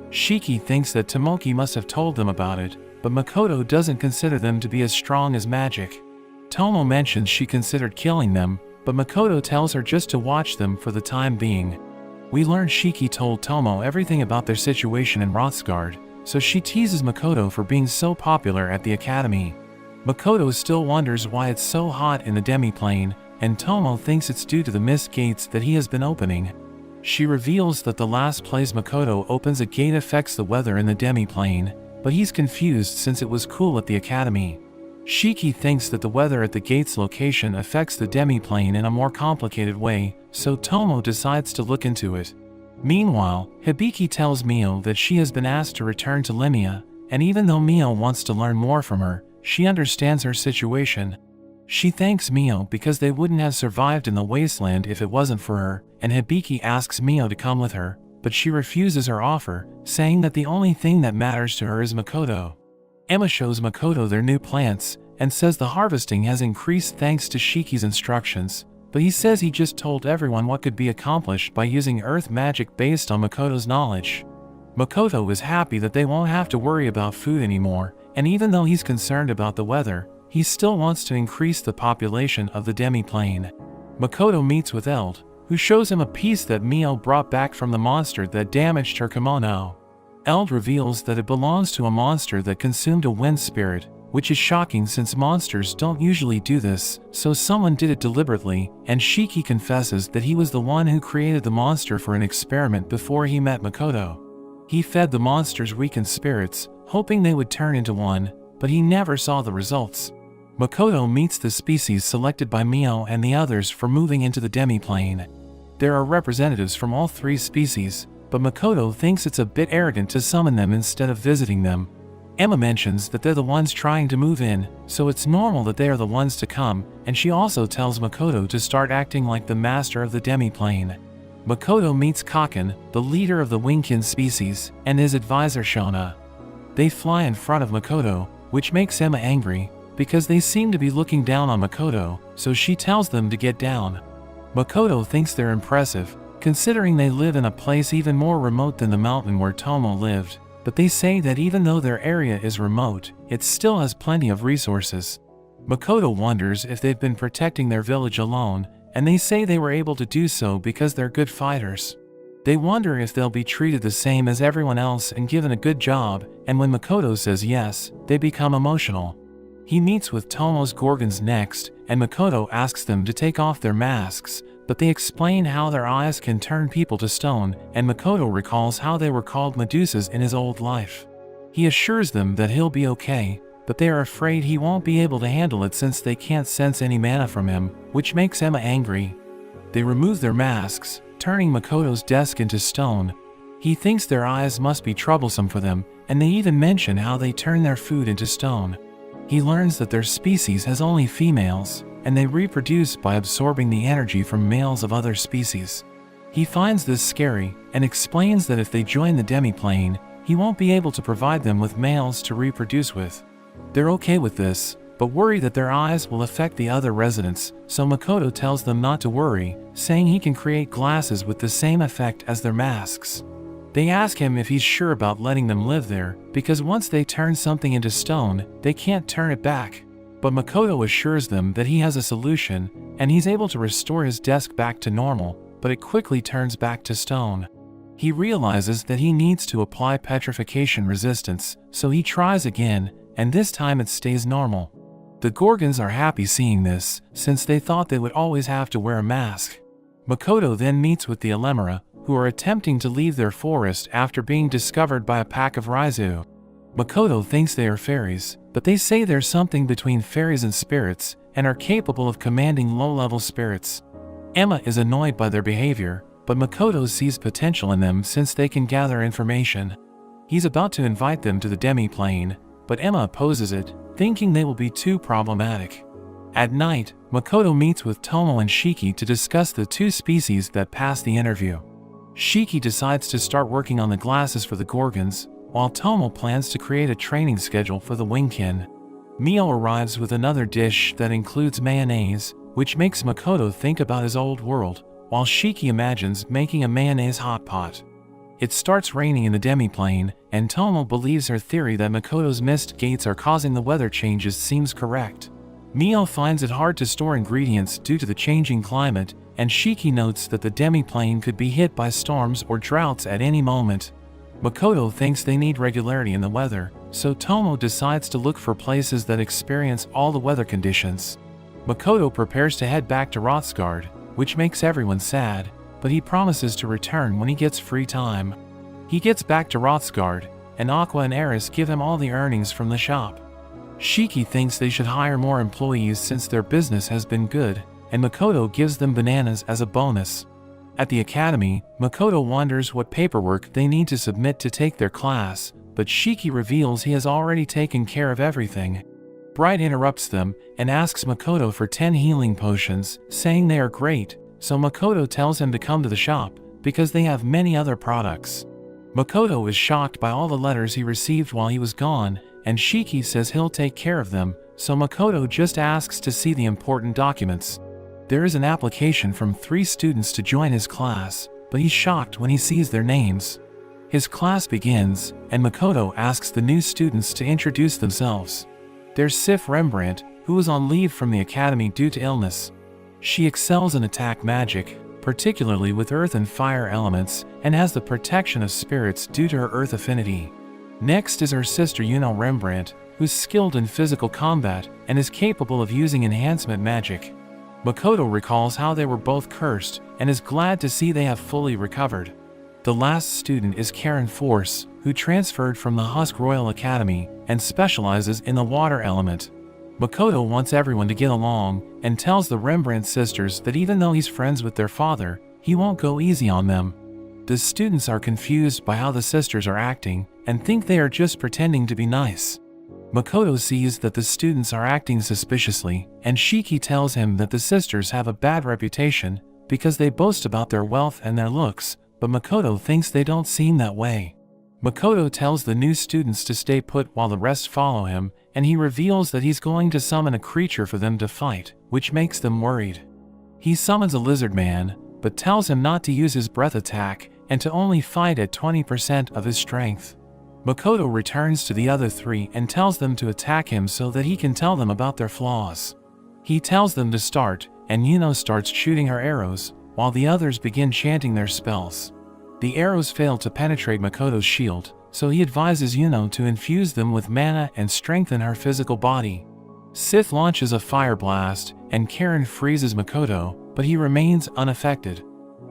Shiki thinks that Tomoki must have told them about it, but Makoto doesn't consider them to be as strong as magic. Tomo mentions she considered killing them, but Makoto tells her just to watch them for the time being. We learn Shiki told Tomo everything about their situation in Rothsgard, so she teases Makoto for being so popular at the academy. Makoto still wonders why it's so hot in the demi-plane, and Tomo thinks it's due to the mist gates that he has been opening. She reveals that the last place Makoto opens a gate affects the weather in the demi-plane, but he's confused since it was cool at the academy. Shiki thinks that the weather at the gate's location affects the demi-plane in a more complicated way, so Tomo decides to look into it. Meanwhile, Hibiki tells Mio that she has been asked to return to Limia, and even though Mio wants to learn more from her, she understands her situation. She thanks Mio because they wouldn't have survived in the wasteland if it wasn't for her, and Hibiki asks Mio to come with her, but she refuses her offer, saying that the only thing that matters to her is Makoto. Emma shows Makoto their new plants, and says the harvesting has increased thanks to Shiki's instructions, but he says he just told everyone what could be accomplished by using earth magic based on Makoto's knowledge. Makoto is happy that they won't have to worry about food anymore, and even though he's concerned about the weather, he still wants to increase the population of the demi-plane. Makoto meets with Eld, who shows him a piece that Mio brought back from the monster that damaged her kimono. Eld reveals that it belongs to a monster that consumed a wind spirit, which is shocking since monsters don't usually do this, so someone did it deliberately, and Shiki confesses that he was the one who created the monster for an experiment before he met Makoto. He fed the monster's weakened spirits, hoping they would turn into one, but he never saw the results. Makoto meets the species selected by Mio and the others for moving into the demi-plane. There are representatives from all 3 species, but Makoto thinks it's a bit arrogant to summon them instead of visiting them. Emma mentions that they're the ones trying to move in, so it's normal that they are the ones to come, and she also tells Makoto to start acting like the master of the demi-plane. Makoto meets Kaken, the leader of the Wingkin species, and his advisor Shona. They fly in front of Makoto, which makes Emma angry, because they seem to be looking down on Makoto, so she tells them to get down. Makoto thinks they're impressive, considering they live in a place even more remote than the mountain where Tomo lived, but they say that even though their area is remote, it still has plenty of resources. Makoto wonders if they've been protecting their village alone, and they say they were able to do so because they're good fighters. They wonder if they'll be treated the same as everyone else and given a good job, and when Makoto says yes, they become emotional. He meets with Tomo's Gorgons next, and Makoto asks them to take off their masks, but they explain how their eyes can turn people to stone, and Makoto recalls how they were called Medusas in his old life. He assures them that he'll be okay, but they are afraid he won't be able to handle it since they can't sense any mana from him, which makes Emma angry. They remove their masks, turning Makoto's desk into stone. He thinks their eyes must be troublesome for them, and they even mention how they turn their food into stone. He learns that their species has only females, and they reproduce by absorbing the energy from males of other species. He finds this scary, and explains that if they join the demiplane, he won't be able to provide them with males to reproduce with. They're okay with this, but worry that their eyes will affect the other residents, so Makoto tells them not to worry, saying he can create glasses with the same effect as their masks. They ask him if he's sure about letting them live there, because once they turn something into stone, they can't turn it back. But Makoto assures them that he has a solution, and he's able to restore his desk back to normal, but it quickly turns back to stone. He realizes that he needs to apply petrification resistance, so he tries again, and this time it stays normal. The Gorgons are happy seeing this, since they thought they would always have to wear a mask. Makoto then meets with the Elemera, who are attempting to leave their forest after being discovered by a pack of Raizu. Makoto thinks they are fairies, but they say there's something between fairies and spirits, and are capable of commanding low-level spirits. Emma is annoyed by their behavior, but Makoto sees potential in them since they can gather information. He's about to invite them to the demi-plane, but Emma opposes it, thinking they will be too problematic. At night, Makoto meets with Tomo and Shiki to discuss the two species that passed the interview. Shiki decides to start working on the glasses for the Gorgons, while Tomo plans to create a training schedule for the Wingkin. Mio arrives with another dish that includes mayonnaise, which makes Makoto think about his old world, while Shiki imagines making a mayonnaise hot pot. It starts raining in the demiplane, and Tomo believes her theory that Makoto's mist gates are causing the weather changes seems correct. Mio finds it hard to store ingredients due to the changing climate, and Shiki notes that the demiplane could be hit by storms or droughts at any moment. Makoto thinks they need regularity in the weather, so Tomo decides to look for places that experience all the weather conditions. Makoto prepares to head back to Rothsgard, which makes everyone sad, but he promises to return when he gets free time. He gets back to Rothsgard, and Aqua and Eris give him all the earnings from the shop. Shiki thinks they should hire more employees since their business has been good, and Makoto gives them bananas as a bonus. At the academy, Makoto wonders what paperwork they need to submit to take their class, but Shiki reveals he has already taken care of everything. Bright interrupts them and asks Makoto for 10 healing potions, saying they are great, so Makoto tells him to come to the shop, because they have many other products. Makoto is shocked by all the letters he received while he was gone, and Shiki says he'll take care of them, so Makoto just asks to see the important documents. There is an application from 3 students to join his class, but he's shocked when he sees their names. His class begins, and Makoto asks the new students to introduce themselves. There's Sif Rembrandt, who is on leave from the academy due to illness. She excels in attack magic, particularly with earth and fire elements, and has the protection of spirits due to her earth affinity. Next is her sister Yuno Rembrandt, who's skilled in physical combat and is capable of using enhancement magic. Makoto recalls how they were both cursed and is glad to see they have fully recovered. The last student is Karen Force, who transferred from the Husk Royal Academy and specializes in the water element. Makoto wants everyone to get along and tells the Rembrandt sisters that even though he's friends with their father, he won't go easy on them. The students are confused by how the sisters are acting and think they are just pretending to be nice. Makoto sees that the students are acting suspiciously, and Shiki tells him that the sisters have a bad reputation because they boast about their wealth and their looks, but Makoto thinks they don't seem that way. Makoto tells the new students to stay put while the rest follow him, and he reveals that he's going to summon a creature for them to fight, which makes them worried. He summons a lizard man, but tells him not to use his breath attack and to only fight at 20% of his strength. Makoto returns to the other 3 and tells them to attack him so that he can tell them about their flaws. He tells them to start, and Yuno starts shooting her arrows, while the others begin chanting their spells. The arrows fail to penetrate Makoto's shield, so he advises Yuno to infuse them with mana and strengthen her physical body. Sith launches a fire blast, and Karen freezes Makoto, but he remains unaffected.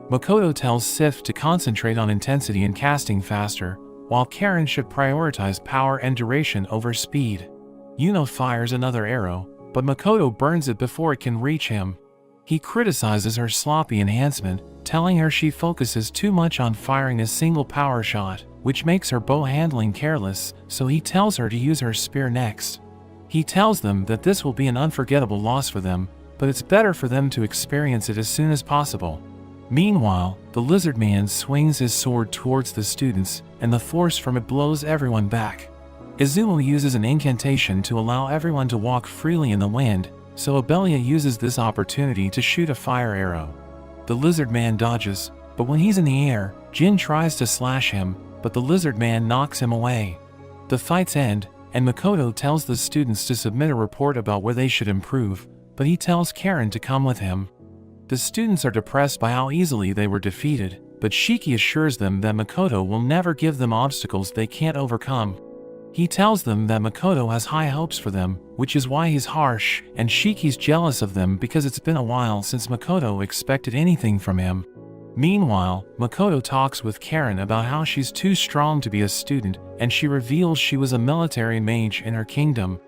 Makoto tells Sith to concentrate on intensity and casting faster, while Karen should prioritize power and duration over speed. Yuno fires another arrow, but Makoto burns it before it can reach him. He criticizes her sloppy enhancement, telling her she focuses too much on firing a single power shot, which makes her bow handling careless, so he tells her to use her spear next. He tells them that this will be an unforgettable loss for them, but it's better for them to experience it as soon as possible. Meanwhile, the lizard man swings his sword towards the students, and the force from it blows everyone back. Izumo uses an incantation to allow everyone to walk freely in the wind, so Abelia uses this opportunity to shoot a fire arrow. The lizard man dodges, but when he's in the air, Jin tries to slash him, but the lizard man knocks him away. The fights end, and Makoto tells the students to submit a report about where they should improve, but he tells Karen to come with him. The students are depressed by how easily they were defeated, but Shiki assures them that Makoto will never give them obstacles they can't overcome. He tells them that Makoto has high hopes for them, which is why he's harsh, and Shiki's jealous of them because it's been a while since Makoto expected anything from him. Meanwhile, Makoto talks with Karen about how she's too strong to be a student, and she reveals she was a military mage in her kingdom.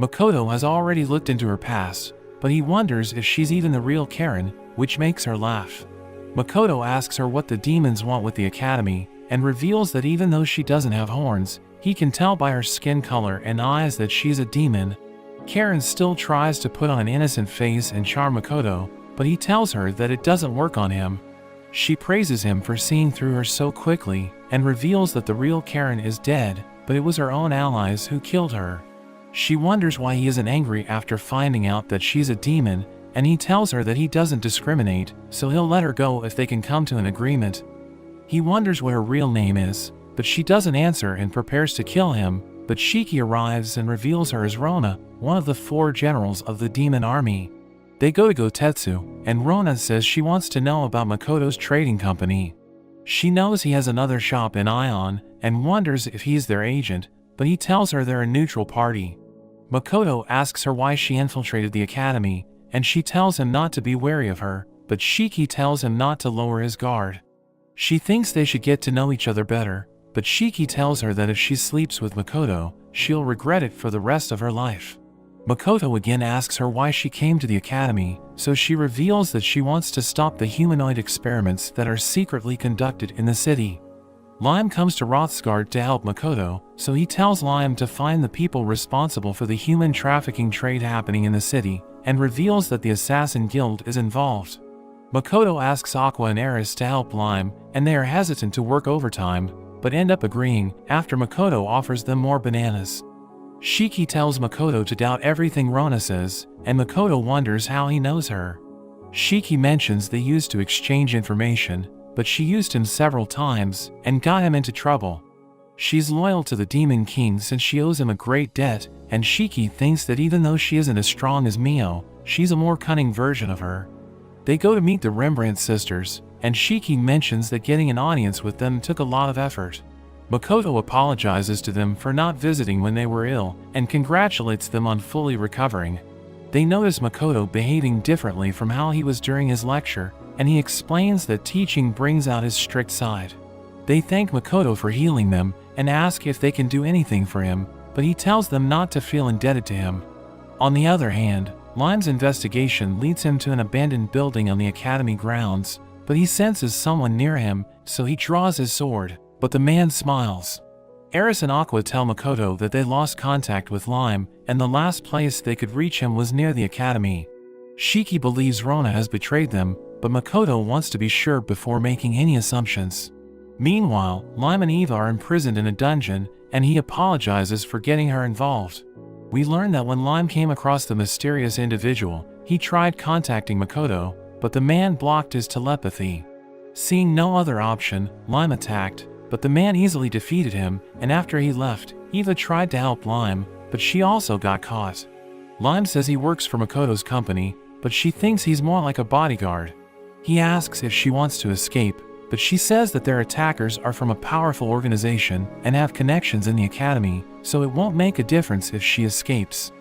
Makoto has already looked into her past, but he wonders if she's even the real Karen, which makes her laugh. Makoto asks her what the demons want with the academy, and reveals that even though she doesn't have horns, he can tell by her skin color and eyes that she's a demon. Karen still tries to put on an innocent face and charm Makoto, but he tells her that it doesn't work on him. She praises him for seeing through her so quickly, and reveals that the real Karen is dead, but it was her own allies who killed her. She wonders why he isn't angry after finding out that she's a demon, and he tells her that he doesn't discriminate, so he'll let her go if they can come to an agreement. He wonders what her real name is, but she doesn't answer and prepares to kill him, but Shiki arrives and reveals her as Rona, one of the 4 generals of the demon army. They go to Gotetsu, and Rona says she wants to know about Makoto's trading company. She knows he has another shop in Ion, and wonders if he's their agent, but he tells her they're a neutral party. Makoto asks her why she infiltrated the academy, and she tells him not to be wary of her, but Shiki tells him not to lower his guard. She thinks they should get to know each other better, but Shiki tells her that if she sleeps with Makoto, she'll regret it for the rest of her life. Makoto again asks her why she came to the academy, so she reveals that she wants to stop the humanoid experiments that are secretly conducted in the city. Lime comes to Rothsgard to help Makoto, so he tells Lime to find the people responsible for the human trafficking trade happening in the city, and reveals that the Assassin Guild is involved. Makoto asks Aqua and Eris to help Lime, and they are hesitant to work overtime, but end up agreeing after Makoto offers them more bananas. Shiki tells Makoto to doubt everything Rona says, and Makoto wonders how he knows her. Shiki mentions they used to exchange information, but she used him several times and got him into trouble. She's loyal to the Demon King since she owes him a great debt, and Shiki thinks that even though she isn't as strong as Mio, she's a more cunning version of her. They go to meet the Rembrandt sisters, and Shiki mentions that getting an audience with them took a lot of effort. Makoto apologizes to them for not visiting when they were ill, and congratulates them on fully recovering. They notice Makoto behaving differently from how he was during his lecture, and he explains that teaching brings out his strict side. They thank Makoto for healing them, and ask if they can do anything for him, but he tells them not to feel indebted to him. On the other hand, Lime's investigation leads him to an abandoned building on the academy grounds, but he senses someone near him, so he draws his sword, but the man smiles. Eris and Aqua tell Makoto that they lost contact with Lime, and the last place they could reach him was near the academy. Shiki believes Rona has betrayed them, but Makoto wants to be sure before making any assumptions. Meanwhile, Lime and Eva are imprisoned in a dungeon, and he apologizes for getting her involved. We learn that when Lime came across the mysterious individual, he tried contacting Makoto, but the man blocked his telepathy. Seeing no other option, Lime attacked, but the man easily defeated him, and after he left, Eva tried to help Lime, but she also got caught. Lime says he works for Makoto's company, but she thinks he's more like a bodyguard. He asks if she wants to escape, but she says that their attackers are from a powerful organization and have connections in the academy, so it won't make a difference if she escapes.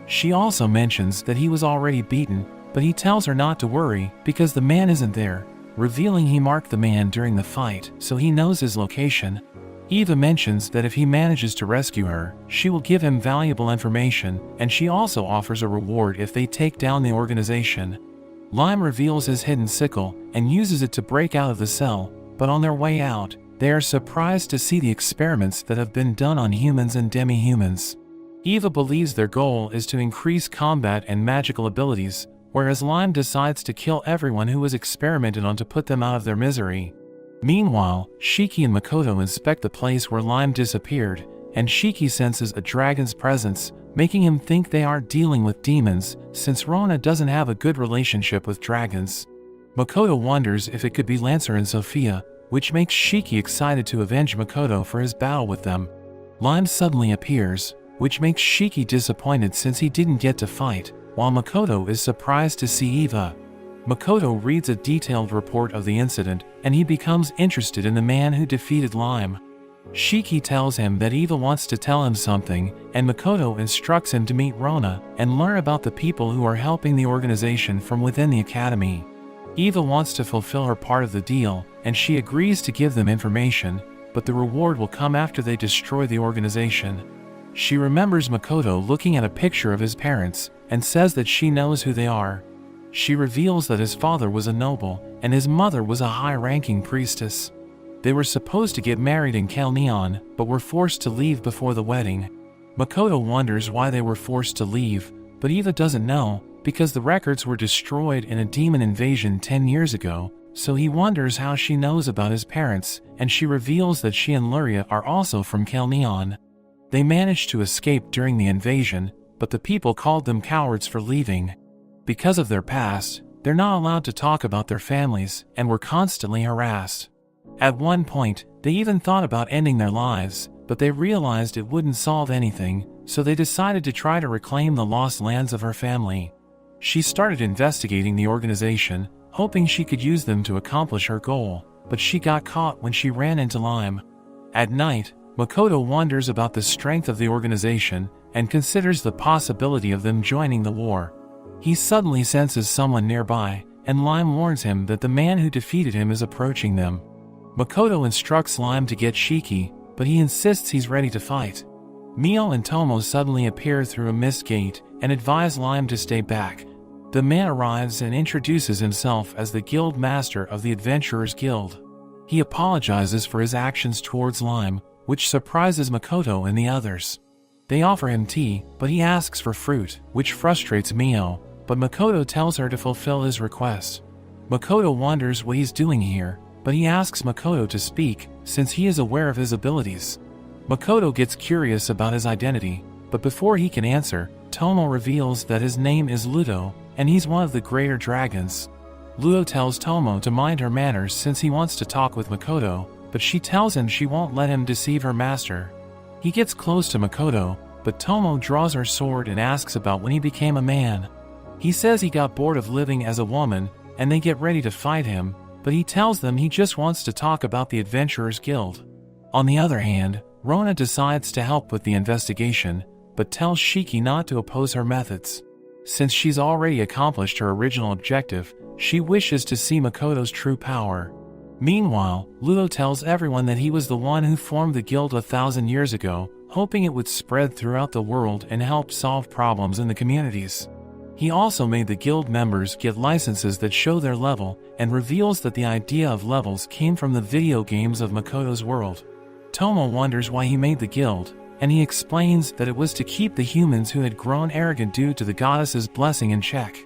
She also mentions that he was already beaten, but he tells her not to worry because the man isn't there, revealing he marked the man during the fight, so he knows his location. Eva mentions that if he manages to rescue her, she will give him valuable information, and she also offers a reward if they take down the organization. Lime reveals his hidden sickle and uses it to break out of the cell, but on their way out, they are surprised to see the experiments that have been done on humans and demi-humans. Eva believes their goal is to increase combat and magical abilities, whereas Lime decides to kill everyone who was experimented on to put them out of their misery. Meanwhile, Shiki and Makoto inspect the place where Lime disappeared, and Shiki senses a dragon's presence, making him think they aren't dealing with demons, since Rona doesn't have a good relationship with dragons. Makoto wonders if it could be Lancer and Sophia, which makes Shiki excited to avenge Makoto for his battle with them. Lime suddenly appears, which makes Shiki disappointed since he didn't get to fight, while Makoto is surprised to see Eva. Makoto reads a detailed report of the incident, and he becomes interested in the man who defeated Lime. Shiki tells him that Eva wants to tell him something, and Makoto instructs him to meet Rona and learn about the people who are helping the organization from within the academy. Eva wants to fulfill her part of the deal, and she agrees to give them information, but the reward will come after they destroy the organization. She remembers Makoto looking at a picture of his parents, and says that she knows who they are. She reveals that his father was a noble, and his mother was a high-ranking priestess. They were supposed to get married in Kalneon, but were forced to leave before the wedding. Makoto wonders why they were forced to leave, but Eva doesn't know, because the records were destroyed in a demon invasion 10 years ago, so he wonders how she knows about his parents, and she reveals that she and Luria are also from Kalneon. They managed to escape during the invasion, but the people called them cowards for leaving. Because of their past, they're not allowed to talk about their families and were constantly harassed. At one point, they even thought about ending their lives, but they realized it wouldn't solve anything, so they decided to try to reclaim the lost lands of her family. She started investigating the organization, hoping she could use them to accomplish her goal, but she got caught when she ran into Lime. At night, Makoto wonders about the strength of the organization and considers the possibility of them joining the war. He suddenly senses someone nearby, and Lime warns him that the man who defeated him is approaching them. Makoto instructs Lime to get Shiki, but he insists he's ready to fight. Mio and Tomo suddenly appear through a mist gate and advise Lime to stay back. The man arrives and introduces himself as the guild master of the Adventurers Guild. He apologizes for his actions towards Lime, which surprises Makoto and the others. They offer him tea, but he asks for fruit, which frustrates Mio, but Makoto tells her to fulfill his request. Makoto wonders what he's doing here, but he asks Makoto to speak, since he is aware of his abilities. Makoto gets curious about his identity, but before he can answer, Tomo reveals that his name is Ludo, and he's one of the greater dragons. Ludo tells Tomo to mind her manners since he wants to talk with Makoto, but she tells him she won't let him deceive her master. He gets close to Makoto, but Tomo draws her sword and asks about when he became a man. He says he got bored of living as a woman, and they get ready to fight him, but he tells them he just wants to talk about the Adventurers Guild. On the other hand, Rona decides to help with the investigation, but tells Shiki not to oppose her methods. Since she's already accomplished her original objective, she wishes to see Makoto's true power. Meanwhile, Ludo tells everyone that he was the one who formed the guild 1,000 years ago, hoping it would spread throughout the world and help solve problems in the communities. He also made the guild members get licenses that show their level, and reveals that the idea of levels came from the video games of Makoto's world. Tomo wonders why he made the guild, and he explains that it was to keep the humans who had grown arrogant due to the goddess's blessing in check.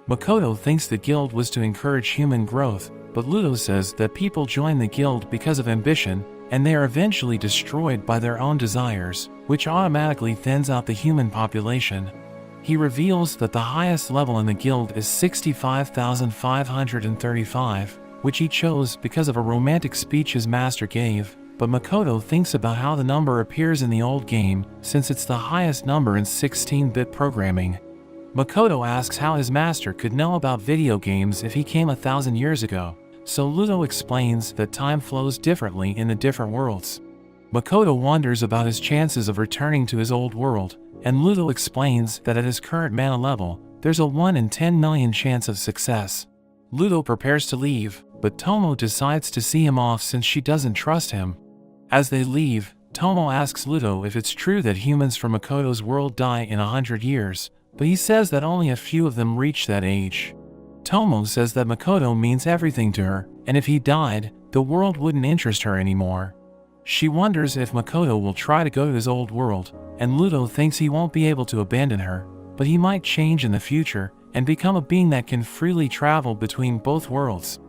Makoto thinks the guild was to encourage human growth, but Ludo says that people join the guild because of ambition, and they are eventually destroyed by their own desires, which automatically thins out the human population. He reveals that the highest level in the guild is 65,535, which he chose because of a romantic speech his master gave, but Makoto thinks about how the number appears in the old game, since it's the highest number in 16-bit programming. Makoto asks how his master could know about video games if he came 1,000 years ago, so Ludo explains that time flows differently in the different worlds. Makoto wonders about his chances of returning to his old world, and Ludo explains that at his current mana level, there's a 1 in 10 million chance of success. Ludo prepares to leave, but Tomo decides to see him off since she doesn't trust him. As they leave, Tomo asks Ludo if it's true that humans from Makoto's world die in 100 years, but he says that only a few of them reach that age. Tomo says that Makoto means everything to her, and if he died, the world wouldn't interest her anymore. She wonders if Makoto will try to go to his old world, and Ludo thinks he won't be able to abandon her, but he might change in the future and become a being that can freely travel between both worlds.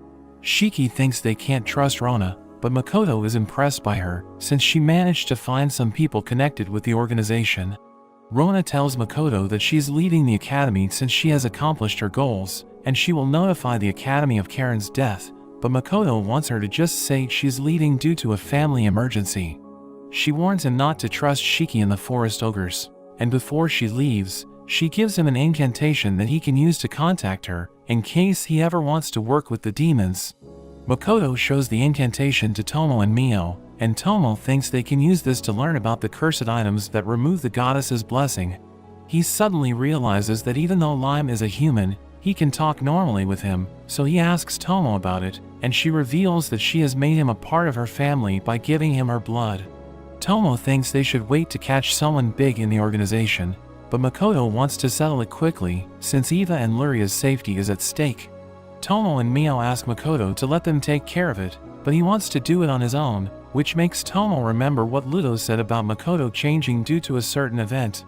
Shiki thinks they can't trust Rona, but Makoto is impressed by her since she managed to find some people connected with the organization. Rona tells Makoto that she's leaving the academy since she has accomplished her goals, and she will notify the academy of Karen's death, but Makoto wants her to just say she's leaving due to a family emergency. She warns him not to trust Shiki and the forest ogres, and before she leaves, she gives him an incantation that he can use to contact her in case he ever wants to work with the demons. Makoto shows the incantation to Tomo and Mio, and Tomo thinks they can use this to learn about the cursed items that remove the goddess's blessing. He suddenly realizes that even though Lime is a human, he can talk normally with him, so he asks Tomo about it, and she reveals that she has made him a part of her family by giving him her blood. Tomo thinks they should wait to catch someone big in the organization, but Makoto wants to settle it quickly, since Eva and Luria's safety is at stake. Tomo and Mio ask Makoto to let them take care of it, but he wants to do it on his own, which makes Tomo remember what Ludo said about Makoto changing due to a certain event.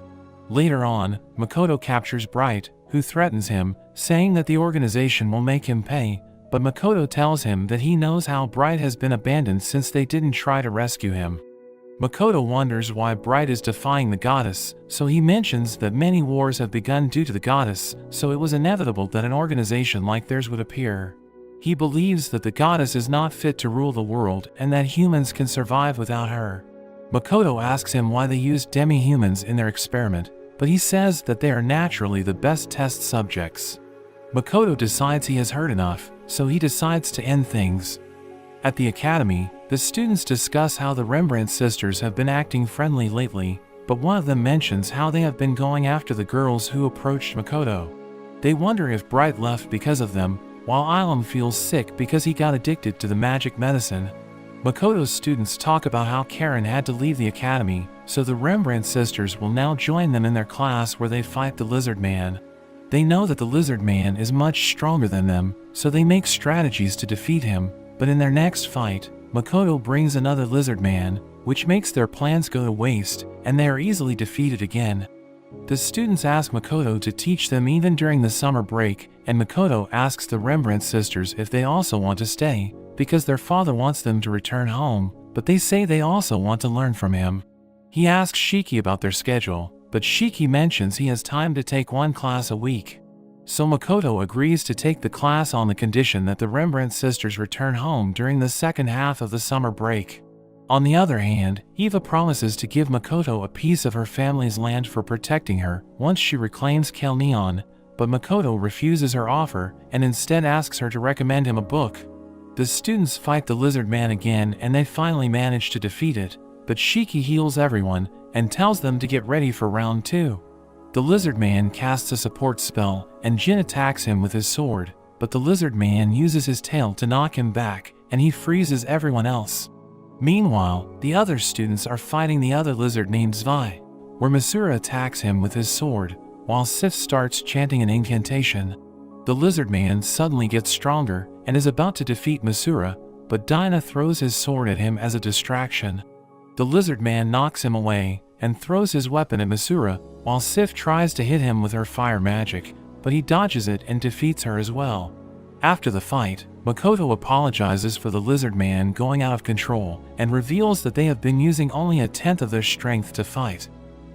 Later on, Makoto captures Bright, who threatens him, saying that the organization will make him pay, but Makoto tells him that he knows how Bright has been abandoned since they didn't try to rescue him. Makoto wonders why Bright is defying the goddess, so he mentions that many wars have begun due to the goddess, so it was inevitable that an organization like theirs would appear. He believes that the goddess is not fit to rule the world and that humans can survive without her. Makoto asks him why they used demi-humans in their experiment, but he says that they are naturally the best test subjects. Makoto decides he has heard enough, so he decides to end things. At the academy, the students discuss how the Rembrandt sisters have been acting friendly lately, but one of them mentions how they have been going after the girls who approached Makoto. They wonder if Bright left because of them, while Ilum feels sick because he got addicted to the magic medicine. Makoto's students talk about how Karen had to leave the academy, so the Rembrandt sisters will now join them in their class where they fight the Lizard Man. They know that the Lizard Man is much stronger than them, so they make strategies to defeat him, but in their next fight, Makoto brings another Lizard Man, which makes their plans go to waste, and they are easily defeated again. The students ask Makoto to teach them even during the summer break, and Makoto asks the Rembrandt sisters if they also want to stay, because their father wants them to return home, but they say they also want to learn from him. He asks Shiki about their schedule, but Shiki mentions he has time to take one class a week. So Makoto agrees to take the class on the condition that the Rembrandt sisters return home during the second half of the summer break. On the other hand, Eva promises to give Makoto a piece of her family's land for protecting her once she reclaims Kelneon, but Makoto refuses her offer and instead asks her to recommend him a book. The students fight the Lizard Man again and they finally manage to defeat it, but Shiki heals everyone and tells them to get ready for round 2. The Lizard Man casts a support spell and Jin attacks him with his sword, but the Lizard Man uses his tail to knock him back and he freezes everyone else. Meanwhile, the other students are fighting the other lizard named Zwei, where Masura attacks him with his sword, while Sif starts chanting an incantation. The Lizard Man suddenly gets stronger and is about to defeat Masura, but Dinah throws his sword at him as a distraction. The Lizard Man knocks him away and throws his weapon at Masura, while Sif tries to hit him with her fire magic, but he dodges it and defeats her as well. After the fight, Makoto apologizes for the Lizard Man going out of control and reveals that they have been using only a tenth of their strength to fight.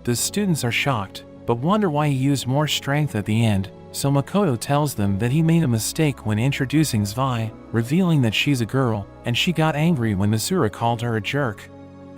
The students are shocked, but wonder why he used more strength at the end, so Makoto tells them that he made a mistake when introducing Zwei, revealing that she's a girl, and she got angry when Masura called her a jerk.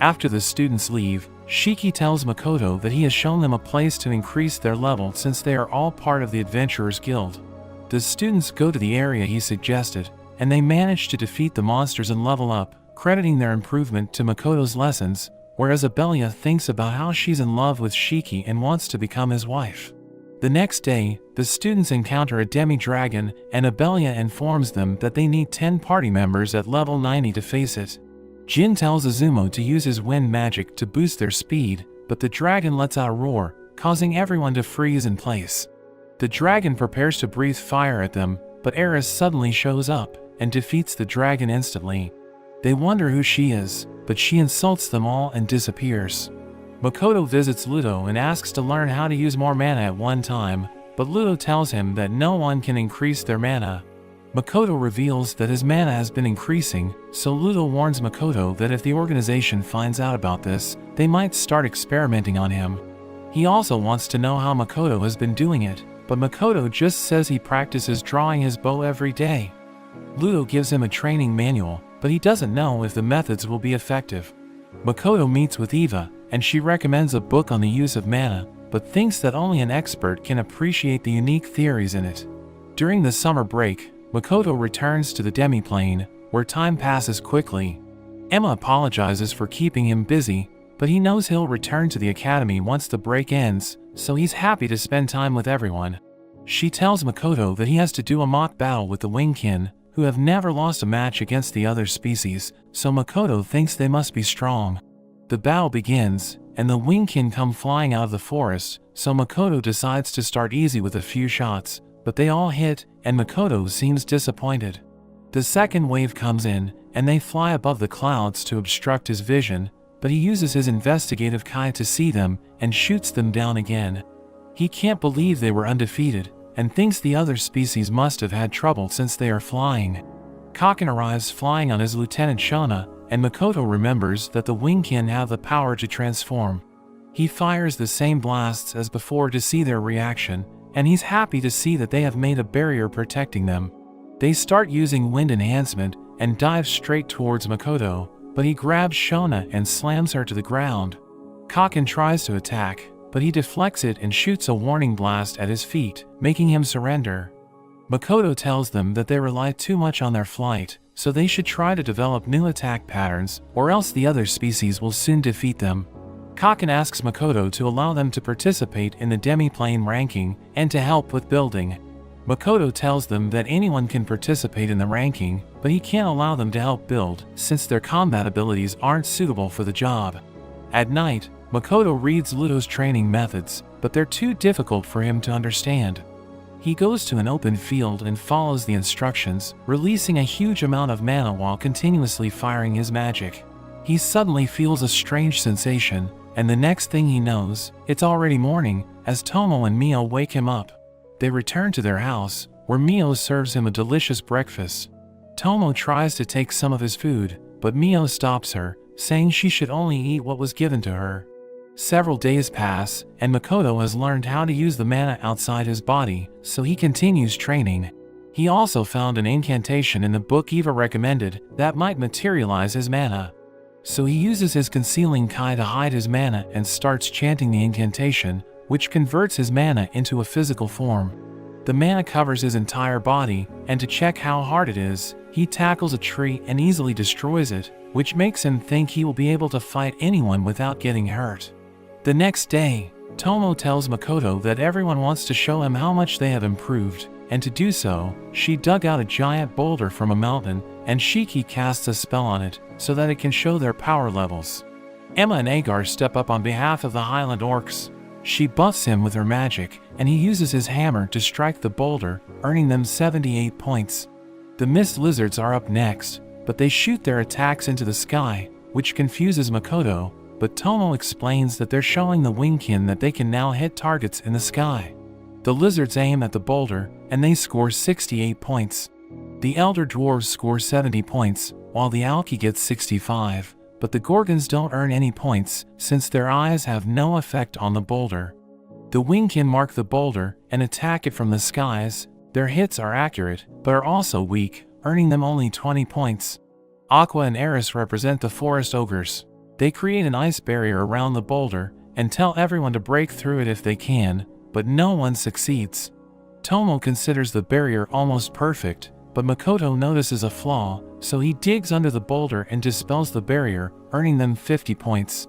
After the students leave, Shiki tells Makoto that he has shown them a place to increase their level since they are all part of the Adventurers Guild. The students go to the area he suggested, and they manage to defeat the monsters and level up, crediting their improvement to Makoto's lessons, whereas Abelia thinks about how she's in love with Shiki and wants to become his wife. The next day, the students encounter a demi-dragon, and Abelia informs them that they need 10 party members at level 90 to face it. Jin tells Izumo to use his wind magic to boost their speed, but the dragon lets out a roar, causing everyone to freeze in place. The dragon prepares to breathe fire at them, but Eris suddenly shows up and defeats the dragon instantly. They wonder who she is, but she insults them all and disappears. Makoto visits Ludo and asks to learn how to use more mana at one time, but Ludo tells him that no one can increase their mana. Makoto reveals that his mana has been increasing, so Ludo warns Makoto that if the organization finds out about this, they might start experimenting on him. He also wants to know how Makoto has been doing it, but Makoto just says he practices drawing his bow every day. Ludo gives him a training manual, but he doesn't know if the methods will be effective. Makoto meets with Eva, and she recommends a book on the use of mana, but thinks that only an expert can appreciate the unique theories in it. During the summer break, Makoto returns to the demi-plane, where time passes quickly. Emma apologizes for keeping him busy, but he knows he'll return to the academy once the break ends, so he's happy to spend time with everyone. She tells Makoto that he has to do a mock battle with the Wingkin, who have never lost a match against the other species, so Makoto thinks they must be strong. The battle begins, and the Wingkin come flying out of the forest, so Makoto decides to start easy with a few shots, but they all hit, and Makoto seems disappointed. The second wave comes in, and they fly above the clouds to obstruct his vision, but he uses his investigative Kai to see them and shoots them down again. He can't believe they were undefeated, and thinks the other species must have had trouble since they are flying. Kaken arrives flying on his Lieutenant Shona, and Makoto remembers that the Wingkin have the power to transform. He fires the same blasts as before to see their reaction, and he's happy to see that they have made a barrier protecting them. They start using wind enhancement and dive straight towards Makoto, but he grabs Shona and slams her to the ground. Kaken tries to attack, but he deflects it and shoots a warning blast at his feet, making him surrender. Makoto tells them that they rely too much on their flight, so they should try to develop new attack patterns, or else the other species will soon defeat them. Kaken asks Makoto to allow them to participate in the demi-plane ranking and to help with building. Makoto tells them that anyone can participate in the ranking, but he can't allow them to help build, since their combat abilities aren't suitable for the job. At night, Makoto reads Ludo's training methods, but they're too difficult for him to understand. He goes to an open field and follows the instructions, releasing a huge amount of mana while continuously firing his magic. He suddenly feels a strange sensation, and the next thing he knows, it's already morning, as Tomo and Mio wake him up. They return to their house, where Mio serves him a delicious breakfast. Tomo tries to take some of his food, but Mio stops her, saying she should only eat what was given to her. Several days pass, and Makoto has learned how to use the mana outside his body, so he continues training. He also found an incantation in the book Eva recommended that might materialize his mana. So he uses his concealing Kai to hide his mana and starts chanting the incantation, which converts his mana into a physical form. The mana covers his entire body, and to check how hard it is, he tackles a tree and easily destroys it, which makes him think he will be able to fight anyone without getting hurt. The next day, Tomo tells Makoto that everyone wants to show him how much they have improved, and to do so, she dug out a giant boulder from a mountain, and Shiki casts a spell on it, so that it can show their power levels. Emma and Agar step up on behalf of the Highland Orcs. She buffs him with her magic, and he uses his hammer to strike the boulder, earning them 78 points. The Mist Lizards are up next, but they shoot their attacks into the sky, which confuses Makoto, but Tomo explains that they're showing the Wingkin that they can now hit targets in the sky. The lizards aim at the boulder, and they score 68 points. The Elder Dwarves score 70 points, while the Alki gets 65, but the Gorgons don't earn any points, since their eyes have no effect on the boulder. The Wingkin mark the boulder and attack it from the skies. Their hits are accurate, but are also weak, earning them only 20 points. Aqua and Eris represent the forest ogres. They create an ice barrier around the boulder, and tell everyone to break through it if they can, but no one succeeds. Tomo considers the barrier almost perfect, but Makoto notices a flaw, so he digs under the boulder and dispels the barrier, earning them 50 points.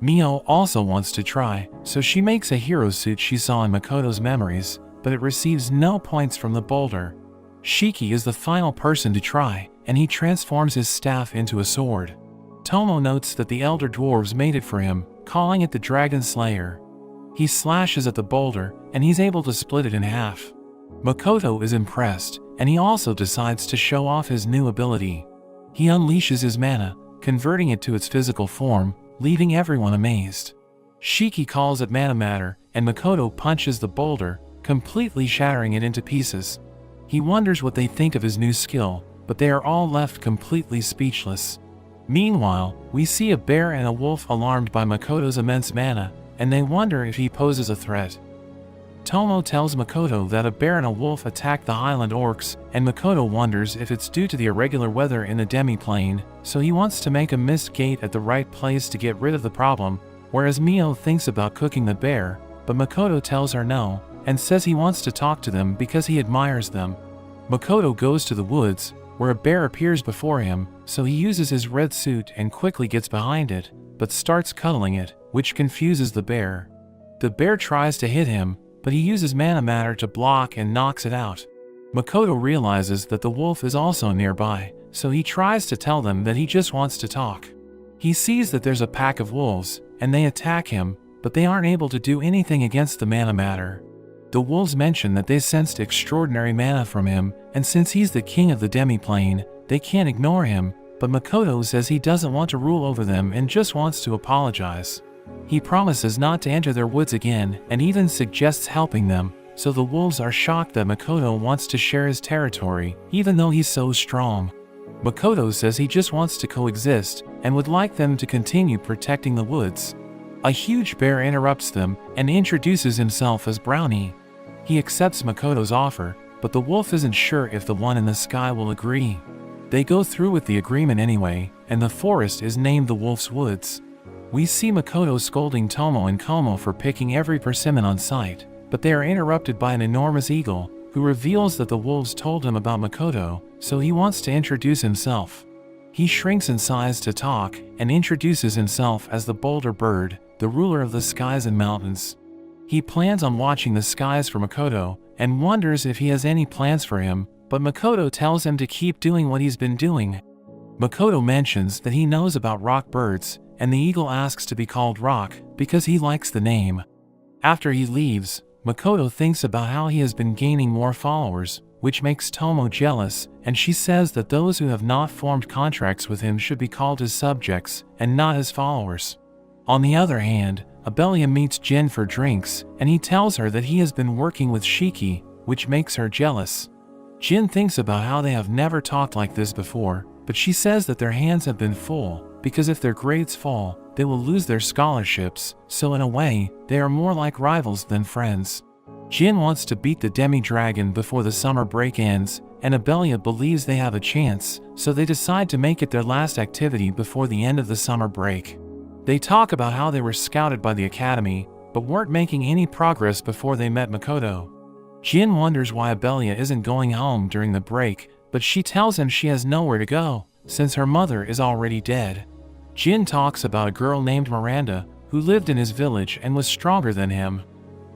Mio also wants to try, so she makes a hero suit she saw in Makoto's memories, but it receives no points from the boulder. Shiki is the final person to try, and he transforms his staff into a sword. Tomo notes that the elder dwarves made it for him, calling it the Dragon Slayer. He slashes at the boulder, and he's able to split it in half. Makoto is impressed, and he also decides to show off his new ability. He unleashes his mana, converting it to its physical form, leaving everyone amazed. Shiki calls it mana matter, and Makoto punches the boulder, completely shattering it into pieces. He wonders what they think of his new skill, but they are all left completely speechless. Meanwhile, we see a bear and a wolf alarmed by Makoto's immense mana, and they wonder if he poses a threat. Tomo tells Makoto that a bear and a wolf attacked the highland orcs, and Makoto wonders if it's due to the irregular weather in the demi-plane, so he wants to make a mist gate at the right place to get rid of the problem, whereas Mio thinks about cooking the bear, but Makoto tells her no, and says he wants to talk to them because he admires them. Makoto goes to the woods, where a bear appears before him, so he uses his red suit and quickly gets behind it, but starts cuddling it, which confuses the bear. The bear tries to hit him, but he uses mana matter to block and knocks it out. Makoto realizes that the wolf is also nearby, so he tries to tell them that he just wants to talk. He sees that there's a pack of wolves, and they attack him, but they aren't able to do anything against the mana matter. The wolves mention that they sensed extraordinary mana from him, and since he's the king of the demi-plane, they can't ignore him, but Makoto says he doesn't want to rule over them and just wants to apologize. He promises not to enter their woods again and even suggests helping them, so the wolves are shocked that Makoto wants to share his territory, even though he's so strong. Makoto says he just wants to coexist and would like them to continue protecting the woods. A huge bear interrupts them and introduces himself as Brownie. He accepts Makoto's offer, but the wolf isn't sure if the one in the sky will agree. They go through with the agreement anyway, and the forest is named the Wolf's Woods. We see Makoto scolding Tomo and Komo for picking every persimmon on sight, but they are interrupted by an enormous eagle, who reveals that the wolves told him about Makoto, so he wants to introduce himself. He shrinks in size to talk, and introduces himself as the Boulder Bird, the ruler of the skies and mountains. He plans on watching the skies for Makoto, and wonders if he has any plans for him, but Makoto tells him to keep doing what he's been doing. Makoto mentions that he knows about rock birds, and the eagle asks to be called Rock because he likes the name. After he leaves, Makoto thinks about how he has been gaining more followers, which makes Tomo jealous, and she says that those who have not formed contracts with him should be called his subjects, and not his followers. On the other hand, Abelia meets Jin for drinks, and he tells her that he has been working with Shiki, which makes her jealous. Jin thinks about how they have never talked like this before, but she says that their hands have been full, because if their grades fall, they will lose their scholarships, so in a way, they are more like rivals than friends. Jin wants to beat the demi-dragon before the summer break ends, and Abelia believes they have a chance, so they decide to make it their last activity before the end of the summer break. They talk about how they were scouted by the academy, but weren't making any progress before they met Makoto. Jin wonders why Abelia isn't going home during the break, but she tells him she has nowhere to go, since her mother is already dead. Jin talks about a girl named Miranda, who lived in his village and was stronger than him.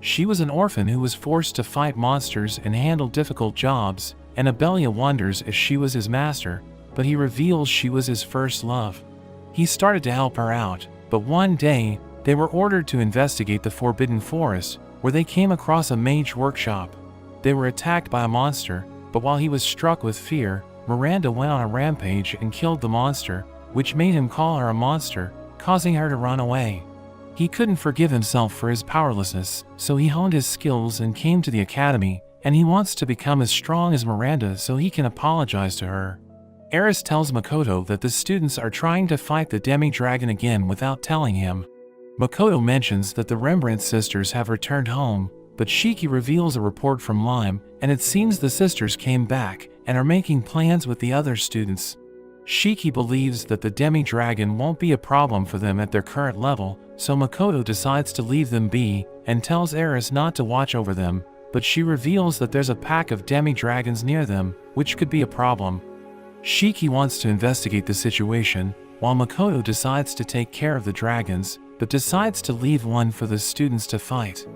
She was an orphan who was forced to fight monsters and handle difficult jobs, and Abelia wonders if she was his master, but he reveals she was his first love. He started to help her out, but one day, they were ordered to investigate the Forbidden Forest, where they came across a mage workshop. They were attacked by a monster, but while he was struck with fear, Miranda went on a rampage and killed the monster, which made him call her a monster, causing her to run away. He couldn't forgive himself for his powerlessness, so he honed his skills and came to the academy, and he wants to become as strong as Miranda so he can apologize to her. Eris tells Makoto that the students are trying to fight the demi-dragon again without telling him. Makoto mentions that the Rembrandt sisters have returned home, but Shiki reveals a report from Lime, and it seems the sisters came back and are making plans with the other students. Shiki believes that the demi-dragon won't be a problem for them at their current level, so Makoto decides to leave them be and tells Eris not to watch over them, but she reveals that there's a pack of demi-dragons near them, which could be a problem. Shiki wants to investigate the situation, while Makoto decides to take care of the dragons, but decides to leave one for the students to fight.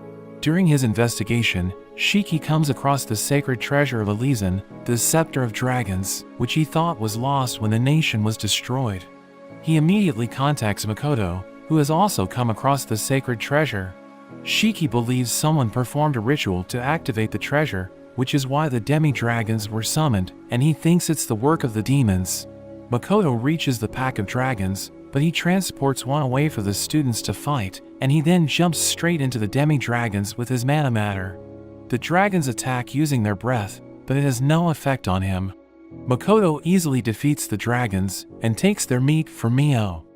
During his investigation, Shiki comes across the sacred treasure of Elysian, the scepter of dragons, which he thought was lost when the nation was destroyed. He immediately contacts Makoto, who has also come across the sacred treasure. Shiki believes someone performed a ritual to activate the treasure, which is why the demi-dragons were summoned, and he thinks it's the work of the demons. Makoto reaches the pack of dragons, but he transports one away for the students to fight, and he then jumps straight into the demi-dragons with his mana matter. The dragons attack using their breath, but it has no effect on him. Makoto easily defeats the dragons and takes their meat for Mio.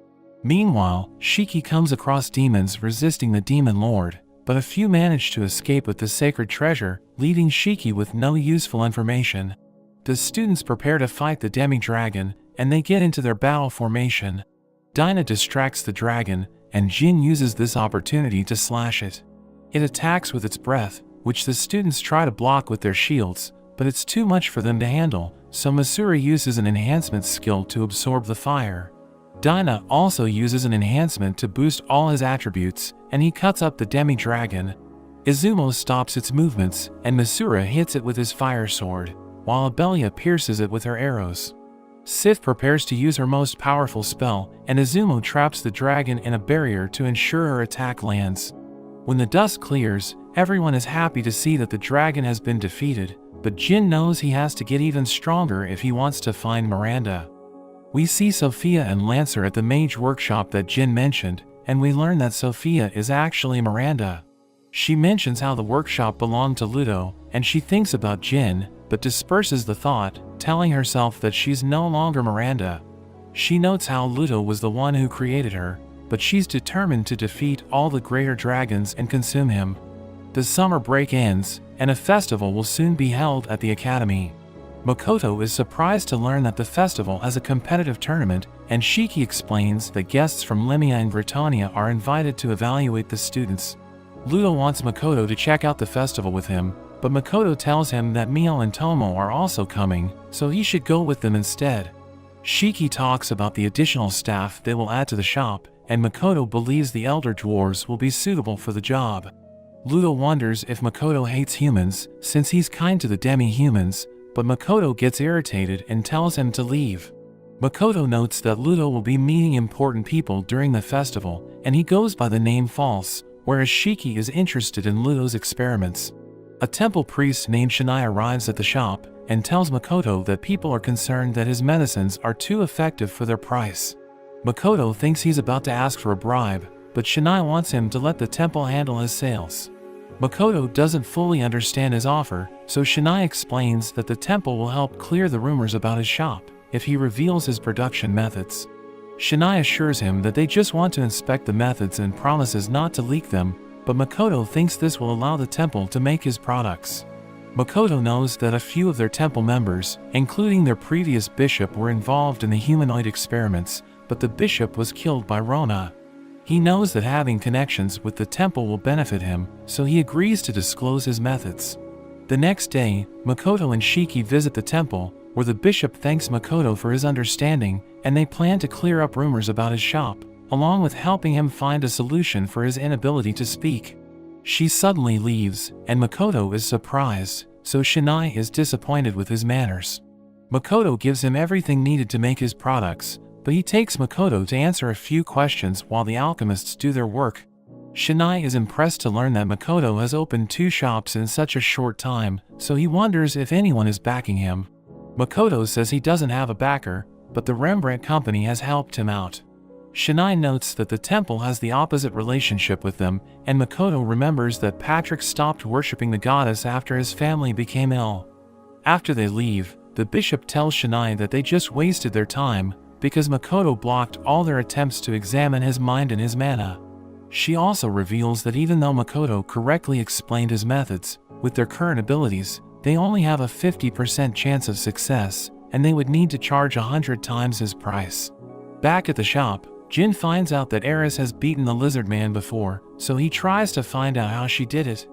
Meanwhile, Shiki comes across demons resisting the demon lord, but a few manage to escape with the sacred treasure, leaving Shiki with no useful information. The students prepare to fight the demi-dragon, and they get into their battle formation. Dinah distracts the dragon, and Jin uses this opportunity to slash it. It attacks with its breath, which the students try to block with their shields, but it's too much for them to handle, so Masuri uses an enhancement skill to absorb the fire. Dinah also uses an enhancement to boost all his attributes, and he cuts up the demi-dragon. Izumo stops its movements, and Masura hits it with his fire sword, while Abelia pierces it with her arrows. Sif prepares to use her most powerful spell, and Izumo traps the dragon in a barrier to ensure her attack lands. When the dust clears, everyone is happy to see that the dragon has been defeated, but Jin knows he has to get even stronger if he wants to find Miranda. We see Sophia and Lancer at the mage workshop that Jin mentioned, and we learn that Sophia is actually Miranda. She mentions how the workshop belonged to Ludo, and she thinks about Jin, but disperses the thought, telling herself that she's no longer Miranda. She notes how Ludo was the one who created her, but she's determined to defeat all the greater dragons and consume him. The summer break ends, and a festival will soon be held at the academy. Makoto is surprised to learn that the festival has a competitive tournament, and Shiki explains that guests from Limia and Britannia are invited to evaluate the students. Ludo wants Makoto to check out the festival with him, but Makoto tells him that Mio and Tomo are also coming, so he should go with them instead. Shiki talks about the additional staff they will add to the shop, and Makoto believes the elder dwarves will be suitable for the job. Ludo wonders if Makoto hates humans, since he's kind to the demi-humans, but Makoto gets irritated and tells him to leave. Makoto notes that Ludo will be meeting important people during the festival, and he goes by the name False, whereas Shiki is interested in Ludo's experiments. A temple priest named Shinai arrives at the shop, and tells Makoto that people are concerned that his medicines are too effective for their price. Makoto thinks he's about to ask for a bribe, but Shinai wants him to let the temple handle his sales. Makoto doesn't fully understand his offer, so Shinai explains that the temple will help clear the rumors about his shop if he reveals his production methods. Shinai assures him that they just want to inspect the methods and promises not to leak them, but Makoto thinks this will allow the temple to make his products. Makoto knows that a few of their temple members, including their previous bishop, were involved in the humanoid experiments, but the bishop was killed by Rona. He knows that having connections with the temple will benefit him, so he agrees to disclose his methods. The next day, Makoto and Shiki visit the temple, where the bishop thanks Makoto for his understanding, and they plan to clear up rumors about his shop, along with helping him find a solution for his inability to speak. She suddenly leaves, and Makoto is surprised, so Shinai is disappointed with his manners. Makoto gives him everything needed to make his products, but he takes Makoto to answer a few questions while the alchemists do their work. Shinai is impressed to learn that Makoto has opened 2 shops in such a short time, so he wonders if anyone is backing him. Makoto says he doesn't have a backer, but the Rembrandt Company has helped him out. Shinai notes that the temple has the opposite relationship with them, and Makoto remembers that Patrick stopped worshipping the goddess after his family became ill. After they leave, the bishop tells Shinai that they just wasted their time, because Makoto blocked all their attempts to examine his mind and his mana. She also reveals that even though Makoto correctly explained his methods, with their current abilities, they only have a 50% chance of success, and they would need to charge 100 times his price. Back at the shop, Jin finds out that Eris has beaten the lizard man before, so he tries to find out how she did it.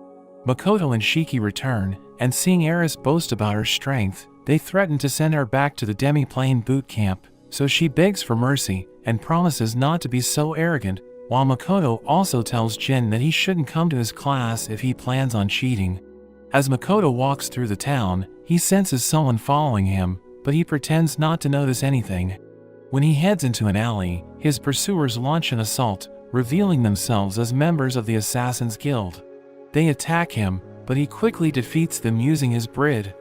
Makoto and Shiki return, and seeing Eris boast about her strength, they threaten to send her back to the demi-plane boot camp, so she begs for mercy and promises not to be so arrogant, while Makoto also tells Jin that he shouldn't come to his class if he plans on cheating. As Makoto walks through the town, he senses someone following him, but he pretends not to notice anything. When he heads into an alley, his pursuers launch an assault, revealing themselves as members of the Assassin's Guild. They attack him, but he quickly defeats them using his abridged.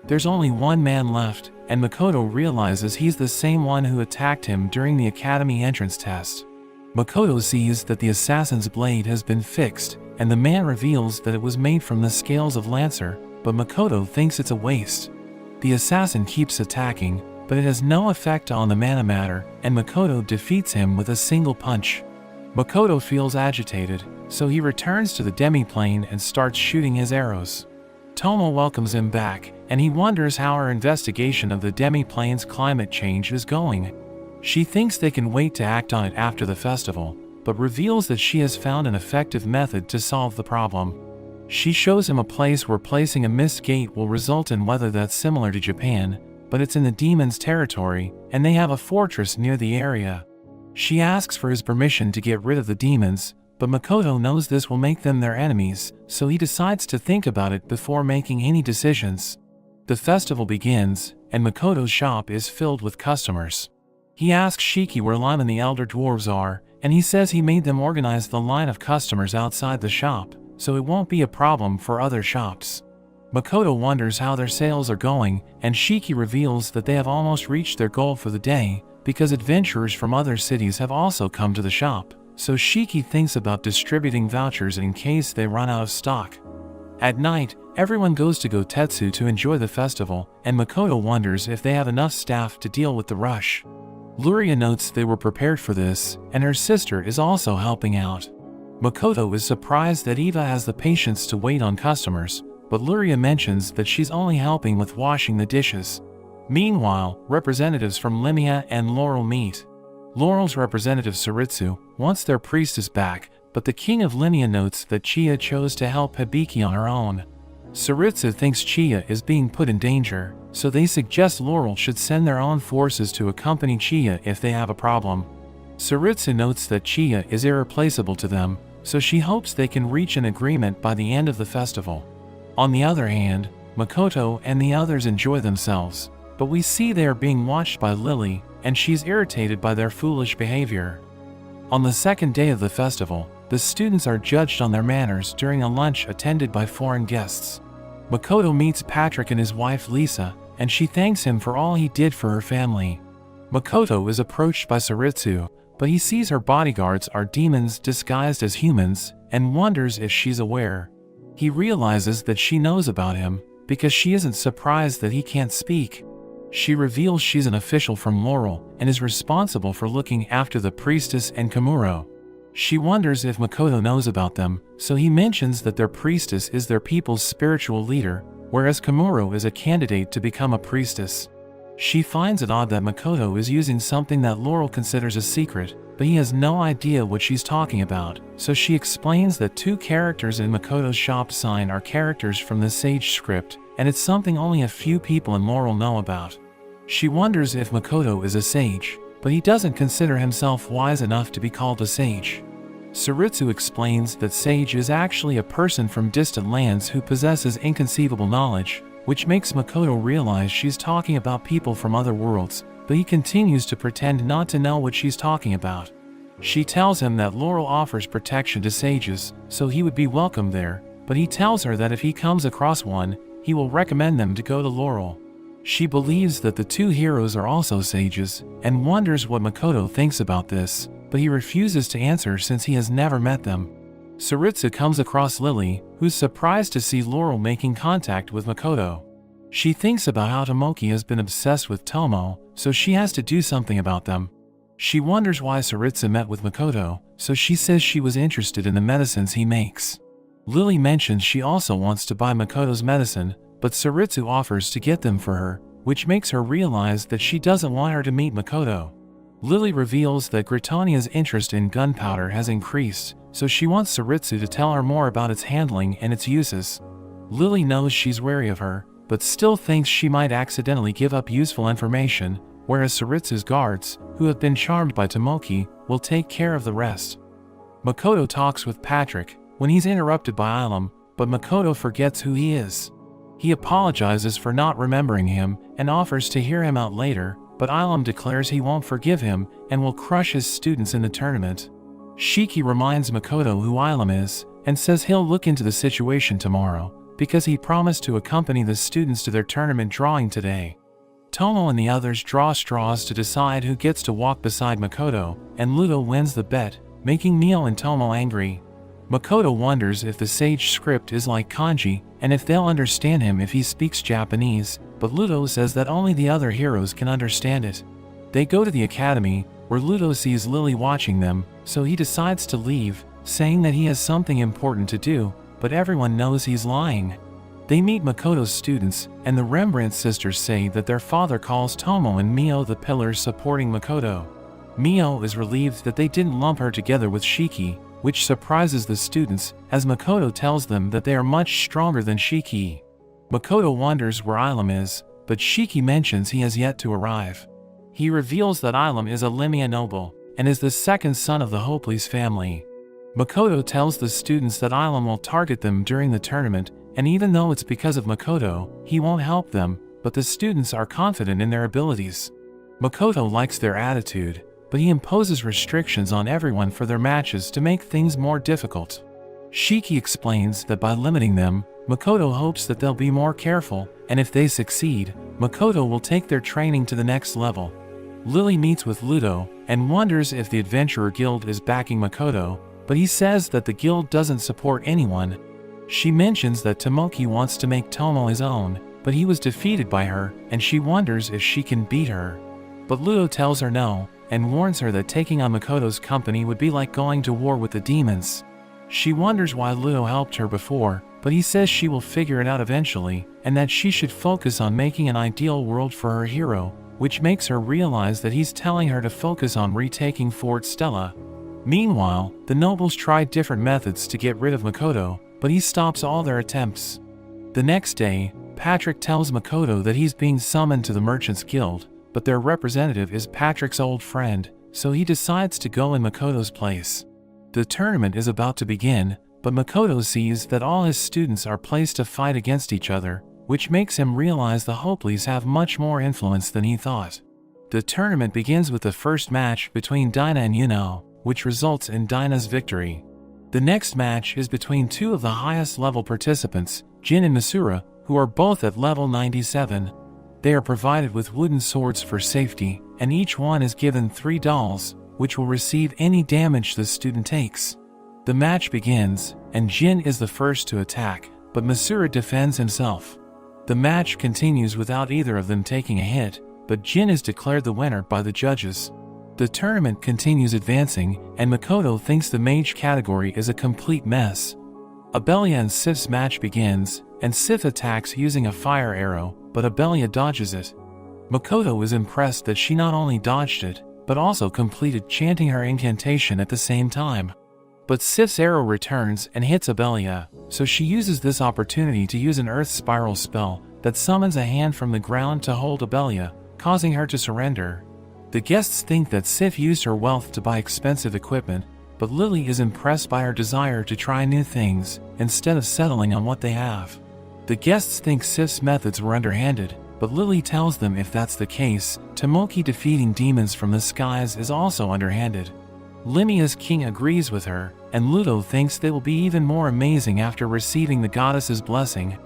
There's only one man left, and Makoto realizes he's the same one who attacked him during the academy entrance test. Makoto sees that the assassin's blade has been fixed, and the man reveals that it was made from the scales of Lancer, but Makoto thinks it's a waste. The assassin keeps attacking, but it has no effect on the mana matter, and Makoto defeats him with a single punch. Makoto feels agitated, so he returns to the demiplane and starts shooting his arrows. Tomo welcomes him back, and he wonders how her investigation of the demiplane's climate change is going. She thinks they can wait to act on it after the festival, but reveals that she has found an effective method to solve the problem. She shows him a place where placing a mist gate will result in weather that's similar to Japan, but it's in the demon's territory, and they have a fortress near the area. She asks for his permission to get rid of the demons, but Makoto knows this will make them their enemies, so he decides to think about it before making any decisions. The festival begins, and Makoto's shop is filled with customers. He asks Shiki where Lime and the elder dwarves are, and he says he made them organize the line of customers outside the shop, so it won't be a problem for other shops. Makoto wonders how their sales are going, and Shiki reveals that they have almost reached their goal for the day, because adventurers from other cities have also come to the shop, so Shiki thinks about distributing vouchers in case they run out of stock. At night, everyone goes to Gotetsu to enjoy the festival, and Makoto wonders if they have enough staff to deal with the rush. Luria notes they were prepared for this, and her sister is also helping out. Makoto is surprised that Eva has the patience to wait on customers, but Luria mentions that she's only helping with washing the dishes. Meanwhile, representatives from Limia and Laurel meet. Laurel's representative Saritsu wants their priestess back, but the king of Limia notes that Chia chose to help Hibiki on her own. Saritsu thinks Chia is being put in danger, so they suggest Laurel should send their own forces to accompany Chia if they have a problem. Saritsu notes that Chia is irreplaceable to them, so she hopes they can reach an agreement by the end of the festival. On the other hand, Makoto and the others enjoy themselves, but we see they are being watched by Lily, and she's irritated by their foolish behavior. On the second day of the festival, the students are judged on their manners during a lunch attended by foreign guests. Makoto meets Patrick and his wife Lisa, and she thanks him for all he did for her family. Makoto is approached by Saritsu, but he sees her bodyguards are demons disguised as humans, and wonders if she's aware. He realizes that she knows about him, because she isn't surprised that he can't speak. She reveals she's an official from Laurel, and is responsible for looking after the priestess and Kamuro. She wonders if Makoto knows about them, so he mentions that their priestess is their people's spiritual leader, whereas Kamuro is a candidate to become a priestess. She finds it odd that Makoto is using something that Laurel considers a secret, but he has no idea what she's talking about, so she explains that two characters in Makoto's shop sign are characters from the Sage script, and it's something only a few people in Laurel know about. She wonders if Makoto is a sage, but he doesn't consider himself wise enough to be called a sage. Saritsu explains that sage is actually a person from distant lands who possesses inconceivable knowledge, which makes Makoto realize she's talking about people from other worlds, but he continues to pretend not to know what she's talking about. She tells him that Laurel offers protection to sages, so he would be welcome there, but he tells her that if he comes across one, he will recommend them to go to Laurel. She believes that the two heroes are also sages, and wonders what Makoto thinks about this, but he refuses to answer since he has never met them. Saritsu comes across Lily, who's surprised to see Laurel making contact with Makoto. She thinks about how Tomoki has been obsessed with Tomo, so she has to do something about them. She wonders why Saritsu met with Makoto, so she says she was interested in the medicines he makes. Lily mentions she also wants to buy Makoto's medicine, but Saritsu offers to get them for her, which makes her realize that she doesn't want her to meet Makoto. Lily reveals that Gritania's interest in gunpowder has increased, so she wants Saritsu to tell her more about its handling and its uses. Lily knows she's wary of her, but still thinks she might accidentally give up useful information, whereas Saritsu's guards, who have been charmed by Tomoki, will take care of the rest. Makoto talks with Patrick when he's interrupted by Ilum, but Makoto forgets who he is. He apologizes for not remembering him and offers to hear him out later, but Ilum declares he won't forgive him and will crush his students in the tournament. Shiki reminds Makoto who Ilum is and says he'll look into the situation tomorrow because he promised to accompany the students to their tournament drawing today. Tomo and the others draw straws to decide who gets to walk beside Makoto, and Ludo wins the bet, making Mio and Tomo angry. Makoto wonders if the sage script is like kanji and if they'll understand him if he speaks Japanese, but Ludo says that only the other heroes can understand it. They go to the academy, where Ludo sees Lily watching them, so he decides to leave, saying that he has something important to do, but everyone knows he's lying. They meet Makoto's students, and the Rembrandt sisters say that their father calls Tomo and Mio the pillars supporting Makoto. Mio is relieved that they didn't lump her together with Shiki, which surprises the students, as Makoto tells them that they are much stronger than Shiki. Makoto wonders where Ilum is, but Shiki mentions he has yet to arrive. He reveals that Ilum is a Limia noble, and is the second son of the Hopley's family. Makoto tells the students that Ilum will target them during the tournament, and even though it's because of Makoto, he won't help them, but the students are confident in their abilities. Makoto likes their attitude, but he imposes restrictions on everyone for their matches to make things more difficult. Shiki explains that by limiting them, Makoto hopes that they'll be more careful, and if they succeed, Makoto will take their training to the next level. Lily meets with Ludo, and wonders if the Adventurer Guild is backing Makoto, but he says that the guild doesn't support anyone. She mentions that Tomoki wants to make Tomo his own, but he was defeated by her, and she wonders if she can beat her. But Ludo tells her no, and warns her that taking on Makoto's company would be like going to war with the demons. She wonders why Ludo helped her before, but he says she will figure it out eventually, and that she should focus on making an ideal world for her hero, which makes her realize that he's telling her to focus on retaking Fort Stella. Meanwhile, the nobles try different methods to get rid of Makoto, but he stops all their attempts. The next day, Patrick tells Makoto that he's being summoned to the Merchants Guild, but their representative is Patrick's old friend, so he decides to go in Makoto's place. The tournament is about to begin, but Makoto sees that all his students are placed to fight against each other, which makes him realize the Hopleys have much more influence than he thought. The tournament begins with the first match between Dinah and Yuno, which results in Dinah's victory. The next match is between two of the highest level participants, Jin and Misura, who are both at level 97. They are provided with wooden swords for safety, and each one is given 3 dolls, which will receive any damage the student takes. The match begins, and Jin is the first to attack, but Misura defends himself. The match continues without either of them taking a hit, but Jin is declared the winner by the judges. The tournament continues advancing, and Makoto thinks the mage category is a complete mess. Abelia and Sif's match begins, and Sif attacks using a fire arrow, but Abelia dodges it. Makoto is impressed that she not only dodged it, but also completed chanting her incantation at the same time. But Sif's arrow returns and hits Abelia, so she uses this opportunity to use an earth spiral spell that summons a hand from the ground to hold Abelia, causing her to surrender. The guests think that Sif used her wealth to buy expensive equipment, but Lily is impressed by her desire to try new things, instead of settling on what they have. The guests think Sif's methods were underhanded, but Lily tells them if that's the case, Tomoki defeating demons from the skies is also underhanded. Limia's king agrees with her, and Ludo thinks they will be even more amazing after receiving the goddess's blessing.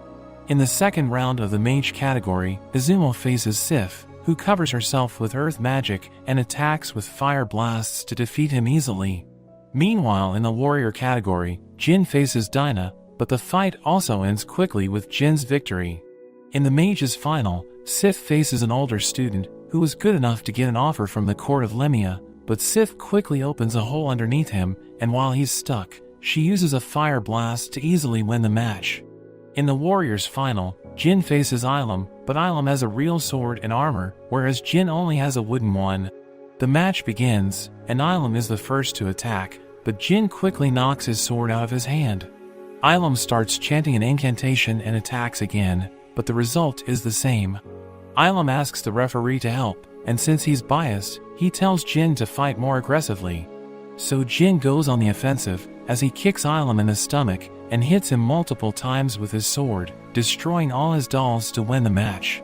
In the second round of the mage category, Izumo faces Sif, who covers herself with earth magic and attacks with fire blasts to defeat him easily. Meanwhile, in the warrior category, Jin faces Dinah, but the fight also ends quickly with Jin's victory. In the mage's final, Sif faces an older student who was good enough to get an offer from the court of Limia, but Sif quickly opens a hole underneath him, and while he's stuck, she uses a fire blast to easily win the match. In the warrior's final, Jin faces Ilum, but Ilum has a real sword and armor, whereas Jin only has a wooden one. The match begins, and Ilum is the first to attack, but Jin quickly knocks his sword out of his hand. Ilum starts chanting an incantation and attacks again, but the result is the same. Ilum asks the referee to help, and since he's biased, he tells Jin to fight more aggressively. So Jin goes on the offensive, as he kicks Ilum in the stomach, and hits him multiple times with his sword, destroying all his dolls to win the match.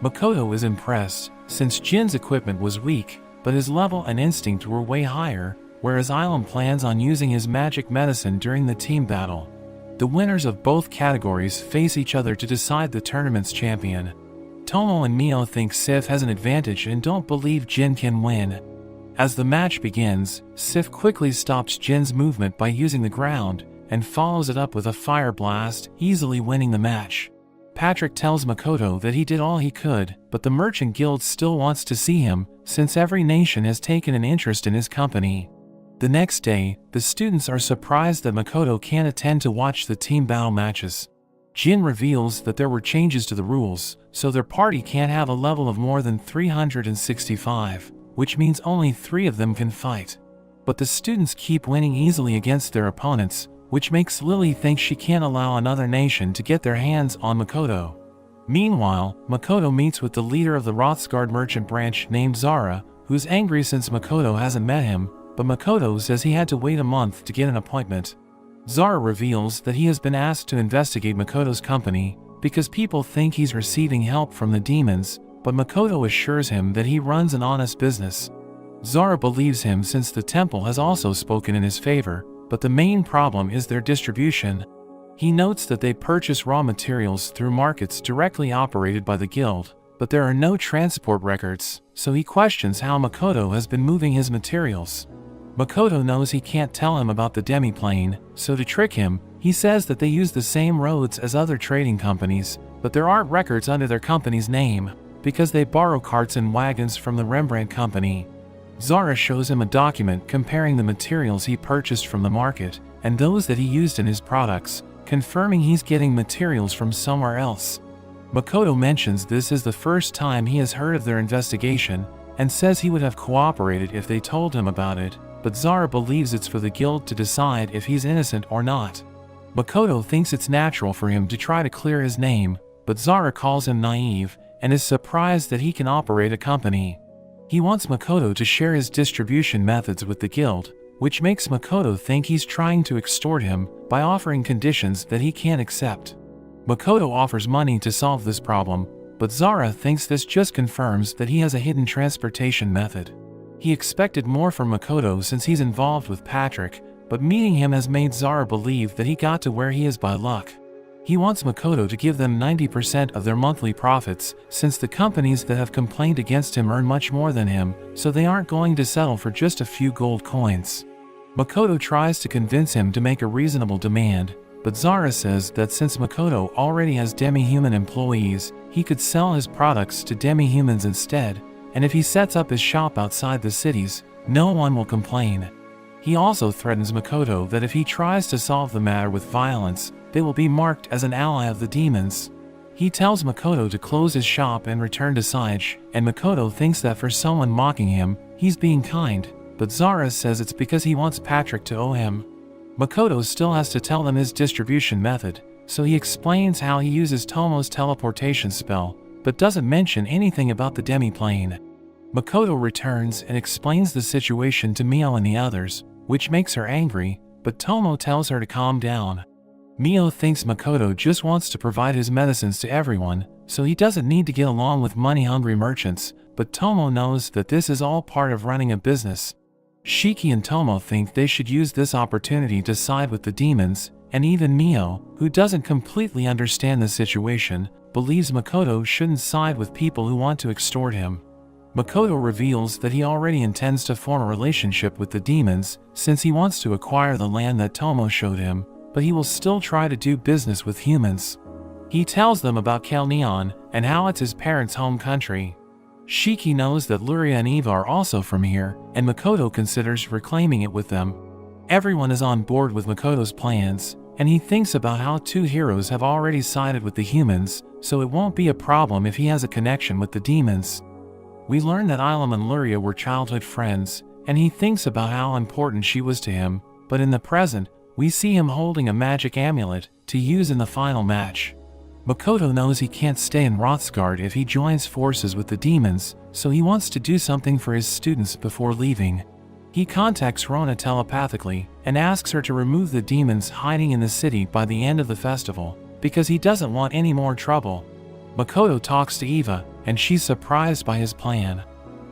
Makoto is impressed, since Jin's equipment was weak, but his level and instinct were way higher, whereas Ilum plans on using his magic medicine during the team battle. The winners of both categories face each other to decide the tournament's champion. Tomo and Mio think Sif has an advantage and don't believe Jin can win. As the match begins, Sif quickly stops Jin's movement by using the ground, and follows it up with a fire blast, easily winning the match. Patrick tells Makoto that he did all he could, but the Merchant Guild still wants to see him, since every nation has taken an interest in his company. The next day, the students are surprised that Makoto can't attend to watch the team battle matches. Jin reveals that there were changes to the rules, so their party can't have a level of more than 365, which means only 3 of them can fight. But the students keep winning easily against their opponents, which makes Lily think she can't allow another nation to get their hands on Makoto. Meanwhile, Makoto meets with the leader of the Rothsgard merchant branch named Zara, who's angry since Makoto hasn't met him, but Makoto says he had to wait a month to get an appointment. Zara reveals that he has been asked to investigate Makoto's company, because people think he's receiving help from the demons, but Makoto assures him that he runs an honest business. Zara believes him since the temple has also spoken in his favor, but the main problem is their distribution. He notes that they purchase raw materials through markets directly operated by the guild, but there are no transport records, so he questions how Makoto has been moving his materials. Makoto knows he can't tell him about the demiplane, so to trick him, he says that they use the same roads as other trading companies, but there aren't records under their company's name, because they borrow carts and wagons from the Rembrandt Company. Zara shows him a document comparing the materials he purchased from the market, and those that he used in his products, confirming he's getting materials from somewhere else. Makoto mentions this is the first time he has heard of their investigation, and says he would have cooperated if they told him about it, but Zara believes it's for the guild to decide if he's innocent or not. Makoto thinks it's natural for him to try to clear his name, but Zara calls him naive, and is surprised that he can operate a company. He wants Makoto to share his distribution methods with the guild, which makes Makoto think he's trying to extort him by offering conditions that he can't accept. Makoto offers money to solve this problem, but Zara thinks this just confirms that he has a hidden transportation method. He expected more from Makoto since he's involved with Patrick, but meeting him has made Zara believe that he got to where he is by luck. He wants Makoto to give them 90% of their monthly profits, since the companies that have complained against him earn much more than him, so they aren't going to settle for just a few gold coins. Makoto tries to convince him to make a reasonable demand, but Zara says that since Makoto already has demi-human employees, he could sell his products to demi-humans instead, and if he sets up his shop outside the cities, no one will complain. He also threatens Makoto that if he tries to solve the matter with violence, they will be marked as an ally of the demons. He tells Makoto to close his shop and return to Sage, and Makoto thinks that for someone mocking him, he's being kind, but Zara says it's because he wants Patrick to owe him. Makoto still has to tell them his distribution method, so he explains how he uses Tomo's teleportation spell, but doesn't mention anything about the demiplane. Makoto returns and explains the situation to Mio and the others, which makes her angry, but Tomo tells her to calm down. Mio thinks Makoto just wants to provide his medicines to everyone, so he doesn't need to get along with money-hungry merchants, but Tomo knows that this is all part of running a business. Shiki and Tomo think they should use this opportunity to side with the demons, and even Mio, who doesn't completely understand the situation, believes Makoto shouldn't side with people who want to extort him. Makoto reveals that he already intends to form a relationship with the demons, since he wants to acquire the land that Tomo showed him, but he will still try to do business with humans. He tells them about Kalneon, and how it's his parents' home country. Shiki knows that Luria and Eva are also from here, and Makoto considers reclaiming it with them. Everyone is on board with Makoto's plans, and he thinks about how 2 heroes have already sided with the humans, so it won't be a problem if he has a connection with the demons. We learn that Ilum and Luria were childhood friends, and he thinks about how important she was to him, but in the present, we see him holding a magic amulet to use in the final match. Makoto knows he can't stay in Rothsgard if he joins forces with the demons, so he wants to do something for his students before leaving. He contacts Rona telepathically and asks her to remove the demons hiding in the city by the end of the festival, because he doesn't want any more trouble. Makoto talks to Eva, and she's surprised by his plan.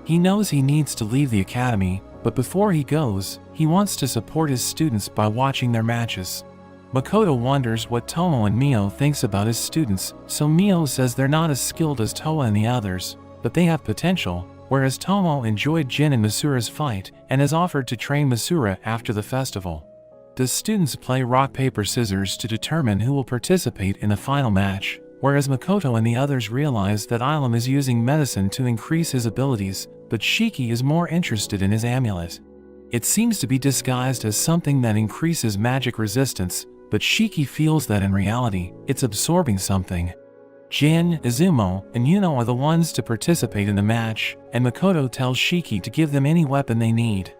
He knows he needs to leave the academy, but before he goes, he wants to support his students by watching their matches. Makoto wonders what Tomo and Mio thinks about his students, so Mio says they're not as skilled as Toa and the others, but they have potential, whereas Tomo enjoyed Jin and Masura's fight and has offered to train Masura after the festival. The students play rock paper scissors to determine who will participate in the final match, whereas Makoto and the others realize that Ilum is using medicine to increase his abilities, but Shiki is more interested in his amulet. It seems to be disguised as something that increases magic resistance, but Shiki feels that in reality, it's absorbing something. Jin, Izumo, and Yuno are the ones to participate in the match, and Makoto tells Shiki to give them any weapon they need.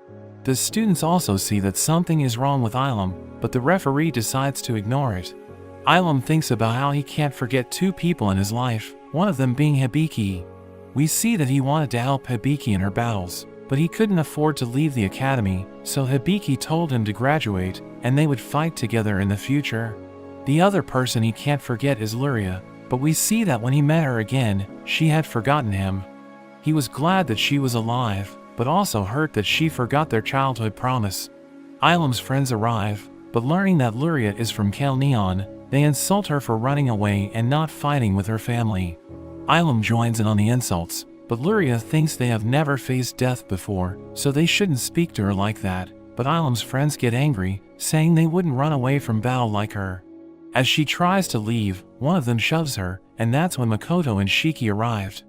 The students also see that something is wrong with Ilum, but the referee decides to ignore it. Ilum thinks about how he can't forget two people in his life, one of them being Hibiki. We see that he wanted to help Hibiki in her battles, but he couldn't afford to leave the academy, so Hibiki told him to graduate, and they would fight together in the future. The other person he can't forget is Luria, but we see that when he met her again, she had forgotten him. He was glad that she was alive, but also hurt that she forgot their childhood promise. Ilum's friends arrive, but learning that Luria is from Cal Neon, they insult her for running away and not fighting with her family. Ilum joins in on the insults, but Luria thinks they have never faced death before, so they shouldn't speak to her like that, but Ilum's friends get angry, saying they wouldn't run away from battle like her. As she tries to leave, one of them shoves her, and that's when Makoto and Shiki arrived.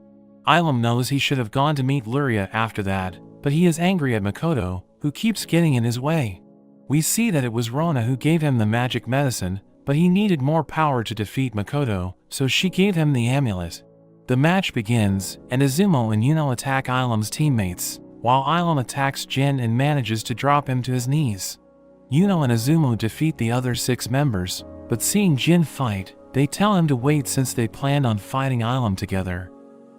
Ilum knows he should have gone to meet Luria after that, but he is angry at Makoto, who keeps getting in his way. We see that it was Rona who gave him the magic medicine, but he needed more power to defeat Makoto, so she gave him the amulet. The match begins, and Izumo and Yuno attack Ilum's teammates, while Ilum attacks Jin and manages to drop him to his knees. Yuno and Izumo defeat the other 6 members, but seeing Jin fight, they tell him to wait since they planned on fighting Ilum together.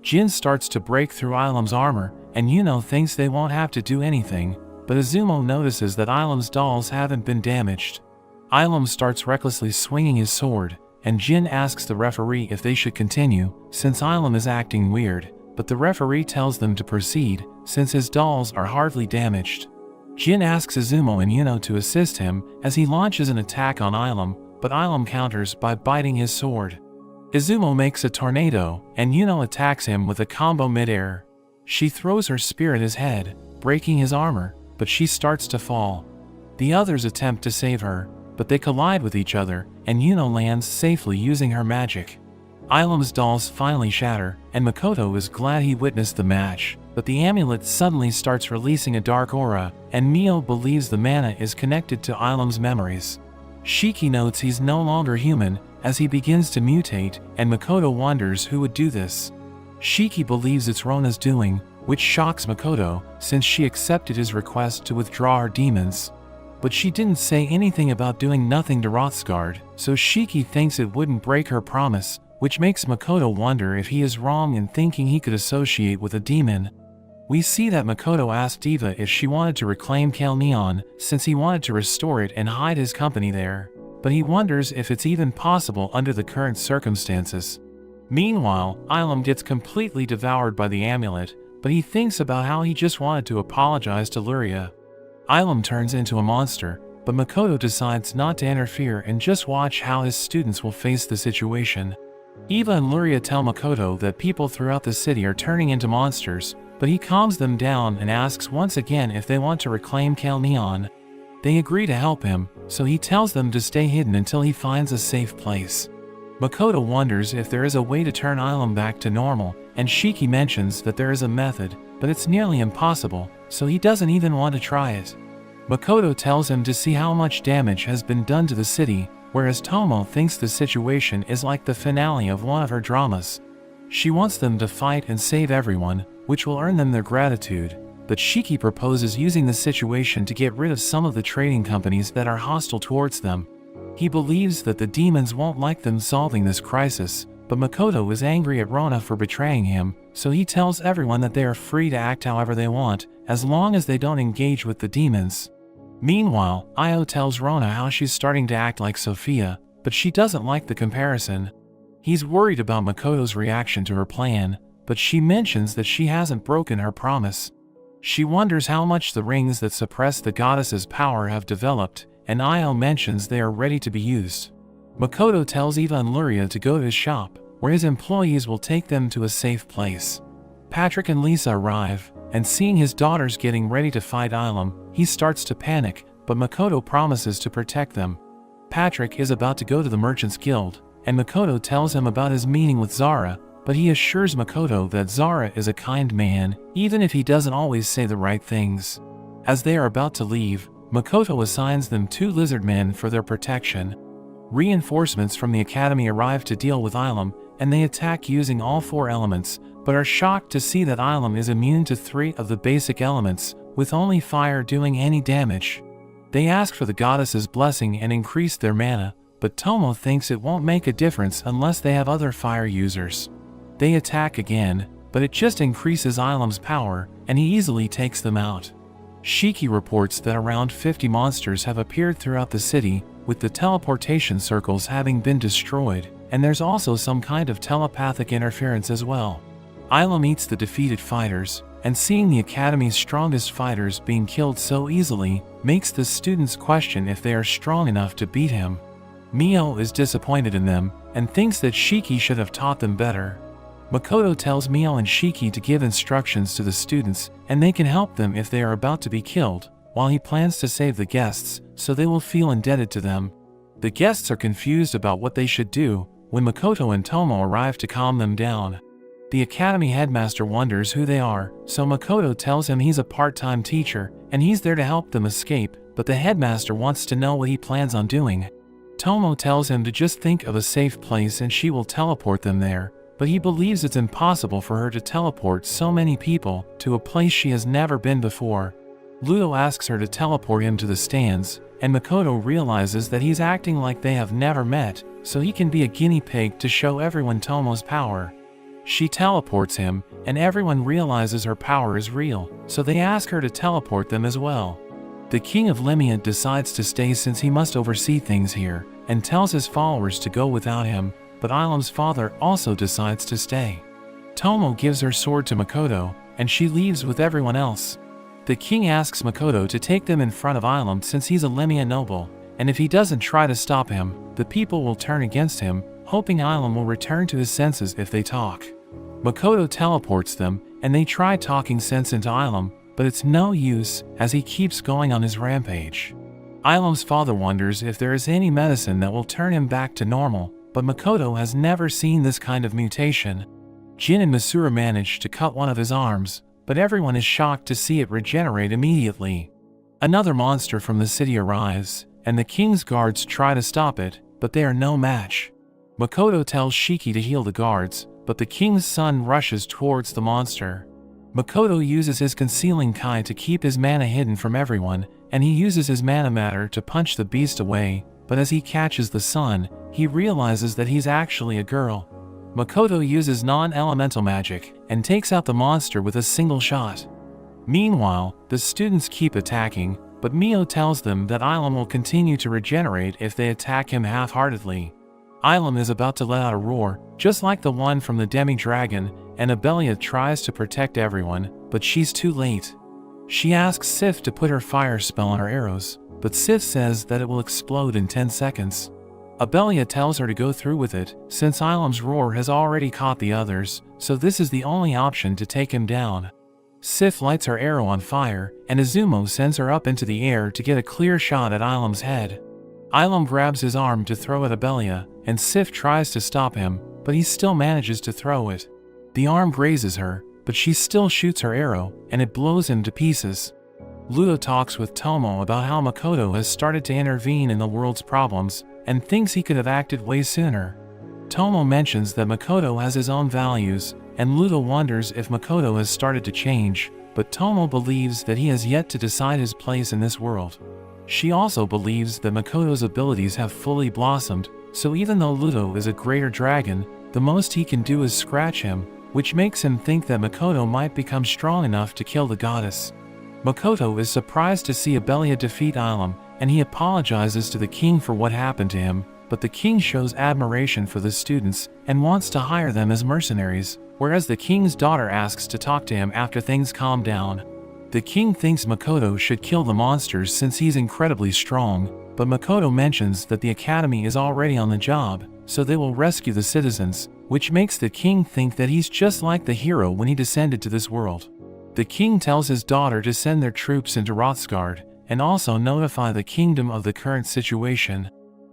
Jin starts to break through Ilum's armor, and Yuno thinks they won't have to do anything, but Izumo notices that Ilum's dolls haven't been damaged. Ilum starts recklessly swinging his sword, and Jin asks the referee if they should continue, since Ilum is acting weird, but the referee tells them to proceed, since his dolls are hardly damaged. Jin asks Izumo and Yuno to assist him as he launches an attack on Ilum, but Ilum counters by biting his sword. Izumo makes a tornado, and Yuno attacks him with a combo midair. She throws her spear at his head, breaking his armor, but she starts to fall. The others attempt to save her, but they collide with each other, and Yuno lands safely using her magic. Ilum's dolls finally shatter, and Makoto is glad he witnessed the match, but the amulet suddenly starts releasing a dark aura, and Mio believes the mana is connected to Ilum's memories. Shiki notes he's no longer human, as he begins to mutate, and Makoto wonders who would do this. Shiki believes it's Rona's doing, which shocks Makoto, since she accepted his request to withdraw her demons. But she didn't say anything about doing nothing to Rothsgard, so Shiki thinks it wouldn't break her promise, which makes Makoto wonder if he is wrong in thinking he could associate with a demon. We see that Makoto asked Eva if she wanted to reclaim Cal Neon, since he wanted to restore it and hide his company there, but he wonders if it's even possible under the current circumstances. Meanwhile, Ilum gets completely devoured by the amulet, but he thinks about how he just wanted to apologize to Luria. Ilum turns into a monster, but Makoto decides not to interfere and just watch how his students will face the situation. Eva and Luria tell Makoto that people throughout the city are turning into monsters, but he calms them down and asks once again if they want to reclaim Cal Neon. They agree to help him, so he tells them to stay hidden until he finds a safe place. Makoto wonders if there is a way to turn Ilum back to normal, and Shiki mentions that there is a method, but it's nearly impossible, so he doesn't even want to try it. Makoto tells him to see how much damage has been done to the city, whereas Tomo thinks the situation is like the finale of one of her dramas. She wants them to fight and save everyone, which will earn them their gratitude, but Shiki proposes using the situation to get rid of some of the trading companies that are hostile towards them. He believes that the demons won't like them solving this crisis, but Makoto is angry at Rona for betraying him, so he tells everyone that they are free to act however they want, as long as they don't engage with the demons. Meanwhile, Io tells Rona how she's starting to act like Sophia, but she doesn't like the comparison. He's worried about Makoto's reaction to her plan, but she mentions that she hasn't broken her promise. She wonders how much the rings that suppress the goddess's power have developed, and Io mentions they are ready to be used. Makoto tells Eva and Luria to go to his shop, where his employees will take them to a safe place. Patrick and Lisa arrive, and seeing his daughters getting ready to fight Ilum, he starts to panic, but Makoto promises to protect them. Patrick is about to go to the Merchants Guild, and Makoto tells him about his meeting with Zara, but he assures Makoto that Zara is a kind man, even if he doesn't always say the right things. As they are about to leave, Makoto assigns them 2 lizard men for their protection. Reinforcements from the academy arrive to deal with Ilum, and they attack using all 4 elements, but are shocked to see that Ilum is immune to 3 of the basic elements, with only fire doing any damage. They ask for the goddess's blessing and increase their mana, but Tomo thinks it won't make a difference unless they have other fire users. They attack again, but it just increases Ilum's power, and he easily takes them out. Shiki reports that around 50 monsters have appeared throughout the city, with the teleportation circles having been destroyed, and there's also some kind of telepathic interference as well. Ilum meets the defeated fighters, and seeing the Academy's strongest fighters being killed so easily, makes the students question if they are strong enough to beat him. Mio is disappointed in them, and thinks that Shiki should have taught them better. Makoto tells Mio and Shiki to give instructions to the students, and they can help them if they are about to be killed, while he plans to save the guests, so they will feel indebted to them. The guests are confused about what they should do, when Makoto and Tomo arrive to calm them down. The academy headmaster wonders who they are, so Makoto tells him he's a part-time teacher, and he's there to help them escape, but the headmaster wants to know what he plans on doing. Tomo tells him to just think of a safe place and she will teleport them there, but he believes it's impossible for her to teleport so many people to a place she has never been before. Ludo asks her to teleport him to the stands, and Makoto realizes that he's acting like they have never met, so he can be a guinea pig to show everyone Tomo's power. She teleports him, and everyone realizes her power is real, so they ask her to teleport them as well. The king of Lemia decides to stay since he must oversee things here, and tells his followers to go without him, but Ilum's father also decides to stay. Tomo gives her sword to Makoto, and she leaves with everyone else. The king asks Makoto to take them in front of Ilum since he's a Lemia noble, and if he doesn't try to stop him, the people will turn against him, hoping Ilum will return to his senses if they talk. Makoto teleports them, and they try talking sense into Ilum, but it's no use, as he keeps going on his rampage. Ilum's father wonders if there is any medicine that will turn him back to normal, but Makoto has never seen this kind of mutation. Jin and Masura manage to cut one of his arms, but everyone is shocked to see it regenerate immediately. Another monster from the city arrives, and the king's guards try to stop it, but they are no match. Makoto tells Shiki to heal the guards, but the king's son rushes towards the monster. Makoto uses his concealing kai to keep his mana hidden from everyone, and he uses his mana matter to punch the beast away, but as he catches the son, he realizes that he's actually a girl. Makoto uses non-elemental magic, and takes out the monster with a single shot. Meanwhile, the students keep attacking, but Mio tells them that Ilum will continue to regenerate if they attack him half-heartedly. Ilum is about to let out a roar, just like the one from the demi-dragon, and Abelia tries to protect everyone, but she's too late. She asks Sif to put her fire spell on her arrows, but Sif says that it will explode in 10 seconds. Abelia tells her to go through with it, since Ilum's roar has already caught the others, so this is the only option to take him down. Sif lights her arrow on fire, and Izumo sends her up into the air to get a clear shot at Ilum's head. Ilum grabs his arm to throw at Abelia, and Sif tries to stop him, but he still manages to throw it. The arm grazes her, but she still shoots her arrow, and it blows him to pieces. Ludo talks with Tomo about how Makoto has started to intervene in the world's problems, and thinks he could have acted way sooner. Tomo mentions that Makoto has his own values, and Ludo wonders if Makoto has started to change, but Tomo believes that he has yet to decide his place in this world. She also believes that Makoto's abilities have fully blossomed, so even though Ludo is a greater dragon, The most he can do is scratch him, which makes him think that Makoto might become strong enough to kill the goddess. Makoto is surprised to see Abelia defeat Ilum, and he apologizes to the king for what happened to him, but the king shows admiration for the students and wants to hire them as mercenaries, whereas the king's daughter asks to talk to him after things calm down. The king thinks Makoto should kill the monsters since he's incredibly strong, but Makoto mentions that the academy is already on the job, so they will rescue the citizens, which makes the king think that he's just like the hero when he descended to this world. The king tells his daughter to send their troops into Rothsgard, and also notify the kingdom of the current situation.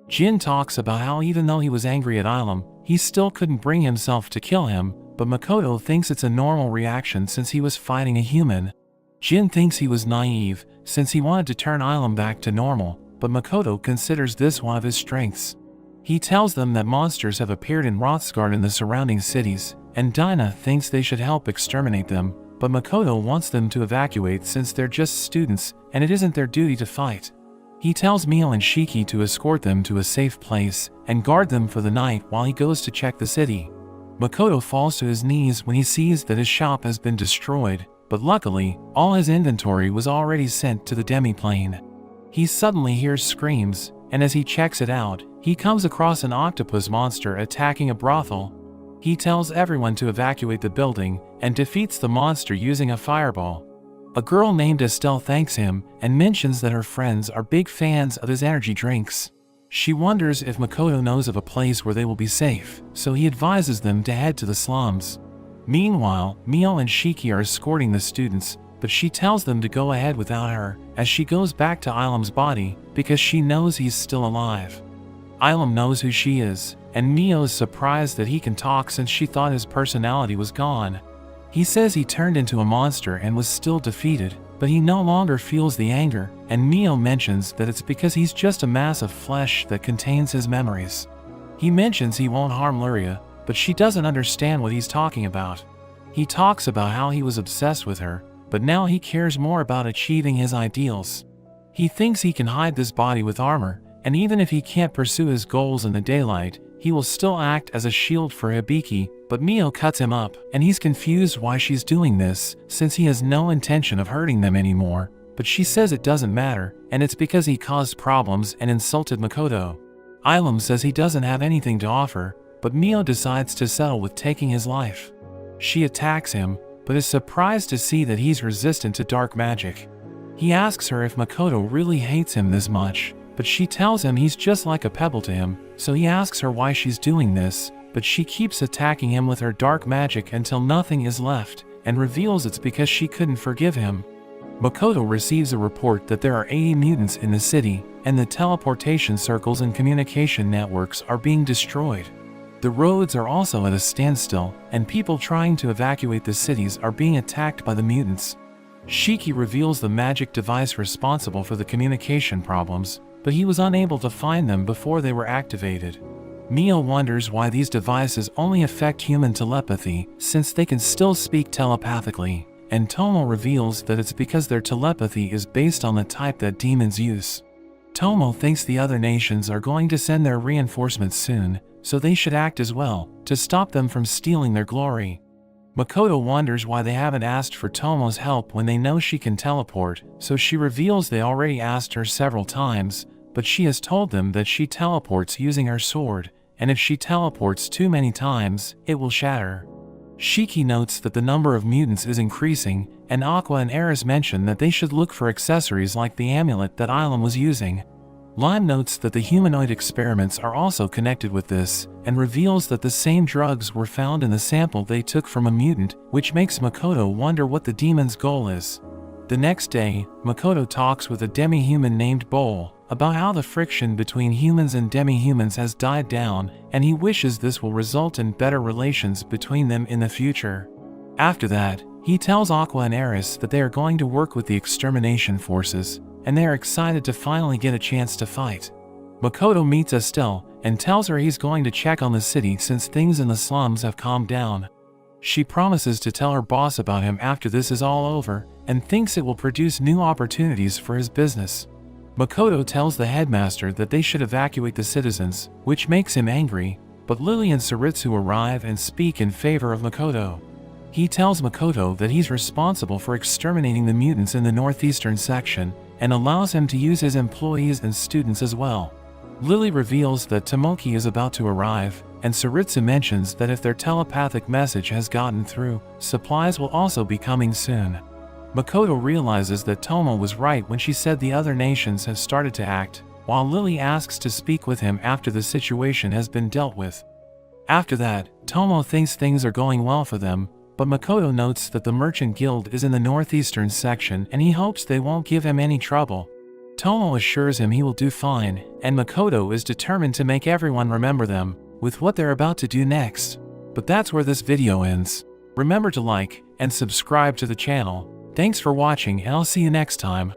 Jin talks about how even though he was angry at Ilum, he still couldn't bring himself to kill him, but Makoto thinks it's a normal reaction since he was fighting a human. Jin thinks he was naive, since he wanted to turn Ilum back to normal, but Makoto considers this one of his strengths. He tells them that monsters have appeared in Rothsgard and the surrounding cities, and Dinah thinks they should help exterminate them, but Makoto wants them to evacuate since they're just students, and it isn't their duty to fight. He tells Mio and Shiki to escort them to a safe place, and guard them for the night while he goes to check the city. Makoto falls to his knees when he sees that his shop has been destroyed, but luckily, all his inventory was already sent to the demiplane. He suddenly hears screams, and as he checks it out, he comes across an octopus monster attacking a brothel. He tells everyone to evacuate the building, and defeats the monster using a fireball. A girl named Estelle thanks him, and mentions that her friends are big fans of his energy drinks. She wonders if Makoto knows of a place where they will be safe, so he advises them to head to the slums. Meanwhile, Mio and Shiki are escorting the students, but she tells them to go ahead without her, as she goes back to Ilum's body, because she knows he's still alive. Ilum knows who she is, and Mio is surprised that he can talk since she thought his personality was gone. He says he turned into a monster and was still defeated, but he no longer feels the anger, and Mio mentions that it's because he's just a mass of flesh that contains his memories. He mentions he won't harm Luria, but she doesn't understand what he's talking about. He talks about how he was obsessed with her, but now he cares more about achieving his ideals. He thinks he can hide this body with armor, and even if he can't pursue his goals in the daylight, he will still act as a shield for Hibiki, but Mio cuts him up, and he's confused why she's doing this, since he has no intention of hurting them anymore, but she says it doesn't matter, and it's because he caused problems and insulted Makoto. Ilum says he doesn't have anything to offer, but Mio decides to settle with taking his life. She attacks him, but is surprised to see that he's resistant to dark magic. He asks her if Makoto really hates him this much, but she tells him he's just like a pebble to him, so he asks her why she's doing this, but she keeps attacking him with her dark magic until nothing is left, and reveals it's because she couldn't forgive him. Makoto receives a report that there are 80 mutants in the city, and the teleportation circles and communication networks are being destroyed. The roads are also at a standstill, and people trying to evacuate the cities are being attacked by the mutants. Shiki reveals the magic device responsible for the communication problems, but he was unable to find them before they were activated. Mio wonders why these devices only affect human telepathy, since they can still speak telepathically, and Tomo reveals that it's because their telepathy is based on the type that demons use. Tomo thinks the other nations are going to send their reinforcements soon, so they should act as well, to stop them from stealing their glory. Makoto wonders why they haven't asked for Tomo's help when they know she can teleport, so she reveals they already asked her several times, but she has told them that she teleports using her sword, and if she teleports too many times, it will shatter. Shiki notes that the number of mutants is increasing, and Aqua and Eris mention that they should look for accessories like the amulet that Ilum was using. Lime notes that the humanoid experiments are also connected with this, and reveals that the same drugs were found in the sample they took from a mutant, which makes Makoto wonder what the demon's goal is. The next day, Makoto talks with a demi-human named Bowl about how the friction between humans and demi-humans has died down, and he wishes this will result in better relations between them in the future. After that, he tells Aqua and Eris that they are going to work with the extermination forces, and they are excited to finally get a chance to fight. Makoto meets Estelle and tells her he's going to check on the city since things in the slums have calmed down. She promises to tell her boss about him after this is all over, and thinks it will produce new opportunities for his business. Makoto tells the headmaster that they should evacuate the citizens, which makes him angry, but Lily and Saritsu arrive and speak in favor of Makoto. He tells Makoto that he's responsible for exterminating the mutants in the northeastern section, and allows him to use his employees and students as well. Lily reveals that Tomoki is about to arrive, and Saritsu mentions that if their telepathic message has gotten through, supplies will also be coming soon. Makoto realizes that Tomo was right when she said the other nations have started to act, while Lily asks to speak with him after the situation has been dealt with. After that, Tomo thinks things are going well for them, but Makoto notes that the Merchant Guild is in the northeastern section and he hopes they won't give him any trouble. Tomo assures him he will do fine, and Makoto is determined to make everyone remember them, with what they're about to do next. But that's where this video ends. Remember to like and subscribe to the channel. Thanks for watching, and I'll see you next time.